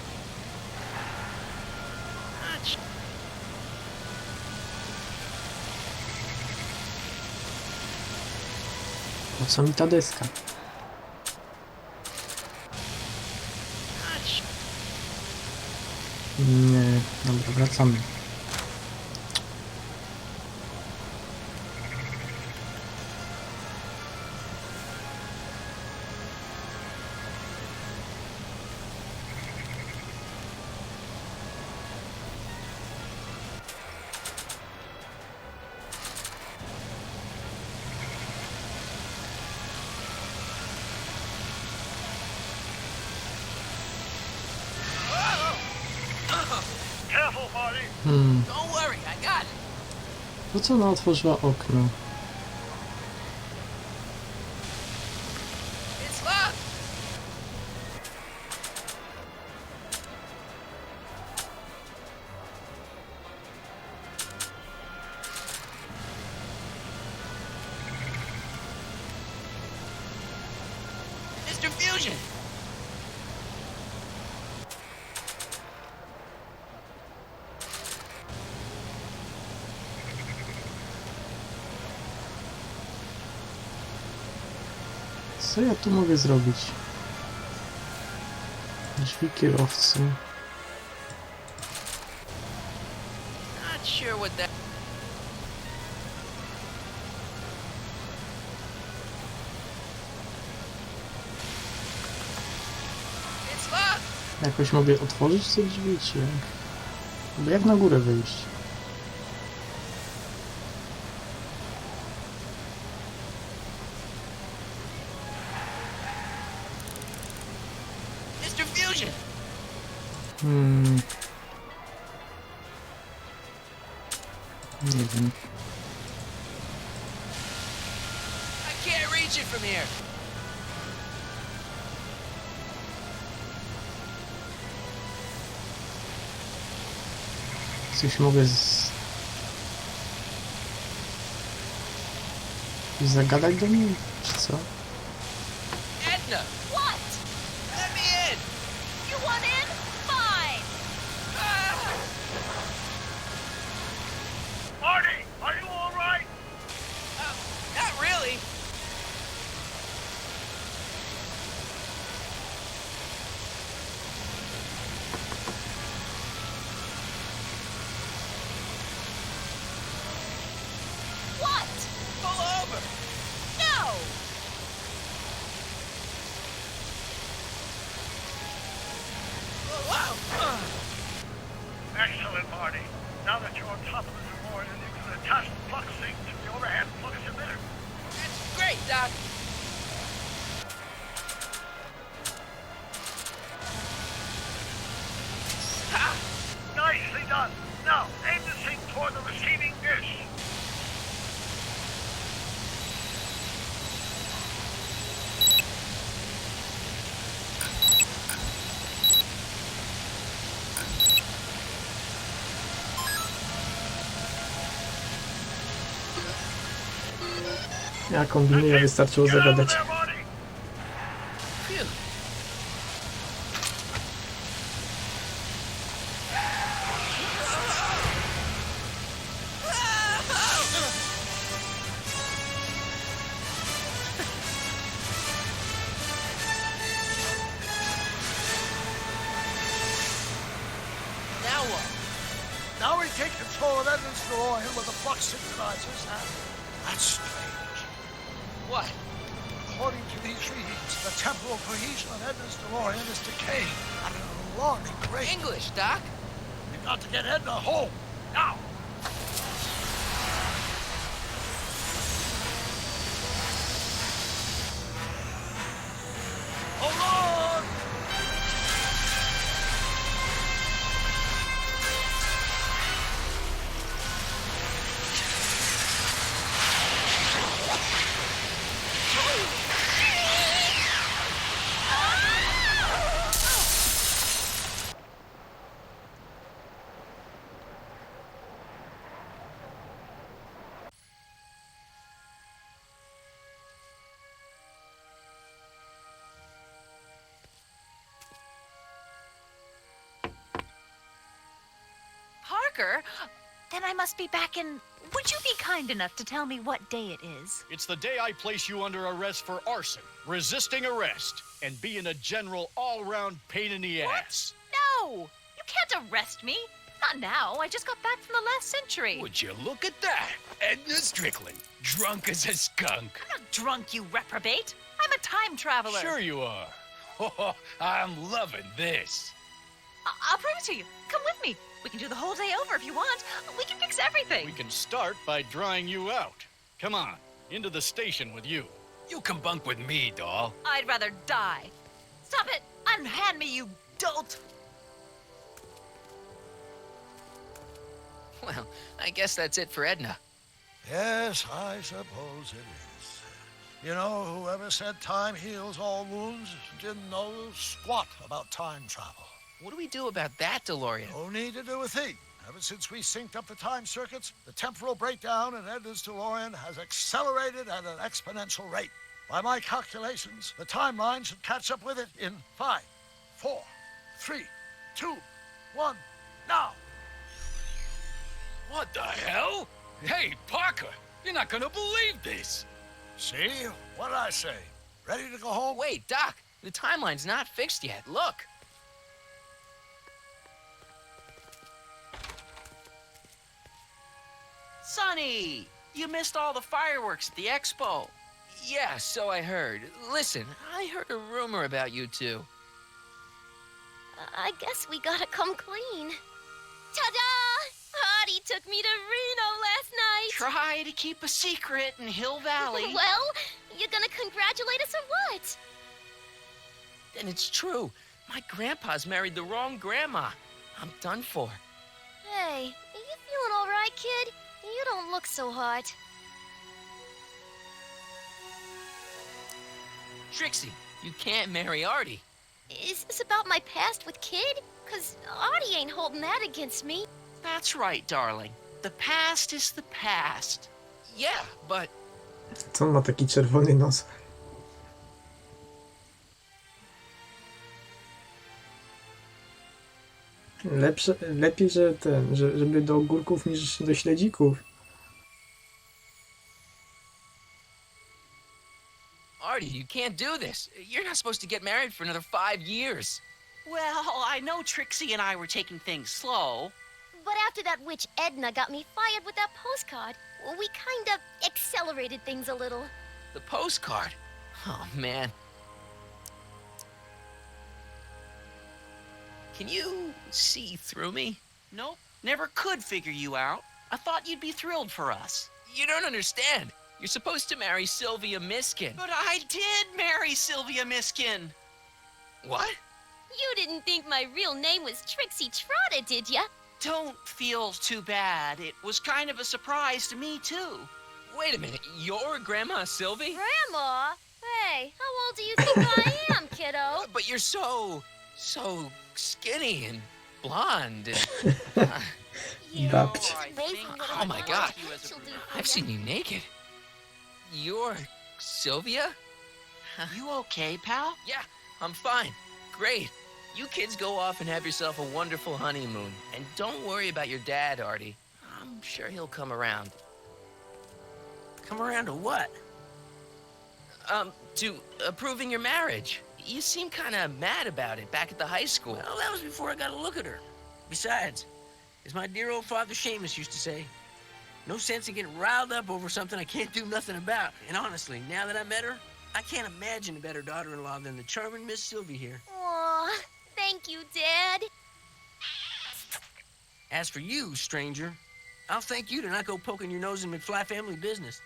Po co mi ta deska? Nie, dobra, wracamy. Don't worry, I got it. Po co ona otworzyła okno? It's locked. Mr. Fusion. Co ja tu mogę zrobić? Drzwi kierowcy. Not sure what that. It's locked. Jakoś mogę otworzyć te drzwi, czy jak? Bo jak na górę wyjść? Mr. Fusion. Nie wiem. I can't reach it from here. Coś mogę zagadać do niej, czy co? Edna. What? Let me in. You want in? Fine. Marty, are you all right? Not really. What? Pull over. No. Wow. Excellent, Marty. Now that you're on top of the DeLorean, you can attach the plug sync to the overhead plug emitter. That's great, Doc. Ha! Nicely done. Now, aim the sync toward the receiving dish. Ja kombinuję, wystarczyło zagadać. Phew. Now what? Now we take control of Edmund's DeLorean with the flux synchronizers, and that's strange. What? According to these readings, the temporal cohesion of Edna's DeLorean is decaying at an alarming rate. English, Doc. We've got to get Edna home, now! Hold on! Parker? Then I must be back in... Would you be kind enough to tell me what day it is? It's the day I place you under arrest for arson, resisting arrest, and being a general all-round pain in the ass. No! You can't arrest me. Not now. I just got back from the last century. Would you look at that? Edna Strickland, drunk as a skunk. I'm not drunk, you reprobate. I'm a time traveler. Sure you are. Oh, I'm loving this. I'll prove it to you. Come with me. We can do the whole day over if you want. We can fix everything. We can start by drying you out. Come on, into the station with you. You can bunk with me, doll. I'd rather die. Stop it! Unhand me, you dolt! Well, I guess that's it for Edna. Yes, I suppose it is. You know, whoever said time heals all wounds didn't know squat about time travel. What do we do about that, DeLorean? No need to do a thing. Ever since we synced up the time circuits, the temporal breakdown in Edna's DeLorean has accelerated at an exponential rate. By my calculations, the timeline should catch up with it in 5, 4, 3, 2, 1, now! What the hell? Hey, Parker, you're not gonna believe this. See? What'd I say? Ready to go home? Wait, Doc, the timeline's not fixed yet. Look. Sonny, you missed all the fireworks at the expo. Yeah, so I heard. Listen, I heard a rumor about you two. I guess we gotta come clean. Ta-da! Artie took me to Reno last night. Try to keep a secret in Hill Valley. Well, you gonna congratulate us or what? Then it's true. My grandpa's married the wrong grandma. I'm done for. Hey, are you feeling all right, kid? You don't look so hot. Trixie, you can't marry Artie. Is this about my past with Kid? 'Cause Artie ain't holding that against me. That's right, darling. The past is the past. Yeah, but... Co on ma taki czerwony nos? Lepiej, żeby do ogórków niż do śledzików. Artie, you can't do this. You're not supposed to get married for another 5 years. Well, I know Trixie and I were taking things slow. But after that witch Edna got me fired with that postcard, we kind of accelerated things a little. The postcard? Oh, man. Can you see through me? Nope, never could figure you out. I thought you'd be thrilled for us. You don't understand. You're supposed to marry Sylvia Miskin. But I did marry Sylvia Miskin. What? You didn't think my real name was Trixie Trotter, did ya? Don't feel too bad. It was kind of a surprise to me, too. Wait a minute, you're Grandma Sylvie? Grandma? Hey, how old do you think I am, kiddo? But you're so skinny and blonde. And, Babci. oh my God, I've seen you naked. You're Sylvia? You okay, pal? Yeah, I'm fine. Great. You kids go off and have yourself a wonderful honeymoon. And don't worry about your dad, Artie. I'm sure he'll come around. Come around to what? To approving your marriage. You seem kind of mad about it back at the high school. Well, that was before I got a look at her. Besides, as my dear old father Seamus used to say, no sense in getting riled up over something I can't do nothing about. And honestly, now that I met her, I can't imagine a better daughter-in-law than the charming Miss Sylvie here. Aw, thank you, Dad. As for you, stranger, I'll thank you to not go poking your nose in McFly family business.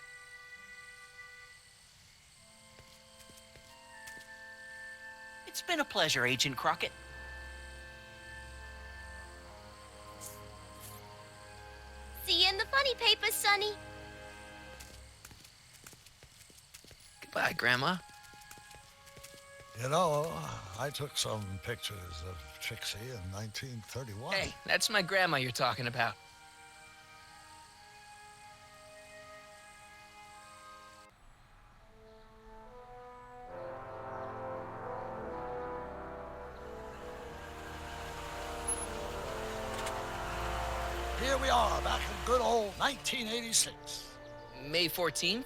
It's been a pleasure, Agent Crockett. See you in the funny paper, Sonny. Goodbye, Grandma. You know, I took some pictures of Trixie in 1931. Hey, that's my grandma you're talking about. here we are, back in good old 1986. May 14th?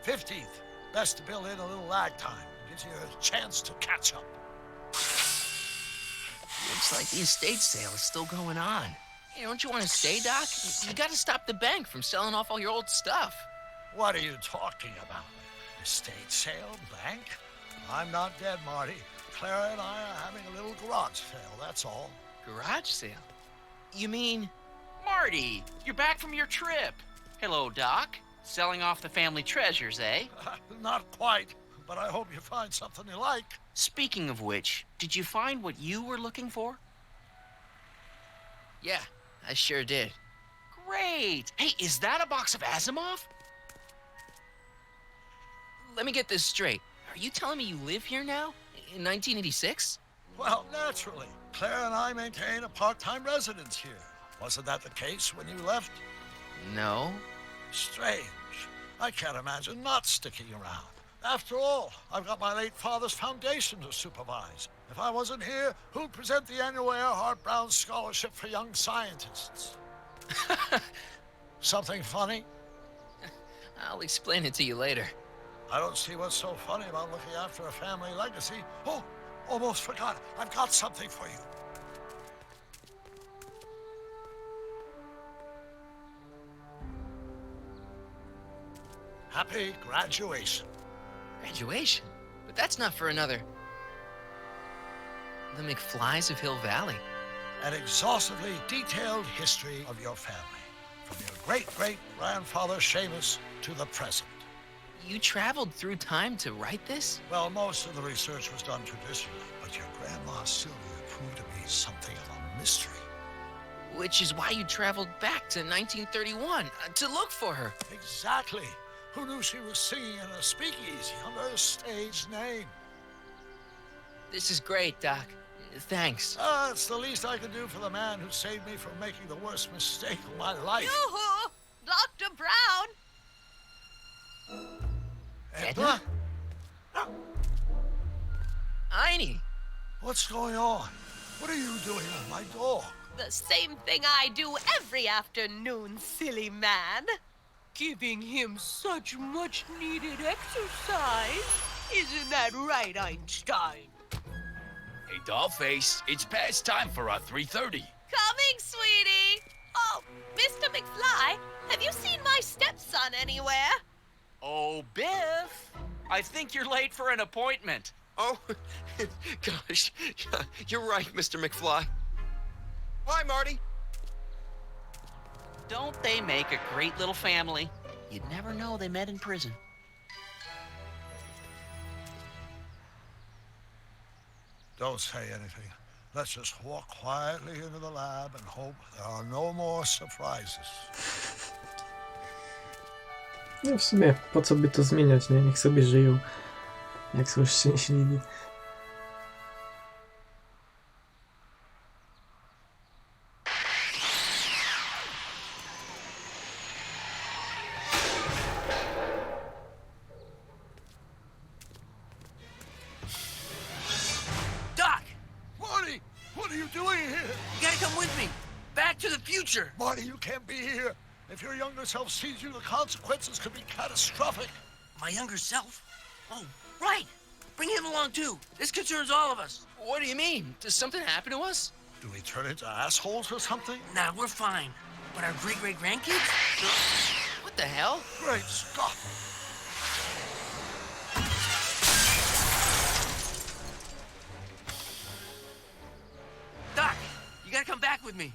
15th. Best to build in a little lag time. Gives you a chance to catch up. Looks like the estate sale is still going on. Hey, don't you want to stay, Doc? You gotta stop the bank from selling off all your old stuff. What are you talking about? Estate sale? Bank? I'm not dead, Marty. Clara and I are having a little garage sale, that's all. Garage sale? You mean... Marty, you're back from your trip. Hello, Doc. Selling off the family treasures, eh? Not quite, but I hope you find something you like. Speaking of which, did you find what you were looking for? Yeah, I sure did. Great. Hey, is that a box of Asimov? Let me get this straight. Are you telling me you live here now? In 1986? Well, naturally. Claire and I maintain a part-time residence here. Wasn't that the case when you left? No. Strange. I can't imagine not sticking around. After all, I've got my late father's foundation to supervise. If I wasn't here, who'd present the annual Earhart Brown Scholarship for Young Scientists? Something funny? I'll explain it to you later. I don't see what's so funny about looking after a family legacy. Oh, almost forgot. I've got something for you. Happy graduation. Graduation? But that's not for another... The McFlys of Hill Valley. An exhaustively detailed history of your family. From your great-great-grandfather Seamus to the present. You traveled through time to write this? Well, most of the research was done traditionally, but your grandma Sylvia proved to be something of a mystery. Which is why you traveled back to 1931, to look for her. Exactly. Who knew she was singing in a speakeasy under a stage name? This is great, Doc. Thanks. It's the least I can do for the man who saved me from making the worst mistake of my life. Yoo-hoo! Dr. Brown! Edna? Einie! What's going on? What are you doing with my dog? The same thing I do every afternoon, silly man. Giving him such much-needed exercise. Isn't that right, Einstein? Hey, Dollface, it's past time for our 3:30. Coming, sweetie! Oh, Mr. McFly, have you seen my stepson anywhere? Oh, Biff. I think you're late for an appointment. Oh, gosh. You're right, Mr. McFly. Hi, Marty. Don't they make a great little family? You'd never know they met in prison. Don't say anything. Let's just walk quietly into the lab and hope there are no more surprises. No w sumie, po co by to zmieniać, nie? Niech sobie żyją, jak są szczęśliwi. Doc! Marty! What are you doing here? You gotta come with me. Back to the future. Marty, you can't be here. If your younger self sees you, the consequences could be catastrophic. My younger self? Oh, right. Bring him along, too. This concerns all of us. What do you mean? Does something happen to us? Do we turn into assholes or something? Nah, we're fine. But our great-great-grandkids? What the hell? Great Scott! Doc, you gotta come back with me.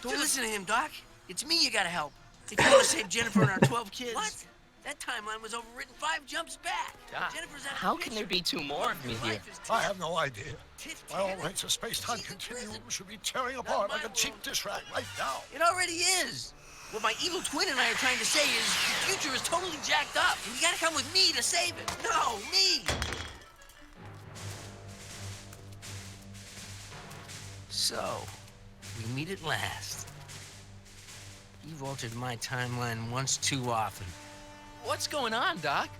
Don't listen to him, Doc. It's me you gotta help. If you want to save Jennifer and our 12 kids. What? That timeline was overwritten 5 jumps back. Doc, Jennifer's at how the can there be two more of me here? I have no idea. By all rights, a space-time continuum should be tearing apart like a cheap dish rag right now. It already is. What my evil twin and I are trying to say is the future is totally jacked up, and you gotta come with me to save it. No, me! So, we meet at last. You've altered my timeline once too often. What's going on, Doc?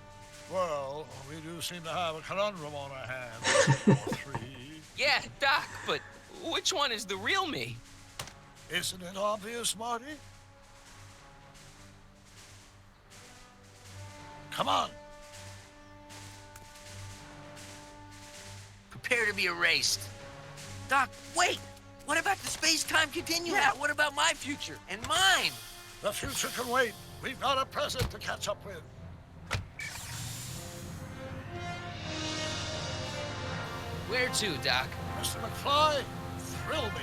Well, we do seem to have a conundrum on our hands. Or 3. Yeah, Doc, but which one is the real me? Isn't it obvious, Marty? Come on. Prepare to be erased. Doc, wait! What about the space-time continuum? Yeah, what about my future? And mine? The future can wait. We've got a present to catch up with. Where to, Doc? Mr. McFly, thrill me.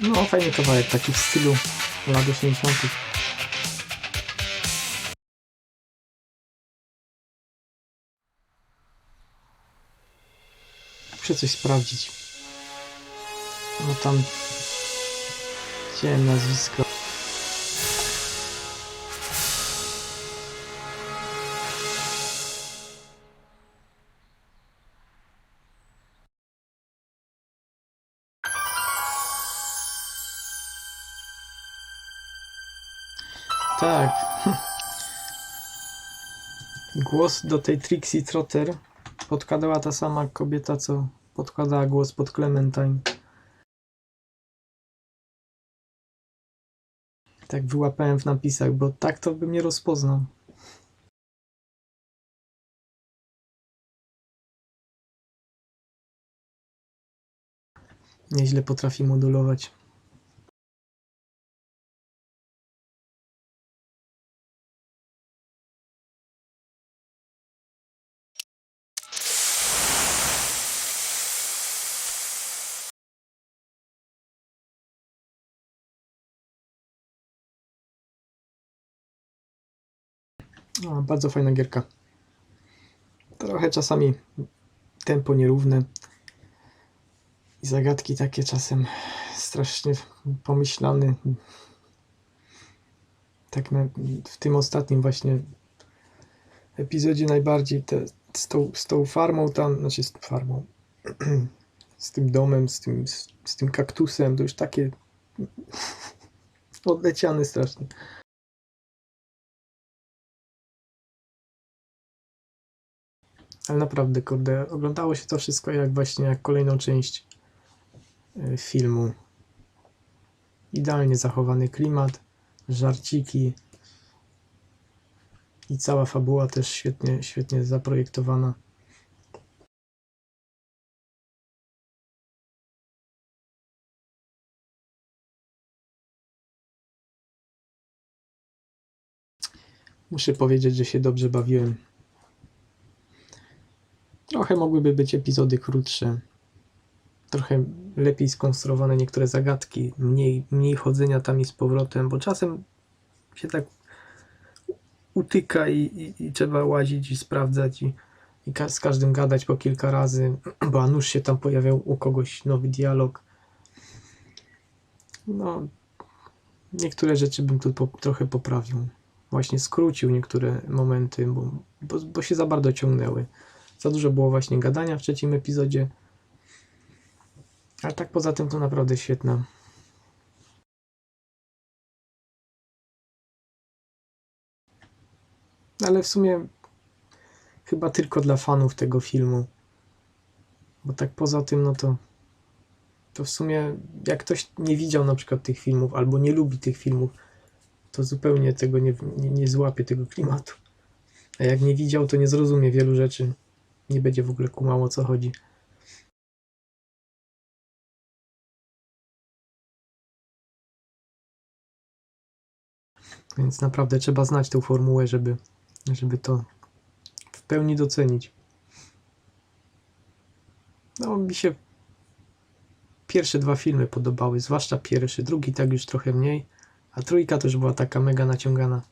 No, fajny kawałek, taki w stylu lat 80. Muszę coś sprawdzić. No tam... Chciałem nazwisko. Tak. Głos do tej Trixie Trotter podkładała ta sama kobieta, co podkładała głos pod Clementine. Tak wyłapałem w napisach, bo tak to bym nie rozpoznał. Nieźle potrafi modulować. No, bardzo fajna gierka. Trochę czasami tempo nierówne i zagadki takie czasem strasznie pomyślane. Tak w tym ostatnim właśnie epizodzie najbardziej z tą farmą tam, znaczy z farmą, z tym domem, z tym kaktusem, to już takie odleciane strasznie. Ale naprawdę, kurde, oglądało się to wszystko jak kolejną część filmu. Idealnie zachowany klimat, żarciki i cała fabuła też świetnie zaprojektowana. Muszę powiedzieć, że się dobrze bawiłem. Trochę mogłyby być epizody krótsze. Trochę lepiej skonstruowane niektóre zagadki, mniej chodzenia tam i z powrotem, bo czasem się tak utyka i trzeba łazić i sprawdzać i z każdym gadać po kilka razy, bo a nuż się tam pojawiał u kogoś nowy dialog. No, niektóre rzeczy bym tu trochę poprawił. Właśnie skrócił niektóre momenty, bo się za bardzo ciągnęły. Za dużo było właśnie gadania w trzecim epizodzie. Ale tak poza tym to naprawdę świetna. Ale w sumie chyba tylko dla fanów tego filmu. Bo tak poza tym, no to w sumie jak ktoś nie widział na przykład tych filmów albo nie lubi tych filmów, to zupełnie tego nie złapie tego klimatu. A jak nie widział, to nie zrozumie wielu rzeczy. Nie będzie w ogóle kumał, o co chodzi. Więc naprawdę trzeba znać tę formułę, żeby to w pełni docenić. No, mi się pierwsze dwa filmy podobały, zwłaszcza pierwszy, drugi tak już trochę mniej, a trójka też była taka mega naciągana.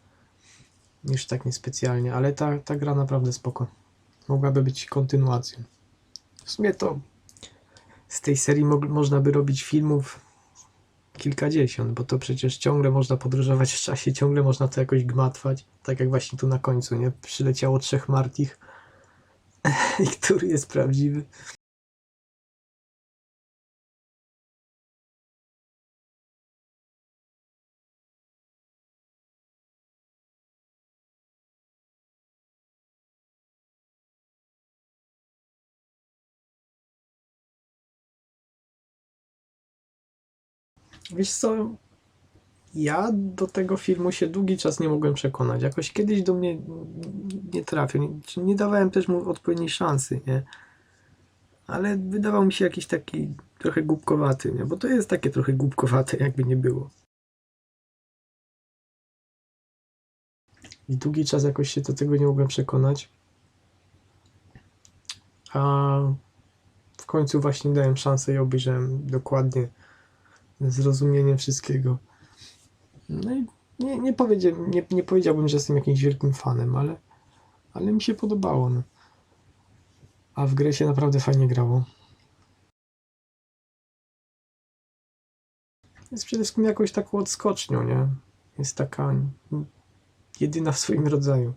Już tak niespecjalnie, ale ta gra naprawdę spoko. Mogłaby być kontynuacją. W sumie to z tej serii można by robić filmów kilkadziesiąt, bo to przecież ciągle można podróżować w czasie, ciągle można to jakoś gmatwać, tak jak właśnie tu na końcu, nie? Przyleciało 3 Martich i który jest prawdziwy. Wiesz co, ja do tego filmu się długi czas nie mogłem przekonać. Jakoś kiedyś do mnie nie trafił. Nie dawałem też mu odpowiedniej szansy, nie? Ale wydawał mi się jakiś taki trochę głupkowaty, nie? Bo to jest takie trochę głupkowate, jakby nie było. I długi czas jakoś się do tego nie mogłem przekonać. A w końcu właśnie dałem szansę i obejrzałem dokładnie z zrozumieniem wszystkiego. No i nie powiedziałbym, że jestem jakimś wielkim fanem, ale mi się podobało. No. A w grę się naprawdę fajnie grało. Jest przede wszystkim jakąś taką odskocznią, nie? Jest taka jedyna w swoim rodzaju.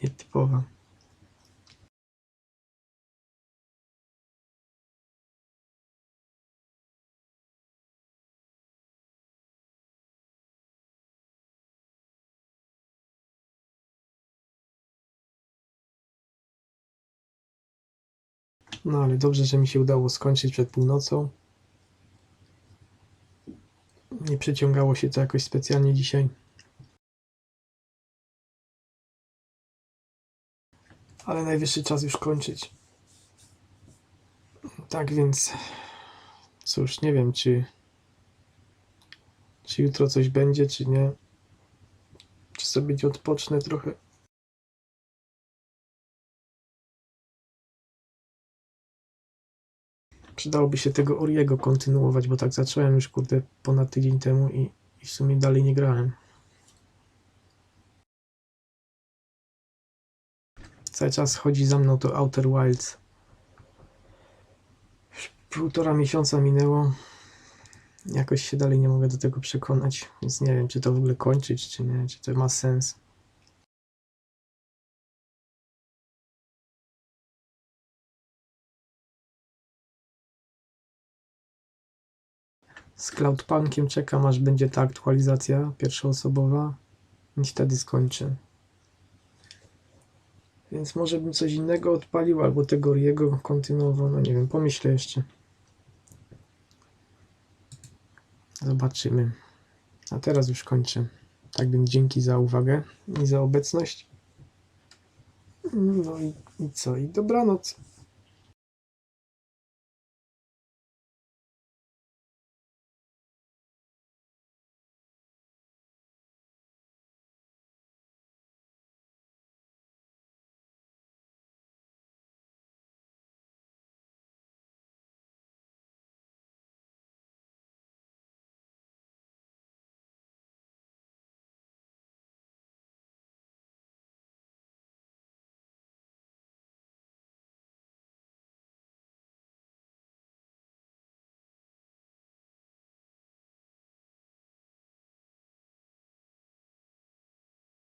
Nietypowa. No ale dobrze, że mi się udało skończyć przed północą. Nie przeciągało się to jakoś specjalnie dzisiaj. Ale najwyższy czas już kończyć. Tak więc Cóż, nie wiem, czy jutro coś będzie, czy nie. Czy sobie odpocznę trochę. Przydałoby się tego Oriego kontynuować, bo tak zacząłem już, kurde, ponad tydzień temu i w sumie dalej nie grałem. Cały czas chodzi za mną to Outer Wilds. Już 1,5 miesiąca minęło. Jakoś się dalej nie mogę do tego przekonać, więc nie wiem, czy to w ogóle kończyć, czy nie, czy to ma sens. Z Cloudpunkiem czekam, aż będzie ta aktualizacja pierwszoosobowa i wtedy skończę. Więc może bym coś innego odpalił, albo tego Oriego kontynuował, no nie wiem, pomyślę jeszcze. Zobaczymy. A teraz już kończę. Tak więc dzięki za uwagę i za obecność. No i co? I dobranoc.